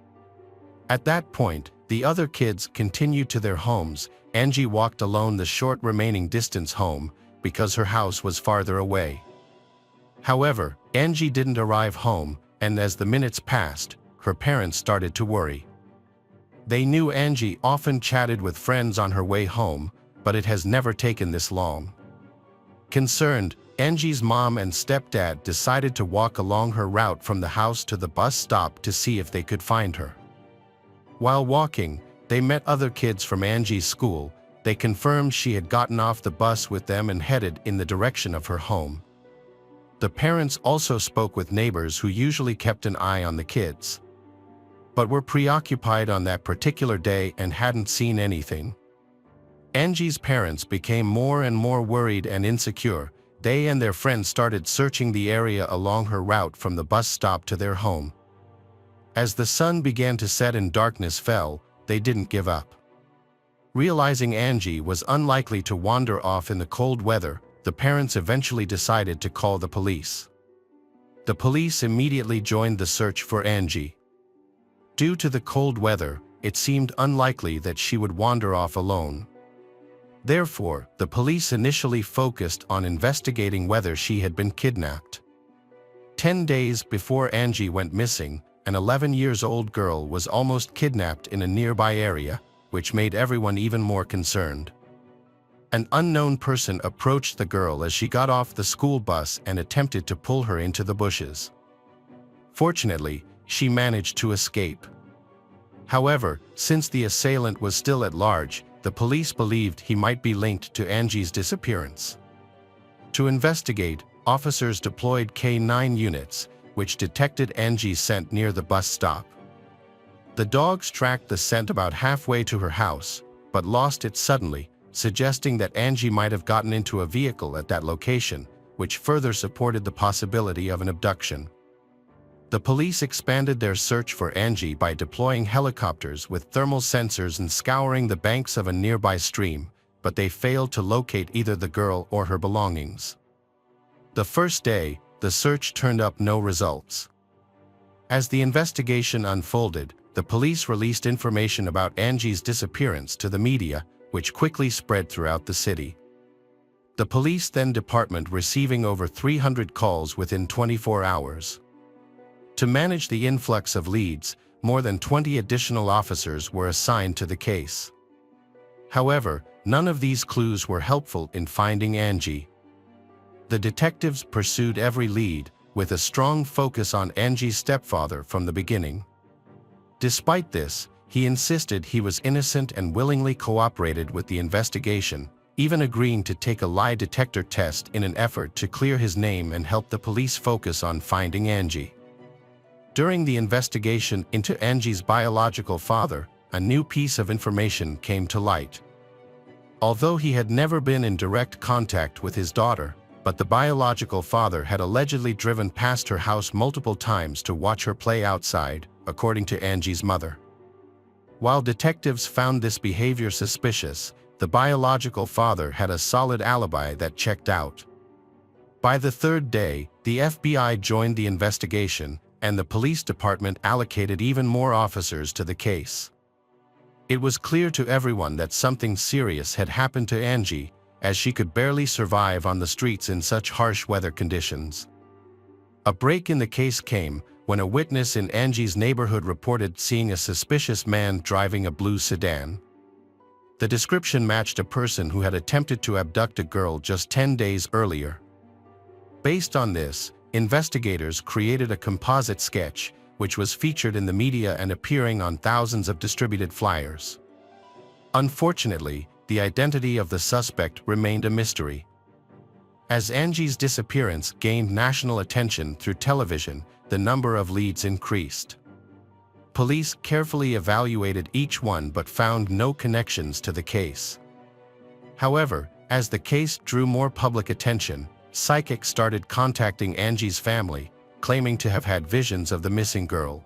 At that point, the other kids continued to their homes. Angie walked alone the short remaining distance home, because her house was farther away. However, Angie didn't arrive home, and as the minutes passed, her parents started to worry. They knew Angie often chatted with friends on her way home, but it has never taken this long. Concerned, Angie's mom and stepdad decided to walk along her route from the house to the bus stop to see if they could find her. While walking, they met other kids from Angie's school. They confirmed she had gotten off the bus with them and headed in the direction of her home. The parents also spoke with neighbors who usually kept an eye on the kids, but were preoccupied on that particular day and hadn't seen anything. Angie's parents became more and more worried and insecure. They and their friends started searching the area along her route from the bus stop to their home. As the sun began to set and darkness fell, they didn't give up. Realizing Angie was unlikely to wander off in the cold weather, the parents eventually decided to call the police. The police immediately joined the search for Angie. Due to the cold weather, it seemed unlikely that she would wander off alone. Therefore, the police initially focused on investigating whether she had been kidnapped. 10 days before Angie went missing, an 11-year-old girl was almost kidnapped in a nearby area, which made everyone even more concerned. An unknown person approached the girl as she got off the school bus and attempted to pull her into the bushes. Fortunately, she managed to escape. However, since the assailant was still at large, the police believed he might be linked to Angie's disappearance. To investigate, officers deployed K-9 units, which detected Angie's scent near the bus stop. The dogs tracked the scent about halfway to her house, but lost it suddenly, suggesting that Angie might have gotten into a vehicle at that location, which further supported the possibility of an abduction. The police expanded their search for Angie by deploying helicopters with thermal sensors and scouring the banks of a nearby stream, but they failed to locate either the girl or her belongings. The first day, the search turned up no results. As the investigation unfolded, the police released information about Angie's disappearance to the media, which quickly spread throughout the city. The police department receiving over 300 calls within 24 hours. To manage the influx of leads, more than 20 additional officers were assigned to the case. However, none of these clues were helpful in finding Angie. The detectives pursued every lead, with a strong focus on Angie's stepfather from the beginning. Despite this, he insisted he was innocent and willingly cooperated with the investigation, even agreeing to take a lie detector test in an effort to clear his name and help the police focus on finding Angie. During the investigation into Angie's biological father, a new piece of information came to light. Although he had never been in direct contact with his daughter, but the biological father had allegedly driven past her house multiple times to watch her play outside, according to Angie's mother. While detectives found this behavior suspicious, the biological father had a solid alibi that checked out. By the third day, the FBI joined the investigation, and the police department allocated even more officers to the case. It was clear to everyone that something serious had happened to Angie, as she could barely survive on the streets in such harsh weather conditions. A break in the case came when a witness in Angie's neighborhood reported seeing a suspicious man driving a blue sedan. The description matched a person who had attempted to abduct a girl just 10 days earlier. Based on this, investigators created a composite sketch, which was featured in the media and appearing on thousands of distributed flyers. Unfortunately, the identity of the suspect remained a mystery. As Angie's disappearance gained national attention through television, the number of leads increased. Police carefully evaluated each one but found no connections to the case. However, as the case drew more public attention, psychics started contacting Angie's family, claiming to have had visions of the missing girl.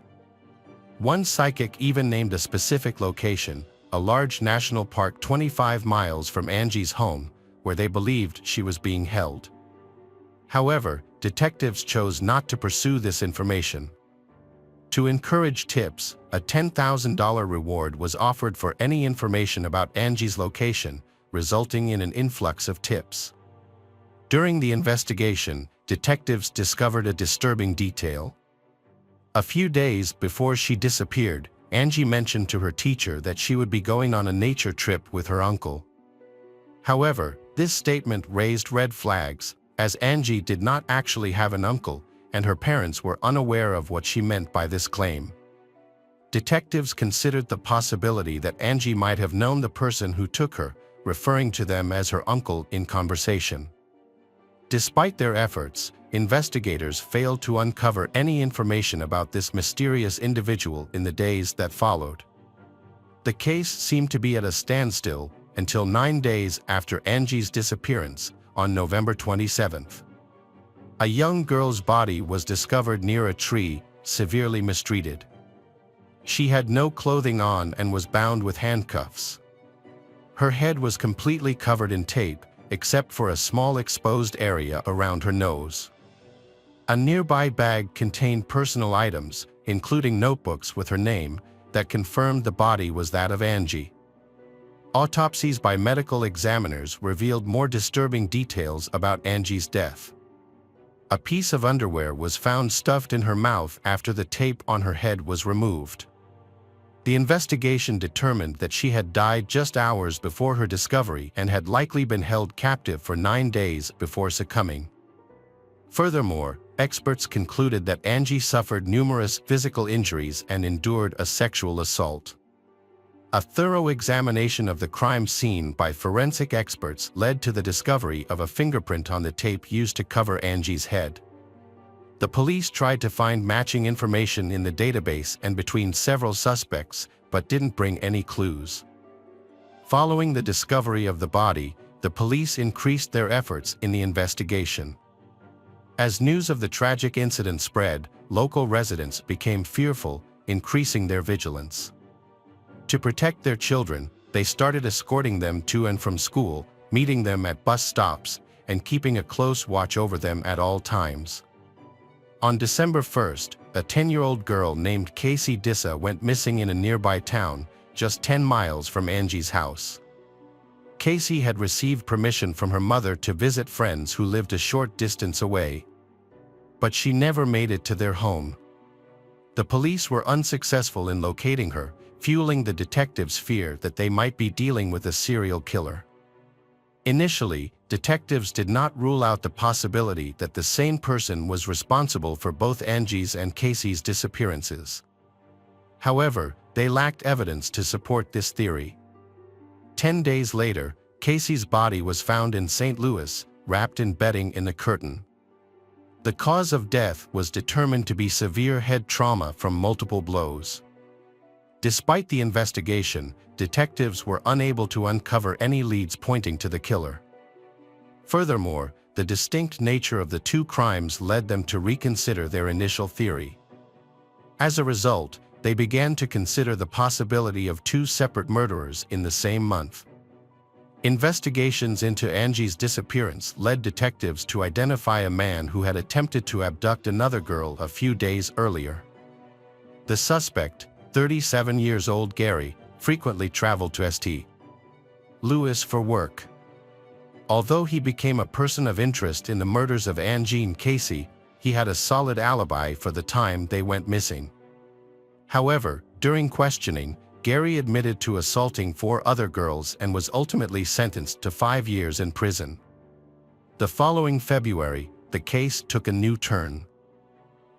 One psychic even named a specific location, a large national park 25 miles from Angie's home, where they believed she was being held. However, detectives chose not to pursue this information. To encourage tips, a $10,000 reward was offered for any information about Angie's location, resulting in an influx of tips. During the investigation, detectives discovered a disturbing detail. A few days before she disappeared, Angie mentioned to her teacher that she would be going on a nature trip with her uncle. However, this statement raised red flags, as Angie did not actually have an uncle, and her parents were unaware of what she meant by this claim. Detectives considered the possibility that Angie might have known the person who took her, referring to them as her uncle in conversation. Despite their efforts, investigators failed to uncover any information about this mysterious individual in the days that followed. The case seemed to be at a standstill until 9 days after Angie's disappearance, on November 27th. A young girl's body was discovered near a tree, severely mistreated. She had no clothing on and was bound with handcuffs. Her head was completely covered in tape, except for a small exposed area around her nose. A nearby bag contained personal items, including notebooks with her name, that confirmed the body was that of Angie. Autopsies by medical examiners revealed more disturbing details about Angie's death. A piece of underwear was found stuffed in her mouth after the tape on her head was removed. The investigation determined that she had died just hours before her discovery and had likely been held captive for 9 days before succumbing. Furthermore, experts concluded that Angie suffered numerous physical injuries and endured a sexual assault. A thorough examination of the crime scene by forensic experts led to the discovery of a fingerprint on the tape used to cover Angie's head. The police tried to find matching information in the database and between several suspects, but didn't bring any clues. Following the discovery of the body, the police increased their efforts in the investigation. As news of the tragic incident spread, local residents became fearful, increasing their vigilance. To protect their children, they started escorting them to and from school, meeting them at bus stops, and keeping a close watch over them at all times. On December 1st, a 10-year-old girl named Casey Dissa went missing in a nearby town, just 10 miles from Angie's house. Casey had received permission from her mother to visit friends who lived a short distance away. But she never made it to their home. The police were unsuccessful in locating her, fueling the detectives' fear that they might be dealing with a serial killer. Initially, detectives did not rule out the possibility that the same person was responsible for both Angie's and Casey's disappearances. However, they lacked evidence to support this theory. 10 days later, Casey's body was found in St. Louis, wrapped in bedding in a curtain. The cause of death was determined to be severe head trauma from multiple blows. Despite the investigation, detectives were unable to uncover any leads pointing to the killer. Furthermore, the distinct nature of the two crimes led them to reconsider their initial theory. As a result, they began to consider the possibility of two separate murderers in the same month. Investigations into Angie's disappearance led detectives to identify a man who had attempted to abduct another girl a few days earlier. The suspect, 37-year-old Gary, frequently traveled to St. Louis for work. Although he became a person of interest in the murders of Angie and Casey, he had a solid alibi for the time they went missing. However, during questioning, Gary admitted to assaulting 4 other girls and was ultimately sentenced to 5 years in prison. The following February, the case took a new turn.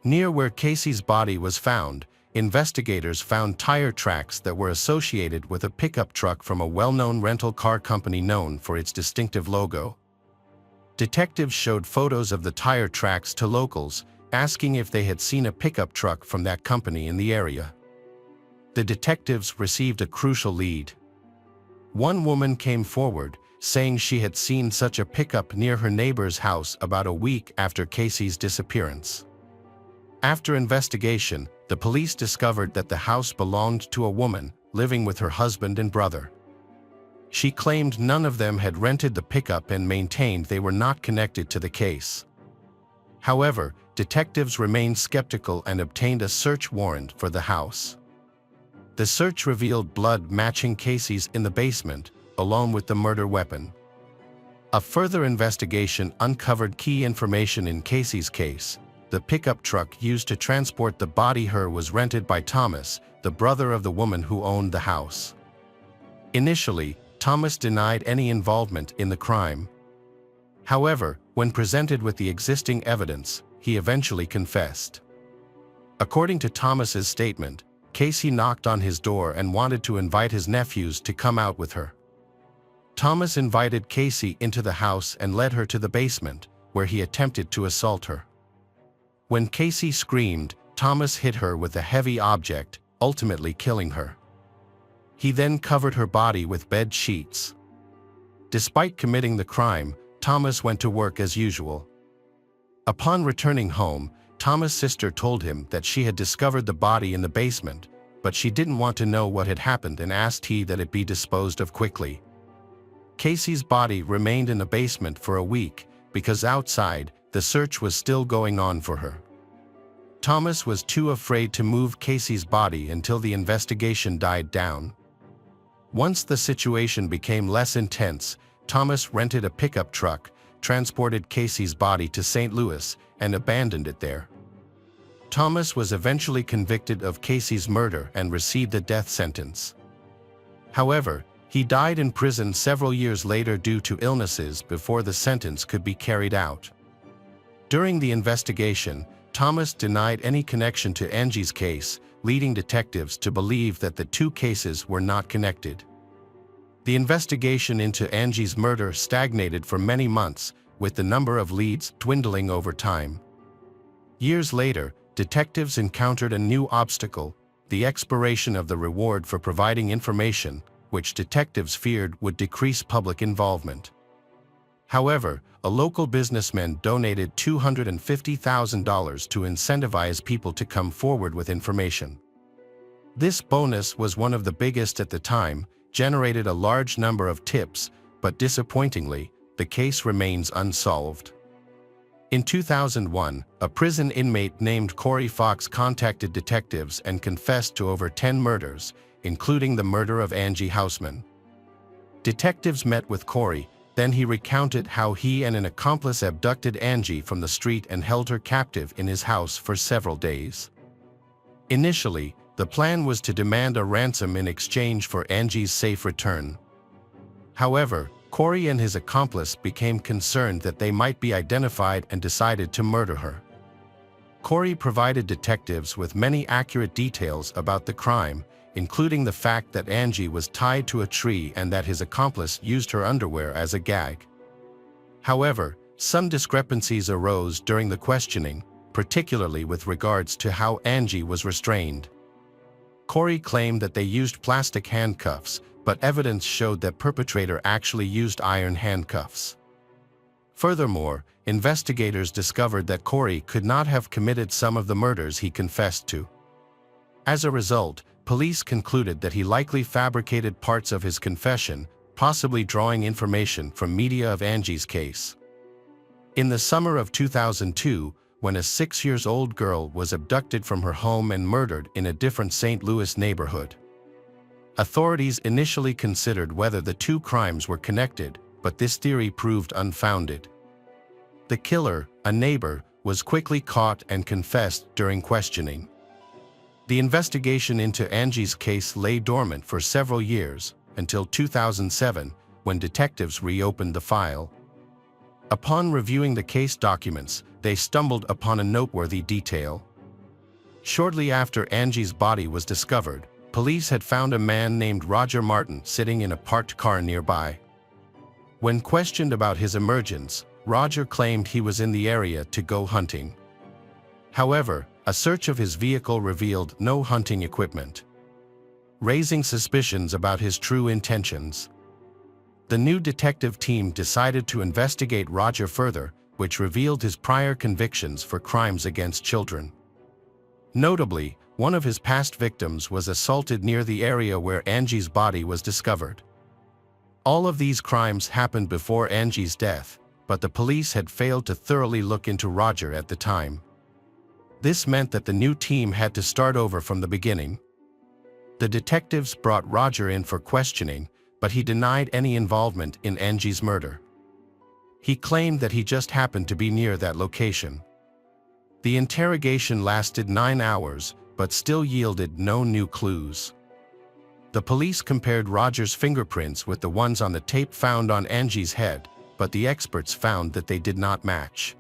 Near where Casey's body was found, investigators found tire tracks that were associated with a pickup truck from a well-known rental car company known for its distinctive logo. Detectives showed photos of the tire tracks to locals, asking if they had seen a pickup truck from that company in the area. The detectives received a crucial lead. One woman came forward, saying she had seen such a pickup near her neighbor's house about a week after Casey's disappearance. After investigation, the police discovered that the house belonged to a woman living with her husband and brother. She claimed none of them had rented the pickup and maintained they were not connected to the case. However, detectives remained skeptical and obtained a search warrant for the house. The search revealed blood matching Casey's in the basement, along with the murder weapon. A further investigation uncovered key information in Casey's case. The pickup truck used to transport the body was rented by Thomas, the brother of the woman who owned the house. Initially, Thomas denied any involvement in the crime. However, when presented with the existing evidence, he eventually confessed. According to Thomas's statement, Casey knocked on his door and wanted to invite his nephews to come out with her. Thomas invited Casey into the house and led her to the basement, where he attempted to assault her. When Casey screamed, Thomas hit her with a heavy object, ultimately killing her. He then covered her body with bed sheets. Despite committing the crime, Thomas went to work as usual. Upon returning home, Thomas' sister told him that she had discovered the body in the basement, but she didn't want to know what had happened and asked that it be disposed of quickly. Casey's body remained in the basement for a week because outside, the search was still going on for her. Thomas was too afraid to move Casey's body until the investigation died down. Once the situation became less intense, Thomas rented a pickup truck, transported Casey's body to St. Louis, and abandoned it there. Thomas was eventually convicted of Casey's murder and received a death sentence. However, he died in prison several years later due to illnesses before the sentence could be carried out. During the investigation, Thomas denied any connection to Angie's case, leading detectives to believe that the two cases were not connected. The investigation into Angie's murder stagnated for many months, with the number of leads dwindling over time. Years later, detectives encountered a new obstacle: the expiration of the reward for providing information, which detectives feared would decrease public involvement. However, a local businessman donated $250,000 to incentivize people to come forward with information. This bonus was one of the biggest at the time, generated a large number of tips, but disappointingly, the case remains unsolved. In 2001, a prison inmate named Corey Fox contacted detectives and confessed to over 10 murders, including the murder of Angie Housman. Detectives met with Corey, then he recounted how he and an accomplice abducted Angie from the street and held her captive in his house for several days. Initially, the plan was to demand a ransom in exchange for Angie's safe return. However, Corey and his accomplice became concerned that they might be identified and decided to murder her. Corey provided detectives with many accurate details about the crime, including the fact that Angie was tied to a tree and that his accomplice used her underwear as a gag. However, some discrepancies arose during the questioning, particularly with regards to how Angie was restrained. Corey claimed that they used plastic handcuffs, but evidence showed that perpetrator actually used iron handcuffs. Furthermore, investigators discovered that Corey could not have committed some of the murders he confessed to. As a result, police concluded that he likely fabricated parts of his confession, possibly drawing information from media of Angie's case. In the summer of 2002, when a 6-year-old girl was abducted from her home and murdered in a different St. Louis neighborhood. Authorities initially considered whether the two crimes were connected, but this theory proved unfounded. The killer, a neighbor, was quickly caught and confessed during questioning. The investigation into Angie's case lay dormant for several years, until 2007, when detectives reopened the file. Upon reviewing the case documents, they stumbled upon a noteworthy detail. Shortly after Angie's body was discovered, police had found a man named Roger Martin sitting in a parked car nearby. When questioned about his emergence, Roger claimed he was in the area to go hunting. However, a search of his vehicle revealed no hunting equipment, raising suspicions about his true intentions. The new detective team decided to investigate Roger further, which revealed his prior convictions for crimes against children. Notably, one of his past victims was assaulted near the area where Angie's body was discovered. All of these crimes happened before Angie's death, but the police had failed to thoroughly look into Roger at the time. This meant that the new team had to start over from the beginning. The detectives brought Roger in for questioning, but he denied any involvement in Angie's murder. He claimed that he just happened to be near that location. The interrogation lasted 9 hours, but still yielded no new clues. The police compared Roger's fingerprints with the ones on the tape found on Angie's head, but the experts found that they did not match.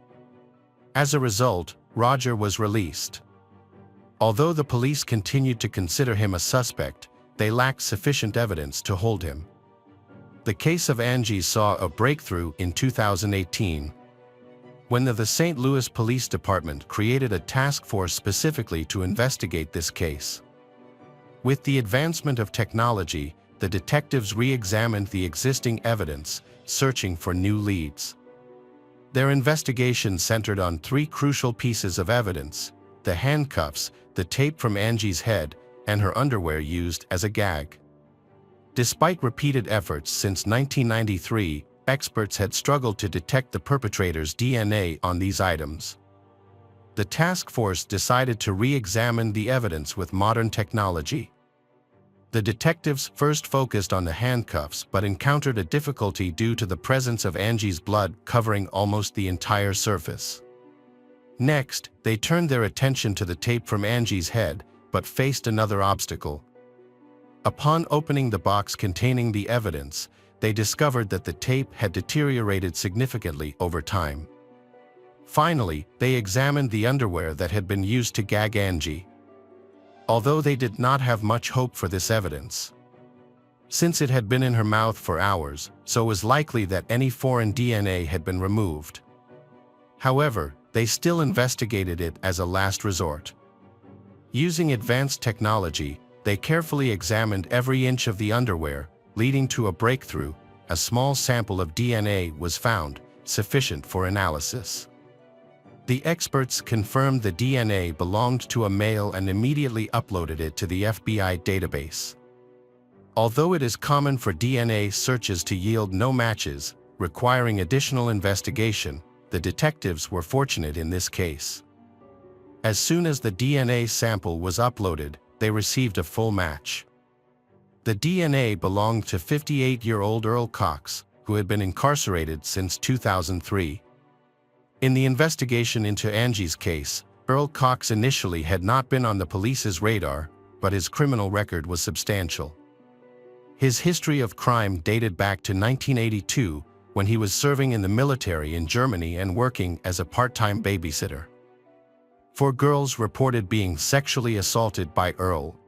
As a result, Roger was released. Although the police continued to consider him a suspect, they lacked sufficient evidence to hold him. The case of Angie saw a breakthrough in 2018, when the St. Louis Police Department created a task force specifically to investigate this case. With the advancement of technology, the detectives re-examined the existing evidence, searching for new leads. Their investigation centered on 3 crucial pieces of evidence: the handcuffs, the tape from Angie's head, and her underwear used as a gag. Despite repeated efforts since 1993, experts had struggled to detect the perpetrator's DNA on these items. The task force decided to re-examine the evidence with modern technology. The detectives first focused on the handcuffs but encountered a difficulty due to the presence of Angie's blood covering almost the entire surface. Next, they turned their attention to the tape from Angie's head, but faced another obstacle. Upon opening the box containing the evidence, they discovered that the tape had deteriorated significantly over time. Finally, they examined the underwear that had been used to gag Angie. Although they did not have much hope for this evidence, since it had been in her mouth for hours, so it was likely that any foreign DNA had been removed. However, they still investigated it as a last resort. Using advanced technology, they carefully examined every inch of the underwear, leading to a breakthrough. A small sample of DNA was found, sufficient for analysis. The experts confirmed the DNA belonged to a male and immediately uploaded it to the FBI database. Although it is common for DNA searches to yield no matches, requiring additional investigation, the detectives were fortunate in this case. As soon as the DNA sample was uploaded, they received a full match. The DNA belonged to 58-year-old Earl Cox, who had been incarcerated since 2003. In the investigation into Angie's case, Earl Cox initially had not been on the police's radar, but his criminal record was substantial. His history of crime dated back to 1982, when he was serving in the military in Germany and working as a part-time babysitter for girls reported being sexually assaulted by Earl,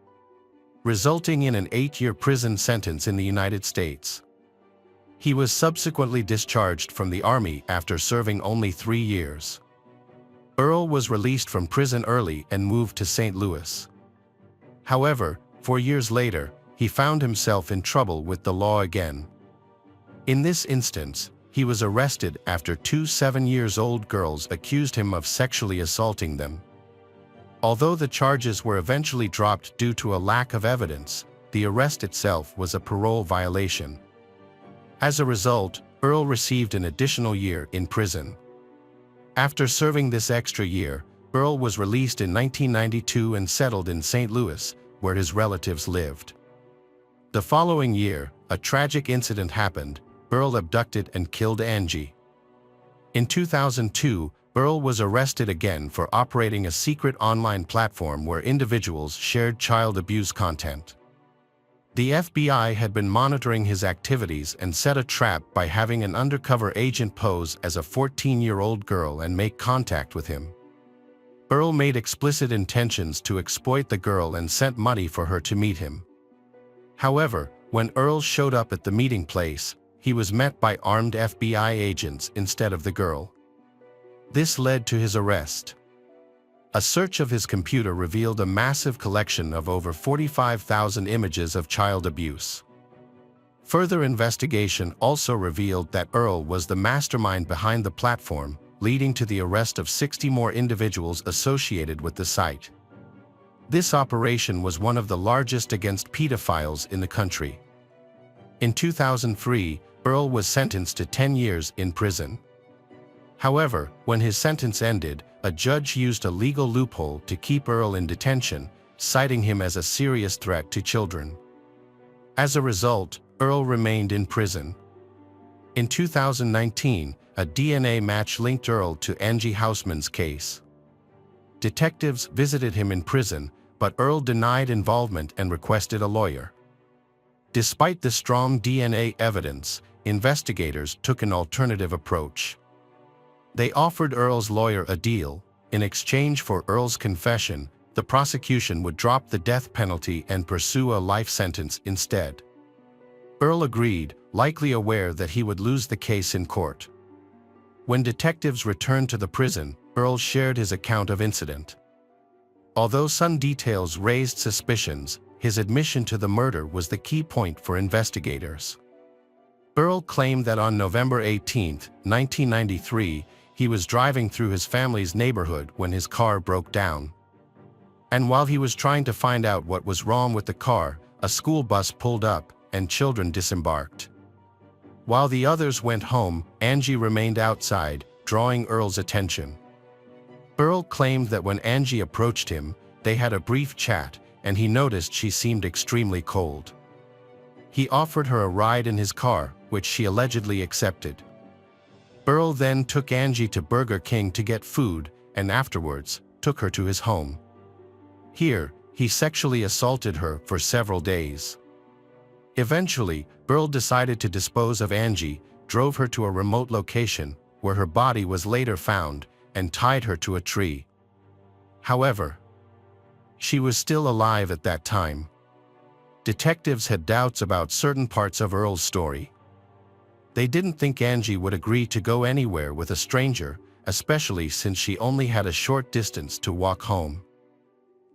resulting in an 8-year prison sentence in the United States. He was subsequently discharged from the Army after serving only 3 years. Earl was released from prison early and moved to St. Louis. However, 4 years later, he found himself in trouble with the law again. In this instance, he was arrested after 2 7-year-old girls accused him of sexually assaulting them. Although the charges were eventually dropped due to a lack of evidence, the arrest itself was a parole violation. As a result, Earl received an additional year in prison. After serving this extra year, Earl was released in 1992 and settled in St. Louis, where his relatives lived. The following year, a tragic incident happened. Earl abducted and killed Angie. In 2002, Earl was arrested again for operating a secret online platform where individuals shared child abuse content. The FBI had been monitoring his activities and set a trap by having an undercover agent pose as a 14-year-old girl and make contact with him. Earl made explicit intentions to exploit the girl and sent money for her to meet him. However, when Earl showed up at the meeting place, he was met by armed FBI agents instead of the girl. This led to his arrest. A search of his computer revealed a massive collection of over 45,000 images of child abuse. Further investigation also revealed that Earl was the mastermind behind the platform, leading to the arrest of 60 more individuals associated with the site. This operation was one of the largest against pedophiles in the country. In 2003, Earl was sentenced to 10 years in prison. However, when his sentence ended, a judge used a legal loophole to keep Earl in detention, citing him as a serious threat to children. As a result, Earl remained in prison. In 2019, a DNA match linked Earl to Angie Housman's case. Detectives visited him in prison, but Earl denied involvement and requested a lawyer. Despite the strong DNA evidence, investigators took an alternative approach. They offered Earl's lawyer a deal. In exchange for Earl's confession, the prosecution would drop the death penalty and pursue a life sentence instead. Earl agreed, likely aware that he would lose the case in court. When detectives returned to the prison, Earl shared his account of incident. Although some details raised suspicions, his admission to the murder was the key point for investigators. Earl claimed that on November 18, 1993, he was driving through his family's neighborhood when his car broke down. And while he was trying to find out what was wrong with the car, a school bus pulled up and children disembarked. While the others went home, Angie remained outside, drawing Earl's attention. Earl claimed that when Angie approached him, they had a brief chat, and he noticed she seemed extremely cold. He offered her a ride in his car, which she allegedly accepted. Earl then took Angie to Burger King to get food, and afterwards, took her to his home. Here, he sexually assaulted her for several days. Eventually, Burl decided to dispose of Angie, drove her to a remote location, where her body was later found, and tied her to a tree. However, she was still alive at that time. Detectives had doubts about certain parts of Earl's story. They didn't think Angie would agree to go anywhere with a stranger, especially since she only had a short distance to walk home.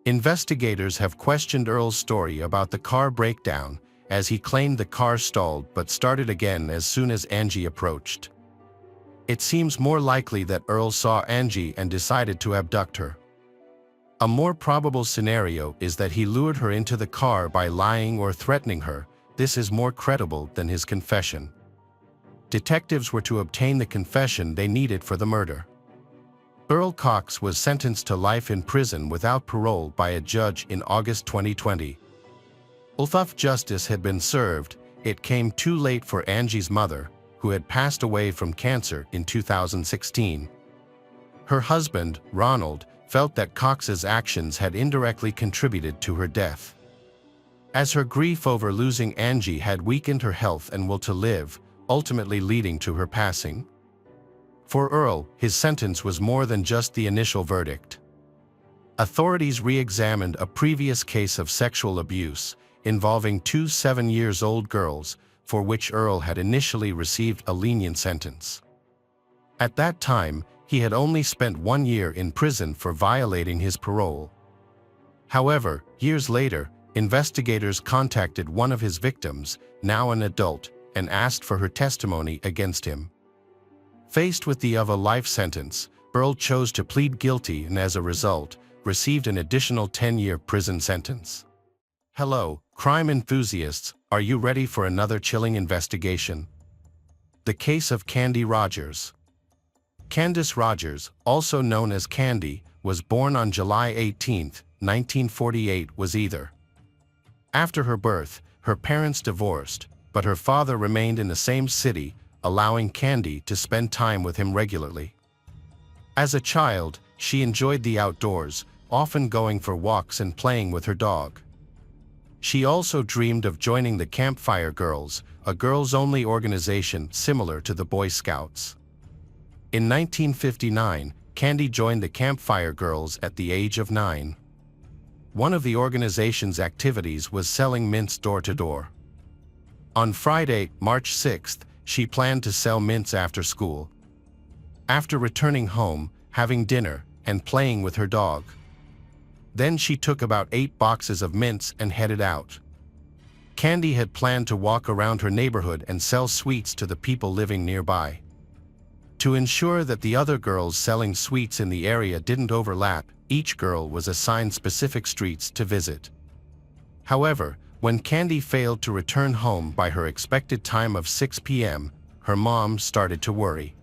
Investigators have questioned Earl's story about the car breakdown, as he claimed the car stalled but started again as soon as Angie approached. It seems more likely that Earl saw Angie and decided to abduct her. A more probable scenario is that he lured her into the car by lying or threatening her. This is more credible than his confession. Detectives were to obtain the confession they needed for the murder. Earl Cox was sentenced to life in prison without parole by a judge in August 2020. Although justice had been served, it came too late for Angie's mother, who had passed away from cancer in 2016. Her husband, Ronald, felt that Cox's actions had indirectly contributed to her death. As her grief over losing Angie had weakened her health and will to live, ultimately leading to her passing. For Earl, his sentence was more than just the initial verdict. Authorities re-examined a previous case of sexual abuse involving two 7-year-old girls, for which Earl had initially received a lenient sentence. At that time, he had only spent 1 year in prison for violating his parole. However, years later, investigators contacted one of his victims, now an adult, and asked for her testimony against him. Faced with the of a life sentence, Earl chose to plead guilty and as a result, received an additional 10-year prison sentence. Hello, crime enthusiasts, are you ready for another chilling investigation? The case of Candy Rogers. Candace Rogers, also known as Candy, was born on July 18, 1948, was either. After her birth, her parents divorced, but her father remained in the same city, allowing Candy to spend time with him regularly. As a child, she enjoyed the outdoors, often going for walks and playing with her dog. She also dreamed of joining the Campfire Girls, a girls-only organization similar to the Boy Scouts. In 1959, Candy joined the Campfire Girls at the age of 9. One of the organization's activities was selling mints door-to-door. On Friday, March 6th, she planned to sell mints after school. After returning home, having dinner, and playing with her dog. Then she took about 8 boxes of mints and headed out. Candy had planned to walk around her neighborhood and sell sweets to the people living nearby. To ensure that the other girls selling sweets in the area didn't overlap, each girl was assigned specific streets to visit. However, when Candy failed to return home by her expected time of 6 p.m., her mom started to worry.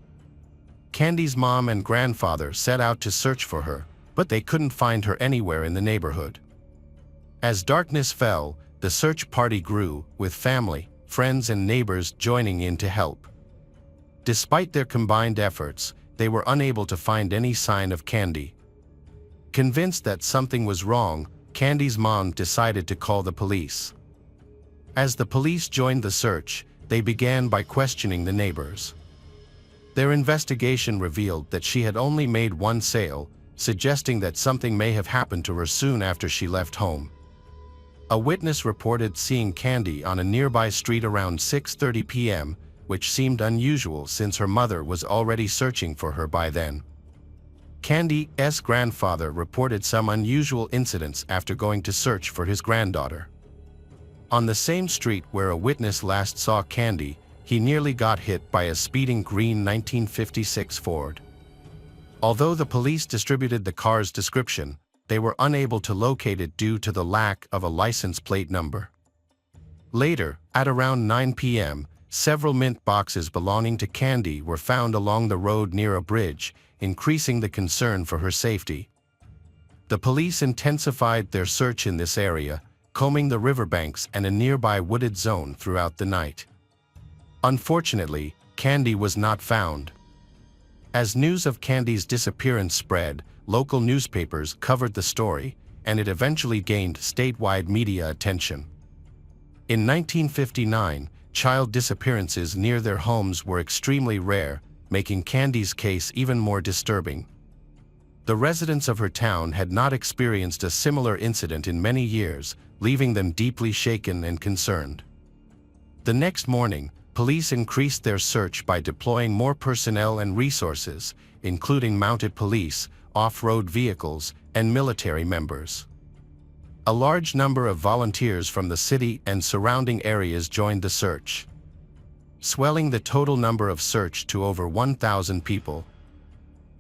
Candy's mom and grandfather set out to search for her, but they couldn't find her anywhere in the neighborhood. As darkness fell, the search party grew, with family, friends and neighbors joining in to help. Despite their combined efforts, they were unable to find any sign of Candy. Convinced that something was wrong, Candy's mom decided to call the police. As the police joined the search, they began by questioning the neighbors. Their investigation revealed that she had only made one sale, suggesting that something may have happened to her soon after she left home. A witness reported seeing Candy on a nearby street around 6:30 p.m., which seemed unusual since her mother was already searching for her by then. Candy's grandfather reported some unusual incidents after going to search for his granddaughter. On the same street where a witness last saw Candy, he nearly got hit by a speeding green 1956 Ford. Although the police distributed the car's description, they were unable to locate it due to the lack of a license plate number. Later, at around 9 p.m., several mint boxes belonging to Candy were found along the road near a bridge, increasing the concern for her safety. The police intensified their search in this area, combing the riverbanks and a nearby wooded zone throughout the night. Unfortunately, Candy was not found. As news of Candy's disappearance spread, local newspapers covered the story, and it eventually gained statewide media attention. In 1959, child disappearances near their homes were extremely rare, making Candy's case even more disturbing. The residents of her town had not experienced a similar incident in many years, leaving them deeply shaken and concerned. The next morning, police increased their search by deploying more personnel and resources, including mounted police, off-road vehicles, and military members. A large number of volunteers from the city and surrounding areas joined the search, swelling the total number of search to over 1,000 people.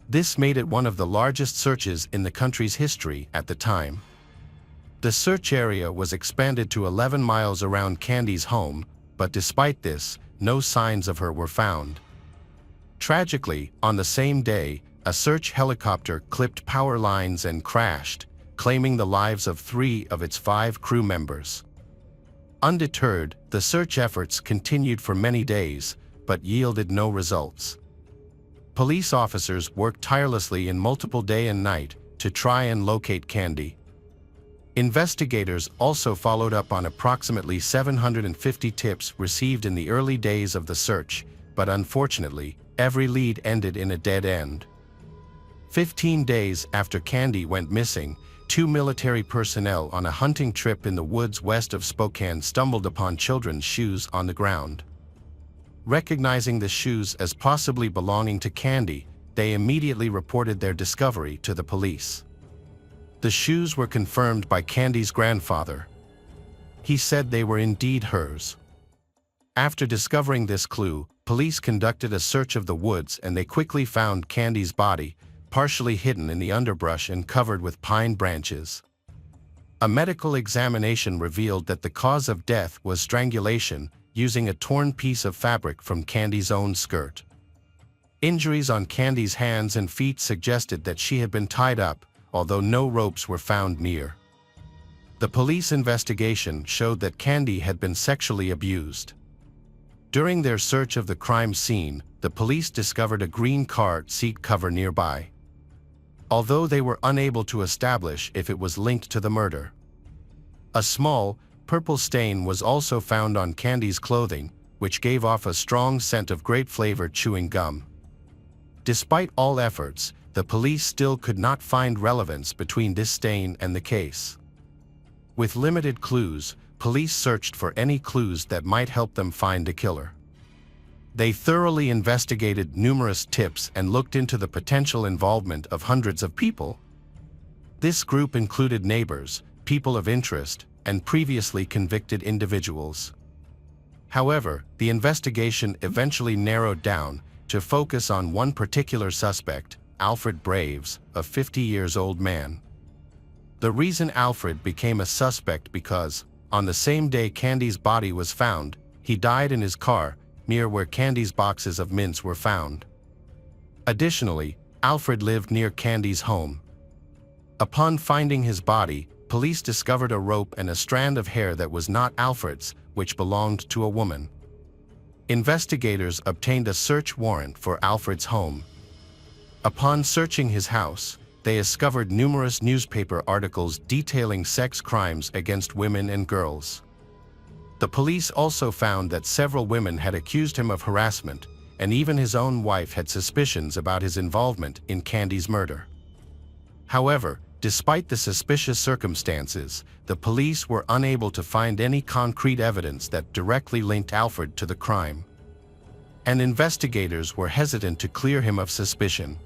This made it one of the largest searches in the country's history at the time. The search area was expanded to 11 miles around Candy's home, but despite this, no signs of her were found. Tragically, on the same day, a search helicopter clipped power lines and crashed, claiming the lives of 3 of its 5 crew members. Undeterred, the search efforts continued for many days, but yielded no results. Police officers worked tirelessly in multiple day and night to try and locate Candy. Investigators also followed up on approximately 750 tips received in the early days of the search, but unfortunately, every lead ended in a dead end. 15 days after Candy went missing, 2 military personnel on a hunting trip in the woods west of Spokane stumbled upon children's shoes on the ground. Recognizing the shoes as possibly belonging to Candy, they immediately reported their discovery to the police. The shoes were confirmed by Candy's grandfather. He said they were indeed hers. After discovering this clue, police conducted a search of the woods and they quickly found Candy's body, partially hidden in the underbrush and covered with pine branches. A medical examination revealed that the cause of death was strangulation, using a torn piece of fabric from Candy's own skirt. Injuries on Candy's hands and feet suggested that she had been tied up, although no ropes were found near. The police investigation showed that Candy had been sexually abused. During their search of the crime scene, the police discovered a green car seat cover nearby, although they were unable to establish if it was linked to the murder. A small, purple stain was also found on Candy's clothing, which gave off a strong scent of grape-flavored chewing gum. Despite all efforts, the police still could not find relevance between this stain and the case. With limited clues, police searched for any clues that might help them find the killer. They thoroughly investigated numerous tips and looked into the potential involvement of hundreds of people. This group included neighbors, people of interest, and previously convicted individuals. However, the investigation eventually narrowed down to focus on one particular suspect, Alfred Braves, a 50-year-old man. The reason Alfred became a suspect because, on the same day Candy's body was found, he died in his car, near where Candy's boxes of mints were found. Additionally, Alfred lived near Candy's home. Upon finding his body, police discovered a rope and a strand of hair that was not Alfred's, which belonged to a woman. Investigators obtained a search warrant for Alfred's home. Upon searching his house, they discovered numerous newspaper articles detailing sex crimes against women and girls. The police also found that several women had accused him of harassment, and even his own wife had suspicions about his involvement in Candy's murder. However, despite the suspicious circumstances, the police were unable to find any concrete evidence that directly linked Alfred to the crime, and investigators were hesitant to clear him of suspicion.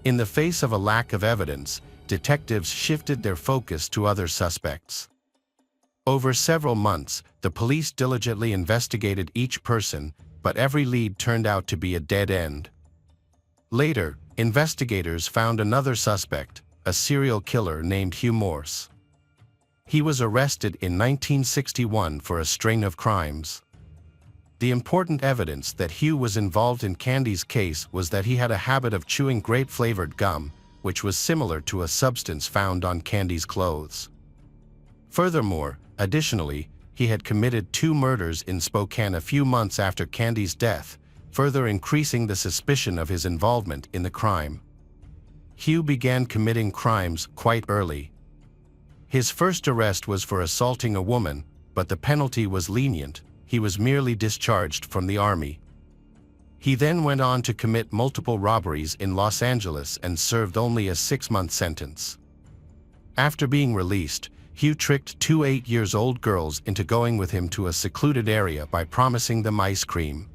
In the face of a lack of evidence, detectives shifted their focus to other suspects. Over several months, the police diligently investigated each person, but every lead turned out to be a dead end. Later, investigators found another suspect, a serial killer named Hugh Morse. He was arrested in 1961 for a string of crimes. The important evidence that Hugh was involved in Candy's case was that he had a habit of chewing grape-flavored gum, which was similar to a substance found on Candy's clothes. Furthermore, additionally, he had committed 2 murders in Spokane a few months after Candy's death, further increasing the suspicion of his involvement in the crime. Hugh began committing crimes quite early. His first arrest was for assaulting a woman, but the penalty was lenient. He was merely discharged from the army. He then went on to commit multiple robberies in Los Angeles and served only a 6-month sentence. After being released, Hugh tricked 2 8-year-old girls into going with him to a secluded area by promising them ice cream.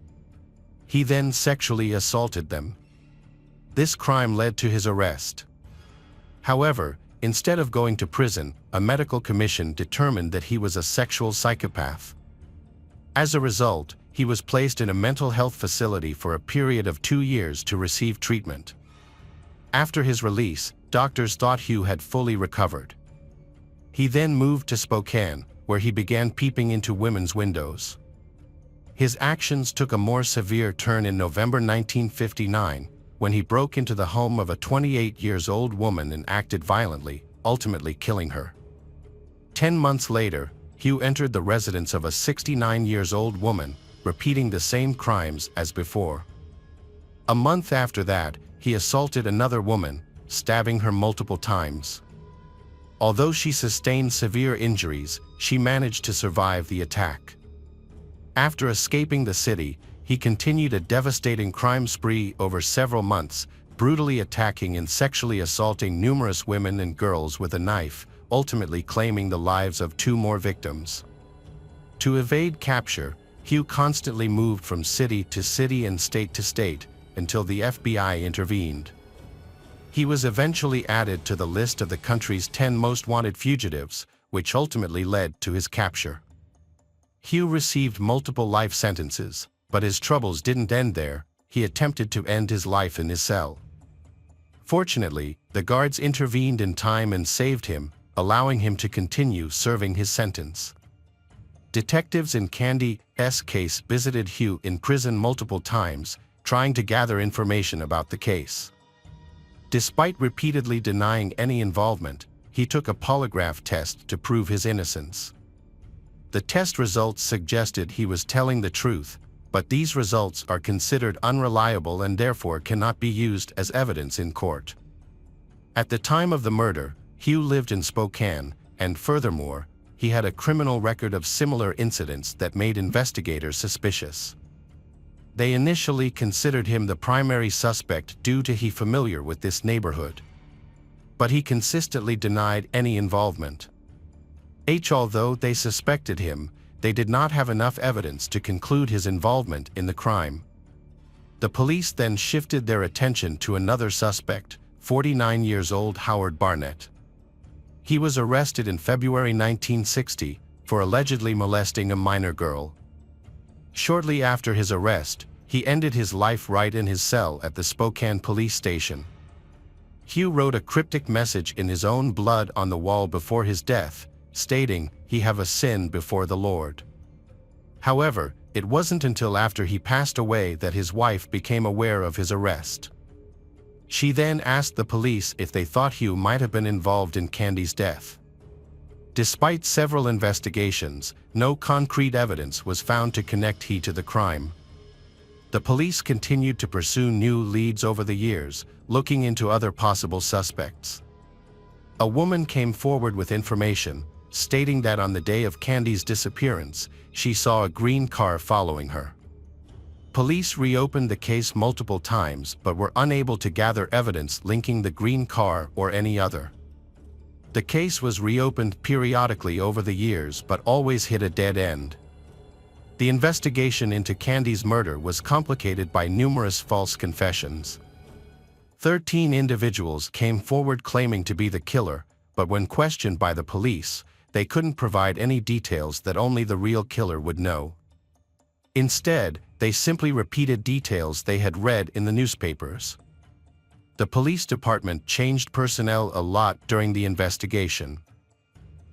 He then sexually assaulted them. This crime led to his arrest. However, instead of going to prison, a medical commission determined that he was a sexual psychopath. As a result, he was placed in a mental health facility for a period of 2 years to receive treatment. After his release, doctors thought Hugh had fully recovered. He then moved to Spokane, where he began peeping into women's windows. His actions took a more severe turn in November 1959, when he broke into the home of a 28-year-old woman and acted violently, ultimately killing her. 10 months later, Hugh entered the residence of a 69-year-old woman, repeating the same crimes as before. A month after that, he assaulted another woman, stabbing her multiple times. Although she sustained severe injuries, she managed to survive the attack. After escaping the city, he continued a devastating crime spree over several months, brutally attacking and sexually assaulting numerous women and girls with a knife, ultimately claiming the lives of 2 more victims. To evade capture, Hugh constantly moved from city to city and state to state, until the FBI intervened. He was eventually added to the list of the country's 10 most wanted fugitives, which ultimately led to his capture. Hugh received multiple life sentences, but his troubles didn't end there. He attempted to end his life in his cell. Fortunately, the guards intervened in time and saved him, allowing him to continue serving his sentence. Detectives in Candy's case visited Hugh in prison multiple times, trying to gather information about the case. Despite repeatedly denying any involvement, he took a polygraph test to prove his innocence. The test results suggested he was telling the truth, but these results are considered unreliable and therefore cannot be used as evidence in court. At the time of the murder, Hugh lived in Spokane, and furthermore, he had a criminal record of similar incidents that made investigators suspicious. They initially considered him the primary suspect due to he familiar with this neighborhood. But he consistently denied any involvement. Although they suspected him, they did not have enough evidence to conclude his involvement in the crime. The police then shifted their attention to another suspect, 49-year-old Howard Barnett. He was arrested in February 1960 for allegedly molesting a minor girl. Shortly after his arrest, he ended his life right in his cell at the Spokane police station. Hugh wrote a cryptic message in his own blood on the wall before his death, stating, "He have a sin before the Lord." However, it wasn't until after he passed away that his wife became aware of his arrest. She then asked the police if they thought Hugh might have been involved in Candy's death. Despite several investigations, no concrete evidence was found to connect Hugh to the crime. The police continued to pursue new leads over the years, looking into other possible suspects. A woman came forward with information, stating that on the day of Candy's disappearance, she saw a green car following her. Police reopened the case multiple times but were unable to gather evidence linking the green car or any other. The case was reopened periodically over the years but always hit a dead end. The investigation into Candy's murder was complicated by numerous false confessions. 13 individuals came forward claiming to be the killer, but when questioned by the police, they couldn't provide any details that only the real killer would know. Instead, they simply repeated details they had read in the newspapers. The police department changed personnel a lot during the investigation.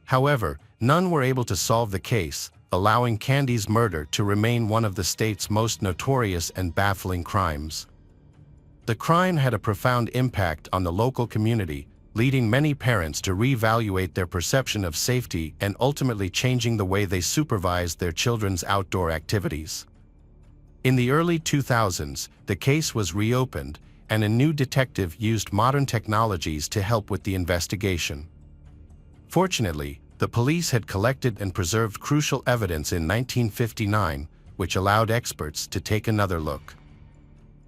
However, none were able to solve the case, allowing Candy's murder to remain one of the state's most notorious and baffling crimes. The crime had a profound impact on the local community, leading many parents to reevaluate their perception of safety and ultimately changing the way they supervised their children's outdoor activities. In the early 2000s, the case was reopened, and a new detective used modern technologies to help with the investigation. Fortunately, the police had collected and preserved crucial evidence in 1959, which allowed experts to take another look.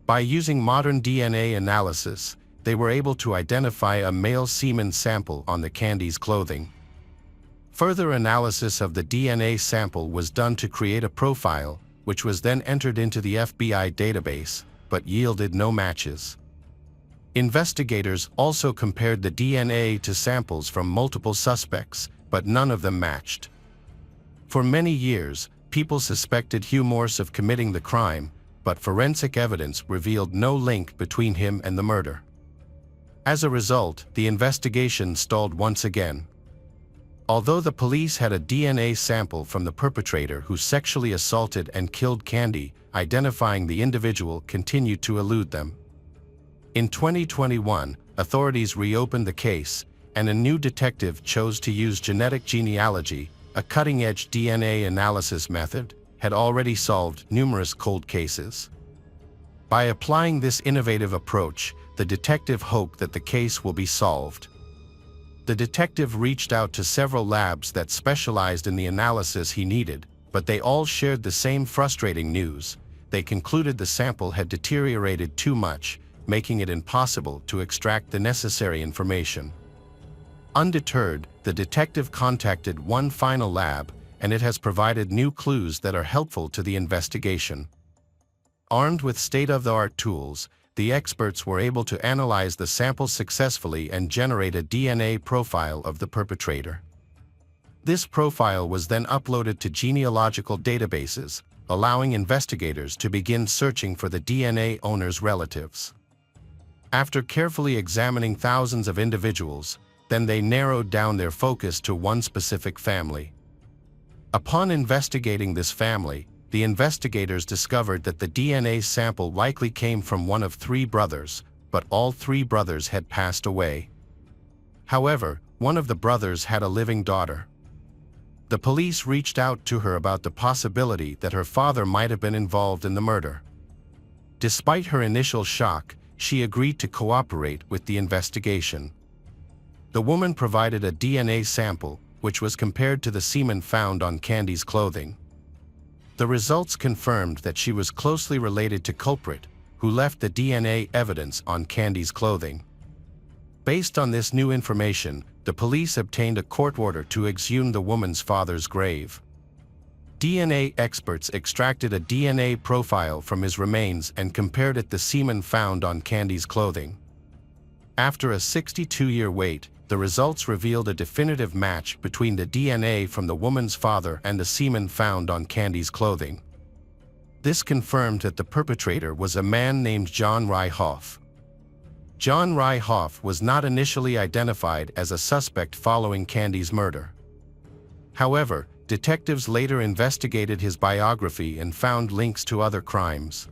By using modern DNA analysis, they were able to identify a male semen sample on the Candy's clothing. Further analysis of the DNA sample was done to create a profile, which was then entered into the FBI database, but yielded no matches. Investigators also compared the DNA to samples from multiple suspects, but none of them matched. For many years, people suspected Hugh Morse of committing the crime, but forensic evidence revealed no link between him and the murder. As a result, the investigation stalled once again. Although the police had a DNA sample from the perpetrator who sexually assaulted and killed Candy, identifying the individual continued to elude them. In 2021, authorities reopened the case, and a new detective chose to use genetic genealogy, a cutting-edge DNA analysis method, had already solved numerous cold cases. By applying this innovative approach, the detective hoped that the case will be solved. The detective reached out to several labs that specialized in the analysis he needed, but they all shared the same frustrating news. They concluded the sample had deteriorated too much, making it impossible to extract the necessary information. Undeterred, the detective contacted one final lab, and it has provided new clues that are helpful to the investigation. Armed with state-of-the-art tools, the experts were able to analyze the sample successfully and generate a DNA profile of the perpetrator. This profile was then uploaded to genealogical databases, allowing investigators to begin searching for the DNA owner's relatives. After carefully examining thousands of individuals, then they narrowed down their focus to one specific family. Upon investigating this family, the investigators discovered that the DNA sample likely came from one of three brothers, but all three brothers had passed away. However, one of the brothers had a living daughter. The police reached out to her about the possibility that her father might have been involved in the murder. Despite her initial shock, she agreed to cooperate with the investigation. The woman provided a DNA sample, which was compared to the semen found on Candy's clothing. The results confirmed that she was closely related to culprit, who left the DNA evidence on Candy's clothing. Based on this new information, the police obtained a court order to exhume the woman's father's grave. DNA experts extracted a DNA profile from his remains and compared it to semen found on Candy's clothing. After a 62-year wait, the results revealed a definitive match between the DNA from the woman's father and the semen found on Candy's clothing. This confirmed that the perpetrator was a man named John Ryhoff. John Ryhoff was not initially identified as a suspect following Candy's murder. However, detectives later investigated his biography and found links to other crimes.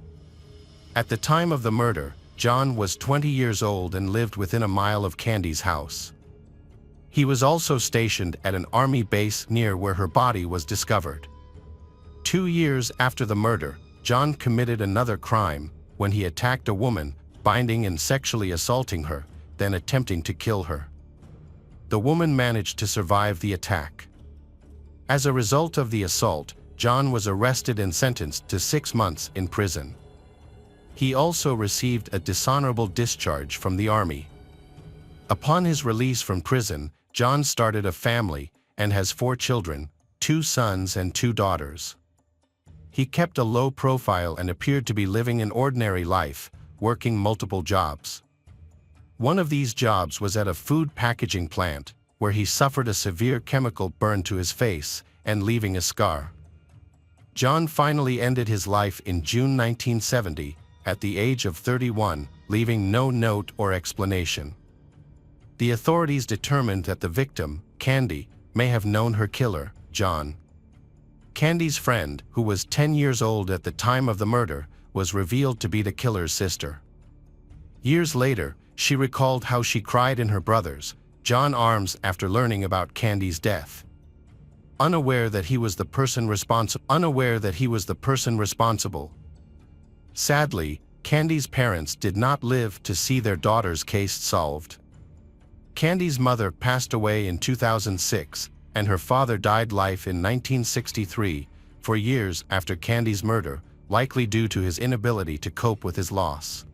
At the time of the murder, John was 20 years old and lived within a mile of Candy's house. He was also stationed at an army base near where her body was discovered. 2 years after the murder, John committed another crime when he attacked a woman, binding and sexually assaulting her, then attempting to kill her. The woman managed to survive the attack. As a result of the assault, John was arrested and sentenced to 6 months in prison. He also received a dishonorable discharge from the army. Upon his release from prison, John started a family and has 4 children, 2 sons and 2 daughters. He kept a low profile and appeared to be living an ordinary life, working multiple jobs. One of these jobs was at a food packaging plant, where he suffered a severe chemical burn to his face and leaving a scar. John finally ended his life in June 1970, at the age of 31, leaving no note or explanation. The authorities determined that the victim, Candy, may have known her killer, John. Candy's friend, who was 10 years old at the time of the murder, was revealed to be the killer's sister. Years later, she recalled how she cried in her brother's, John's arms after learning about Candy's death. Unaware that he was the person responsible, Sadly, Candy's parents did not live to see their daughter's case solved. Candy's mother passed away in 2006, and her father died life in 1963, for years after Candy's murder, likely due to his inability to cope with his loss.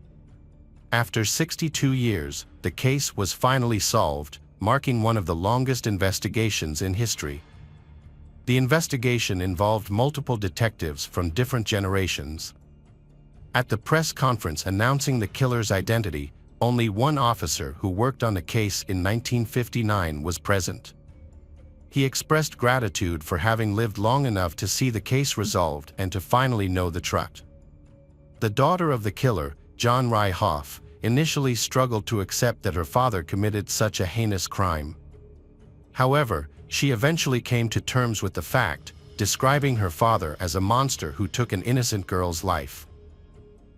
After 62 years, the case was finally solved, marking one of the longest investigations in history. The investigation involved multiple detectives from different generations. At the press conference announcing the killer's identity, only one officer who worked on the case in 1959 was present. He expressed gratitude for having lived long enough to see the case resolved and to finally know the truth. The daughter of the killer, John Ry Hoff, initially struggled to accept that her father committed such a heinous crime. However, she eventually came to terms with the fact, describing her father as a monster who took an innocent girl's life.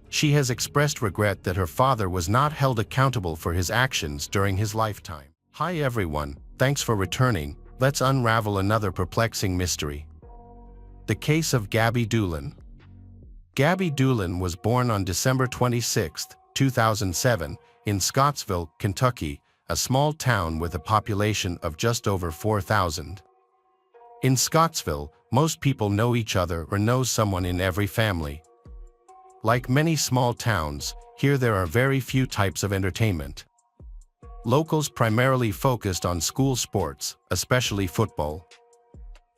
She has expressed regret that her father was not held accountable for his actions during his lifetime. Hi everyone, thanks for returning. Let's unravel another perplexing mystery. The case of Gabby Dlan. Gabby Dlan was born on December 26, 2007, in Scottsville, Kentucky, a small town with a population of just over 4,000. In Scottsville, most people know each other or know someone in every family. Like many small towns, here there are very few types of entertainment. Locals primarily focused on school sports, especially football.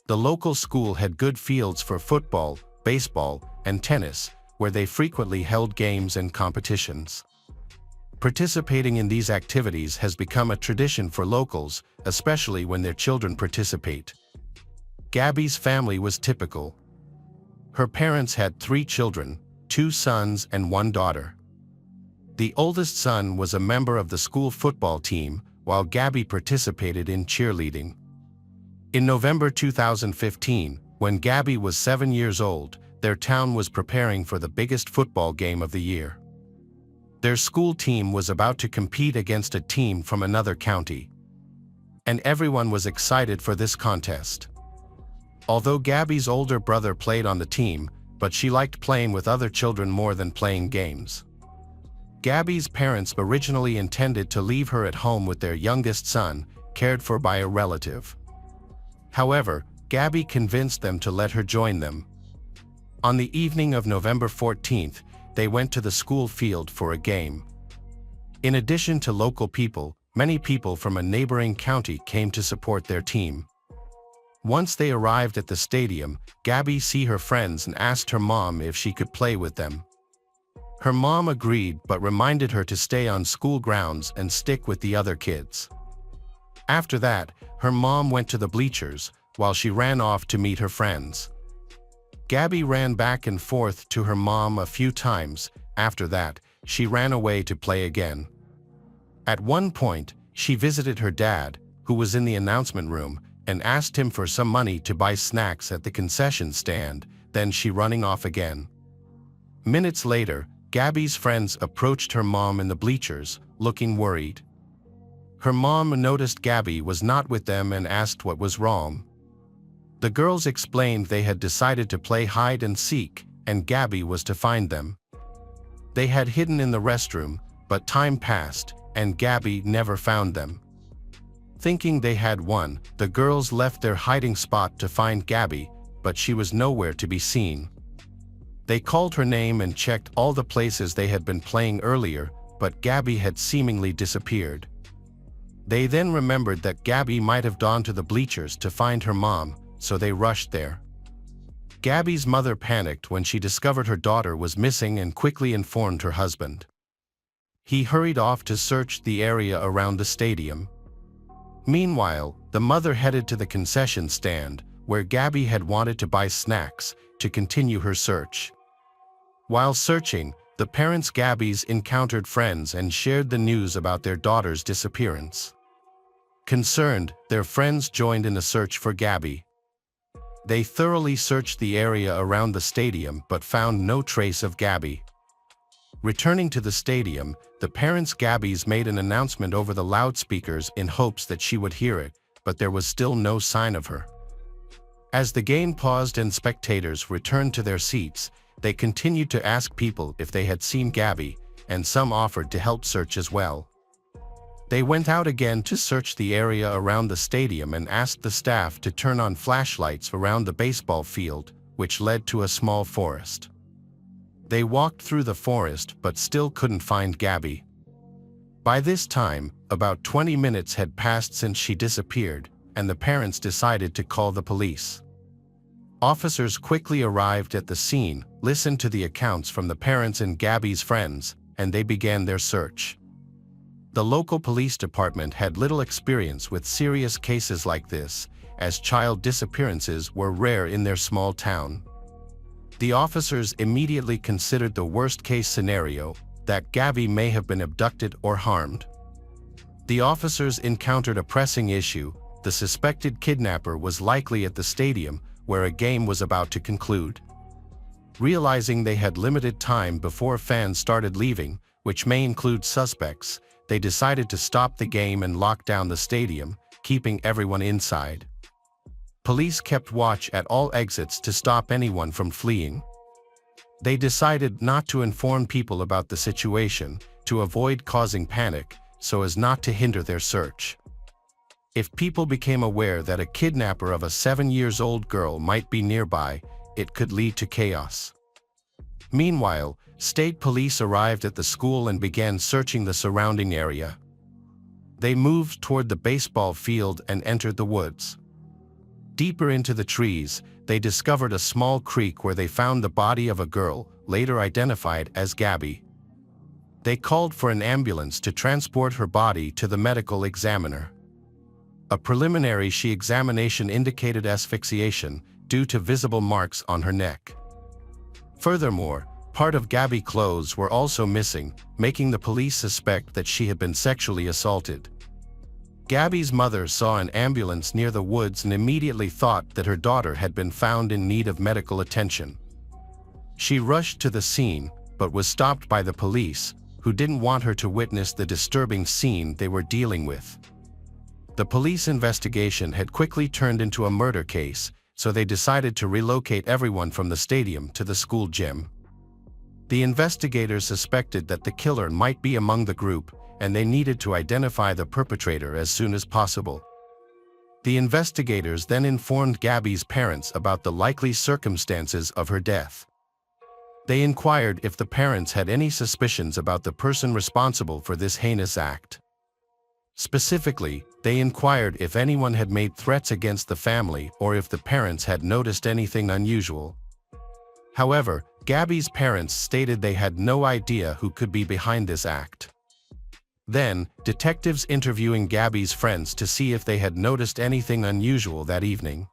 The local school had good fields for football, baseball, and tennis, where they frequently held games and competitions. Participating in these activities has become a tradition for locals, especially when their children participate. Gabby's family was typical. Her parents had 3 children, 2 sons and 1 daughter. The oldest son was a member of the school football team, while Gabby participated in cheerleading. In November 2015, when Gabby was 7 years old, their town was preparing for the biggest football game of the year. Their school team was about to compete against a team from another county. And everyone was excited for this contest. Although Gabby's older brother played on the team, but she liked playing with other children more than playing games. Gabby's parents originally intended to leave her at home with their youngest son, cared for by a relative. However, Gabby convinced them to let her join them. On the evening of November 14th, they went to the school field for a game. In addition to local people, many people from a neighboring county came to support their team. Once they arrived at the stadium, Gabby saw her friends and asked her mom if she could play with them. Her mom agreed but reminded her to stay on school grounds and stick with the other kids. After that, her mom went to the bleachers, while she ran off to meet her friends. Gabby ran back and forth to her mom a few times. After that, she ran away to play again. At one point, she visited her dad, who was in the announcement room, and asked him for some money to buy snacks at the concession stand, then she running off again. Minutes later, Gabby's friends approached her mom in the bleachers, looking worried. Her mom noticed Gabby was not with them and asked what was wrong. The girls explained they had decided to play hide and seek, and Gabby was to find them. They had hidden in the restroom, but time passed, and Gabby never found them. Thinking they had won, the girls left their hiding spot to find Gabby, but she was nowhere to be seen. They called her name and checked all the places they had been playing earlier, but Gabby had seemingly disappeared. They then remembered that Gabby might have gone to the bleachers to find her mom, so they rushed there. Gabby's mother panicked when she discovered her daughter was missing and quickly informed her husband. He hurried off to search the area around the stadium. Meanwhile, the mother headed to the concession stand, where Gabby had wanted to buy snacks, to continue her search. While searching, the parents Gabby's encountered friends and shared the news about their daughter's disappearance. Concerned, their friends joined in a search for Gabby. They thoroughly searched the area around the stadium but found no trace of Gabby. Returning to the stadium, the parents Gabby's made an announcement over the loudspeakers in hopes that she would hear it, but there was still no sign of her. As the game paused and spectators returned to their seats, they continued to ask people if they had seen Gabby, and some offered to help search as well. They went out again to search the area around the stadium and asked the staff to turn on flashlights around the baseball field, which led to a small forest. They walked through the forest but still couldn't find Gabby. By this time, about 20 minutes had passed since she disappeared, and the parents decided to call the police. Officers quickly arrived at the scene, listened to the accounts from the parents and Gabby's friends, and they began their search. The local police department had little experience with serious cases like this, as child disappearances were rare in their small town. The officers immediately considered the worst-case scenario, that Gabby may have been abducted or harmed. The officers encountered a pressing issue: the suspected kidnapper was likely at the stadium, where a game was about to conclude. Realizing they had limited time before fans started leaving, which may include suspects, they decided to stop the game and lock down the stadium, keeping everyone inside. Police kept watch at all exits to stop anyone from fleeing. They decided not to inform people about the situation, to avoid causing panic, so as not to hinder their search. If people became aware that a kidnapper of a 7-year-old girl might be nearby, it could lead to chaos. Meanwhile, state police arrived at the school and began searching the surrounding area. They moved toward the baseball field and entered the woods. Deeper into the trees, they discovered a small creek where they found the body of a girl, later identified as Gabby. They called for an ambulance to transport her body to the medical examiner. A preliminary examination indicated asphyxiation, due to visible marks on her neck. Furthermore, part of Gabby's clothes were also missing, making the police suspect that she had been sexually assaulted. Gabby's mother saw an ambulance near the woods and immediately thought that her daughter had been found in need of medical attention. She rushed to the scene, but was stopped by the police, who didn't want her to witness the disturbing scene they were dealing with. The police investigation had quickly turned into a murder case, so they decided to relocate everyone from the stadium to the school gym. The investigators suspected that the killer might be among the group, and they needed to identify the perpetrator as soon as possible. The investigators then informed Gabby's parents about the likely circumstances of her death. They inquired if the parents had any suspicions about the person responsible for this heinous act. Specifically, they inquired if anyone had made threats against the family or if the parents had noticed anything unusual. However, Gabby's parents stated they had no idea who could be behind this act. Then, detectives interviewing Gabby's friends to see if they had noticed anything unusual that evening.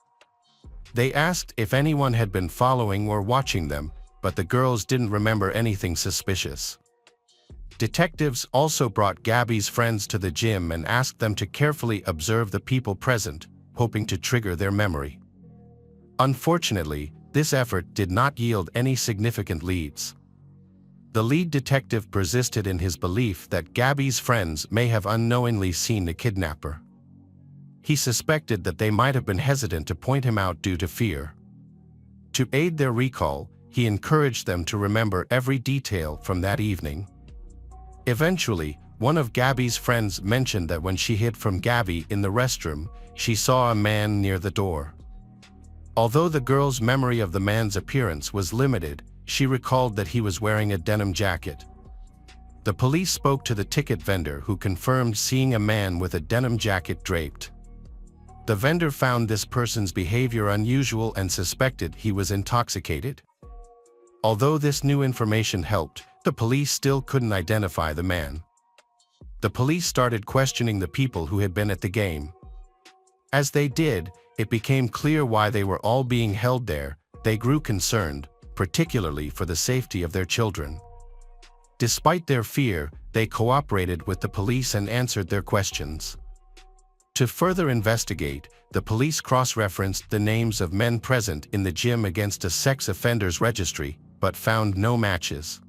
They asked if anyone had been following or watching them, but the girls didn't remember anything suspicious. Detectives also brought Gabby's friends to the gym and asked them to carefully observe the people present, hoping to trigger their memory. Unfortunately, this effort did not yield any significant leads. The lead detective persisted in his belief that Gabby's friends may have unknowingly seen the kidnapper. He suspected that they might have been hesitant to point him out due to fear. To aid their recall, he encouraged them to remember every detail from that evening. Eventually, one of Gabby's friends mentioned that when she hid from Gabby in the restroom, she saw a man near the door. Although the girl's memory of the man's appearance was limited, she recalled that he was wearing a denim jacket. The police spoke to the ticket vendor, who confirmed seeing a man with a denim jacket draped. The vendor found this person's behavior unusual and suspected he was intoxicated. Although this new information helped, the police still couldn't identify the man. The police started questioning the people who had been at the game. As they did, it became clear why they were all being held there. They grew concerned, particularly for the safety of their children. Despite their fear, they cooperated with the police and answered their questions. To further investigate, the police cross-referenced the names of men present in the gym against a sex offenders registry, but found no matches.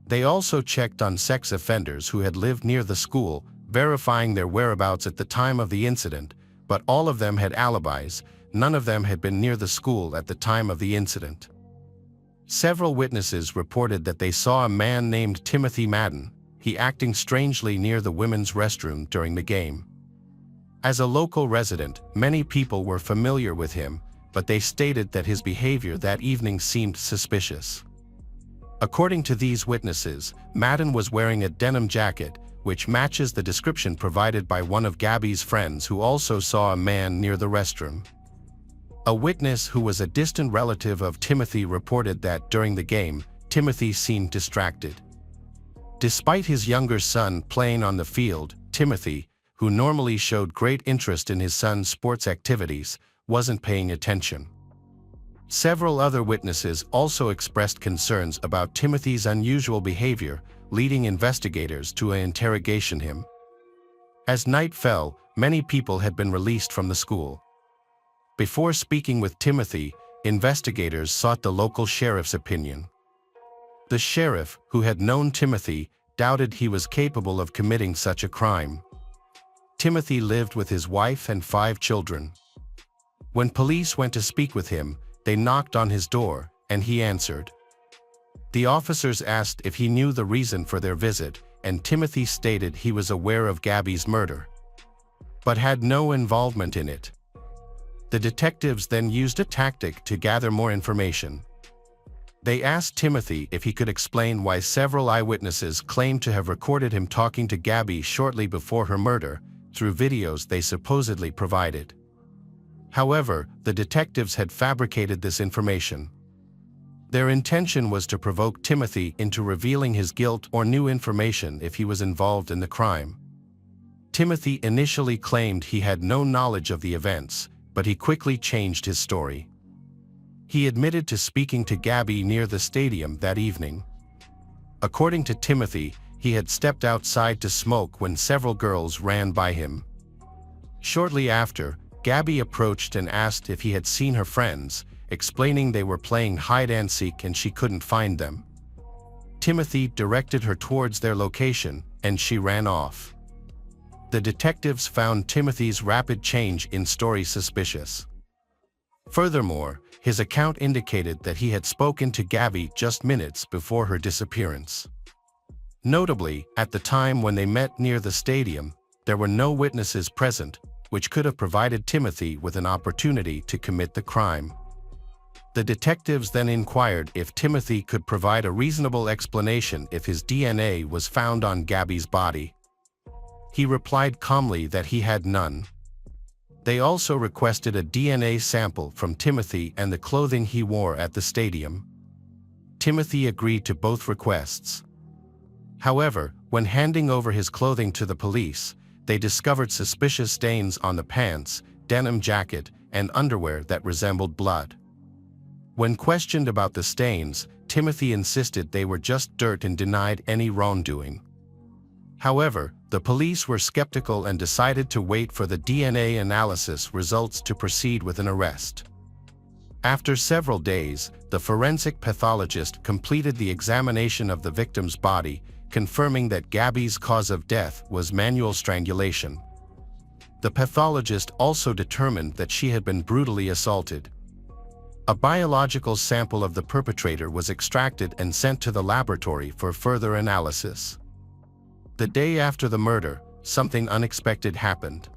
They also checked on sex offenders who had lived near the school, verifying their whereabouts at the time of the incident, but all of them had alibis. None of them had been near the school at the time of the incident. Several witnesses reported that they saw a man named Timothy Madden, he acting strangely near the women's restroom during the game. As a local resident, many people were familiar with him, but they stated that his behavior that evening seemed suspicious. According to these witnesses, Madden was wearing a denim jacket, which matches the description provided by one of Gabby's friends who also saw a man near the restroom. A witness who was a distant relative of Timothy reported that during the game, Timothy seemed distracted. Despite his younger son playing on the field, Timothy, who normally showed great interest in his son's sports activities, wasn't paying attention. Several other witnesses also expressed concerns about Timothy's unusual behavior, leading investigators to interrogate him. As night fell, many people had been released from the school. Before speaking with Timothy, investigators sought the local sheriff's opinion. The sheriff, who had known Timothy, doubted he was capable of committing such a crime. Timothy lived with his wife and 5 children. When police went to speak with him, they knocked on his door, and he answered. The officers asked if he knew the reason for their visit, and Timothy stated he was aware of Gabby's murder, but had no involvement in it. The detectives then used a tactic to gather more information. They asked Timothy if he could explain why several eyewitnesses claimed to have recorded him talking to Gabby shortly before her murder, through videos they supposedly provided. However, the detectives had fabricated this information. Their intention was to provoke Timothy into revealing his guilt or new information if he was involved in the crime. Timothy initially claimed he had no knowledge of the events, but he quickly changed his story. He admitted to speaking to Gabby near the stadium that evening. According to Timothy, he had stepped outside to smoke when several girls ran by him. Shortly after, Gabby approached and asked if he had seen her friends, explaining they were playing hide-and-seek and she couldn't find them. Timothy directed her towards their location, and she ran off. The detectives found Timothy's rapid change in story suspicious. Furthermore, his account indicated that he had spoken to Gabby just minutes before her disappearance. Notably, at the time when they met near the stadium, there were no witnesses present, which could have provided Timothy with an opportunity to commit the crime. The detectives then inquired if Timothy could provide a reasonable explanation if his DNA was found on Gabby's body. He replied calmly that he had none. They also requested a DNA sample from Timothy and the clothing he wore at the stadium. Timothy agreed to both requests. However, when handing over his clothing to the police, they discovered suspicious stains on the pants, denim jacket, and underwear that resembled blood. When questioned about the stains, Timothy insisted they were just dirt and denied any wrongdoing. However, the police were skeptical and decided to wait for the DNA analysis results to proceed with an arrest. After several days, the forensic pathologist completed the examination of the victim's body, confirming that Gabby's cause of death was manual strangulation. The pathologist also determined that she had been brutally assaulted. A biological sample of the perpetrator was extracted and sent to the laboratory for further analysis. The day after the murder, something unexpected happened.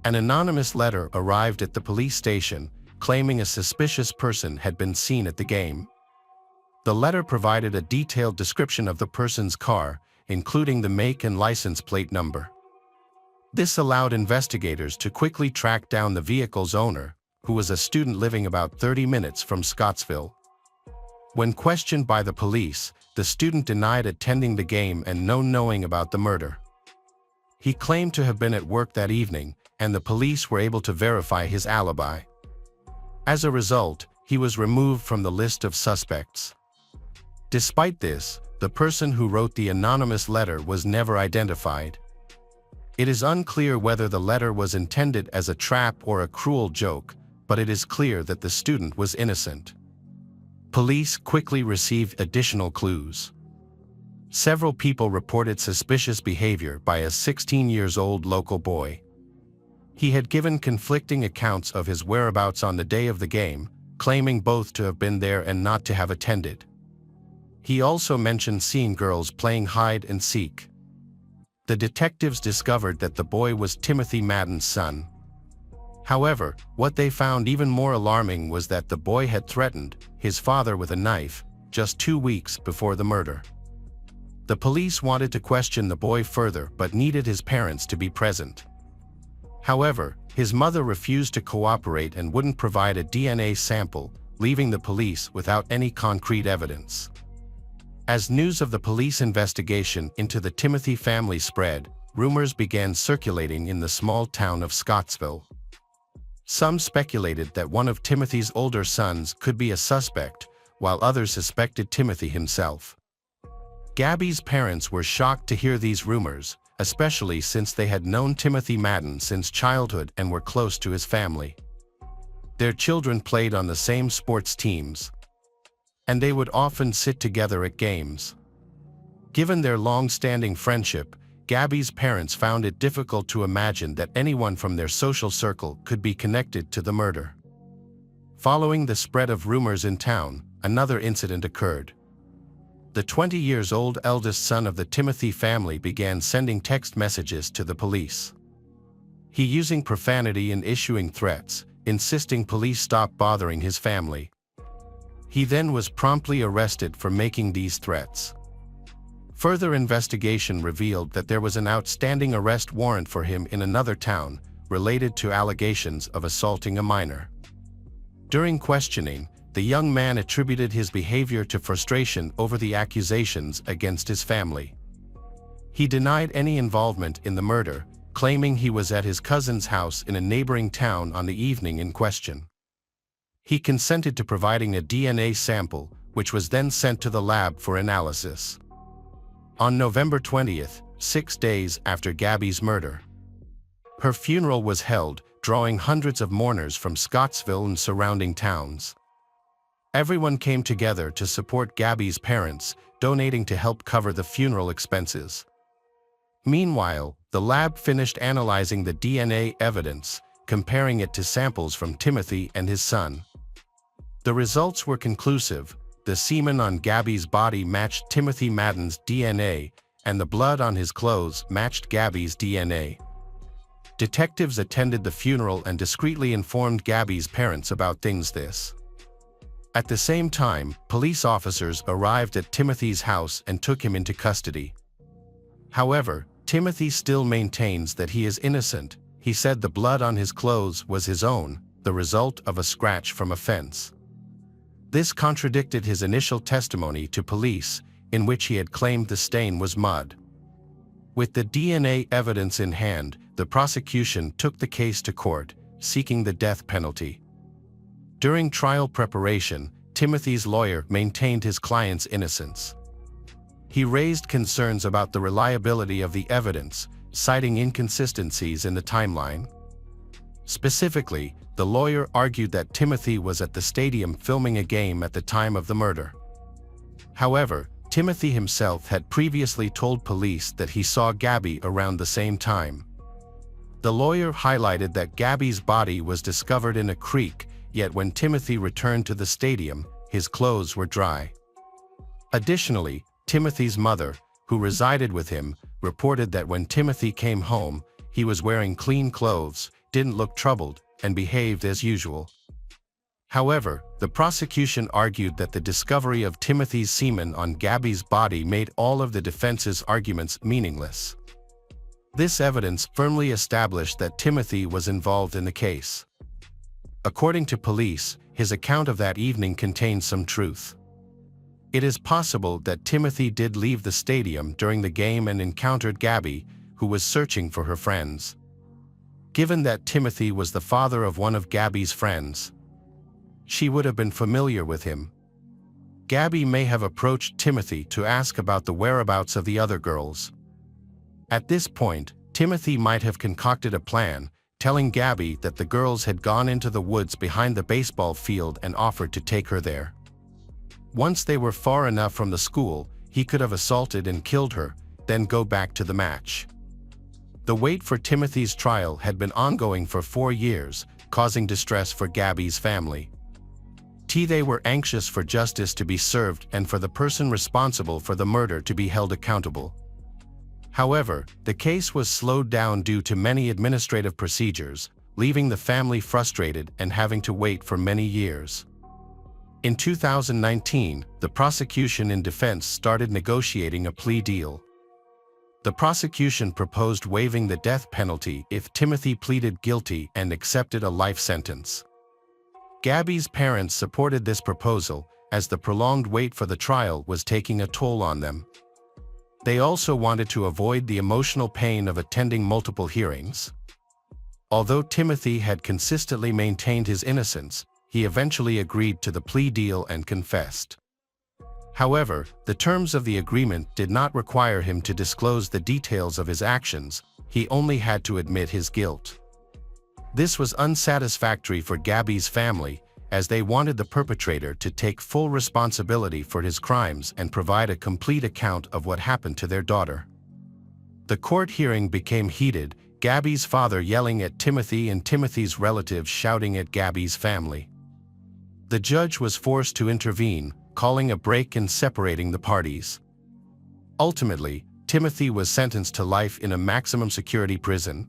An anonymous letter arrived at the police station, claiming a suspicious person had been seen at the game. The letter provided a detailed description of the person's car, including the make and license plate number. This allowed investigators to quickly track down the vehicle's owner, who was a student living about 30 minutes from Scottsville. When questioned by the police, the student denied attending the game and knowing about the murder. He claimed to have been at work that evening, and the police were able to verify his alibi. As a result, he was removed from the list of suspects. Despite this, the person who wrote the anonymous letter was never identified. It is unclear whether the letter was intended as a trap or a cruel joke, but it is clear that the student was innocent. Police quickly received additional clues. Several people reported suspicious behavior by a 16-year-old local boy. He had given conflicting accounts of his whereabouts on the day of the game, claiming both to have been there and not to have attended. He also mentioned seeing girls playing hide and seek. The detectives discovered that the boy was Timothy Madden's son. However, what they found even more alarming was that the boy had threatened his father with a knife just 2 weeks before the murder. The police wanted to question the boy further but needed his parents to be present. However, his mother refused to cooperate and wouldn't provide a DNA sample, leaving the police without any concrete evidence. As news of the police investigation into the Timothy family spread, rumors began circulating in the small town of Scottsville. Some speculated that one of Timothy's older sons could be a suspect, while others suspected Timothy himself. Gabby's parents were shocked to hear these rumors, especially since they had known Timothy Madden since childhood and were close to his family. Their children played on the same sports teams, and they would often sit together at games. Given their long-standing friendship, Gabby's parents found it difficult to imagine that anyone from their social circle could be connected to the murder. Following the spread of rumors in town, another incident occurred. The 20-year-old eldest son of the Timothy family began sending text messages to the police. He using profanity and issuing threats, insisting police stop bothering his family. He then was promptly arrested for making these threats. Further investigation revealed that there was an outstanding arrest warrant for him in another town, related to allegations of assaulting a minor. During questioning, the young man attributed his behavior to frustration over the accusations against his family. He denied any involvement in the murder, claiming he was at his cousin's house in a neighboring town on the evening in question. He consented to providing a DNA sample, which was then sent to the lab for analysis. On November 20th, 6 days after Gabby's murder, her funeral was held, drawing hundreds of mourners from Scottsville and surrounding towns. Everyone came together to support Gabby's parents, donating to help cover the funeral expenses. Meanwhile, the lab finished analyzing the DNA evidence, comparing it to samples from Timothy and his son. The results were conclusive. The semen on Gabby's body matched Timothy Madden's DNA, and the blood on his clothes matched Gabby's DNA. Detectives attended the funeral and discreetly informed Gabby's parents about this. At the same time, police officers arrived at Timothy's house and took him into custody. However, Timothy still maintains that he is innocent. He said the blood on his clothes was his own, the result of a scratch from a fence. This contradicted his initial testimony to police, in which he had claimed the stain was mud. With the DNA evidence in hand, the prosecution took the case to court, seeking the death penalty. During trial preparation, Timothy's lawyer maintained his client's innocence. He raised concerns about the reliability of the evidence, citing inconsistencies in the timeline. Specifically, the lawyer argued that Timothy was at the stadium filming a game at the time of the murder. However, Timothy himself had previously told police that he saw Gabby around the same time. The lawyer highlighted that Gabby's body was discovered in a creek, yet when Timothy returned to the stadium, his clothes were dry. Additionally, Timothy's mother, who resided with him, reported that when Timothy came home, he was wearing clean clothes, didn't look troubled, and behaved as usual. However, the prosecution argued that the discovery of Timothy's semen on Gabby's body made all of the defense's arguments meaningless. This evidence firmly established that Timothy was involved in the case. According to police, his account of that evening contained some truth. It is possible that Timothy did leave the stadium during the game and encountered Gabby, who was searching for her friends. Given that Timothy was the father of one of Gabby's friends, she would have been familiar with him. Gabby may have approached Timothy to ask about the whereabouts of the other girls. At this point, Timothy might have concocted a plan, telling Gabby that the girls had gone into the woods behind the baseball field and offered to take her there. Once they were far enough from the school, he could have assaulted and killed her, then go back to the match. The wait for Timothy's trial had been ongoing for 4 years, causing distress for Gabby's family. They were anxious for justice to be served and for the person responsible for the murder to be held accountable. However, the case was slowed down due to many administrative procedures, leaving the family frustrated and having to wait for many years. In 2019, the prosecution and defense started negotiating a plea deal. The prosecution proposed waiving the death penalty if Timothy pleaded guilty and accepted a life sentence. Gabby's parents supported this proposal, as the prolonged wait for the trial was taking a toll on them. They also wanted to avoid the emotional pain of attending multiple hearings. Although Timothy had consistently maintained his innocence, he eventually agreed to the plea deal and confessed. However, the terms of the agreement did not require him to disclose the details of his actions. He only had to admit his guilt. This was unsatisfactory for Gabby's family, as they wanted the perpetrator to take full responsibility for his crimes and provide a complete account of what happened to their daughter. The court hearing became heated, Gabby's father yelling at Timothy and Timothy's relatives shouting at Gabby's family. The judge was forced to intervene, calling a break and separating the parties. Ultimately, Timothy was sentenced to life in a maximum security prison,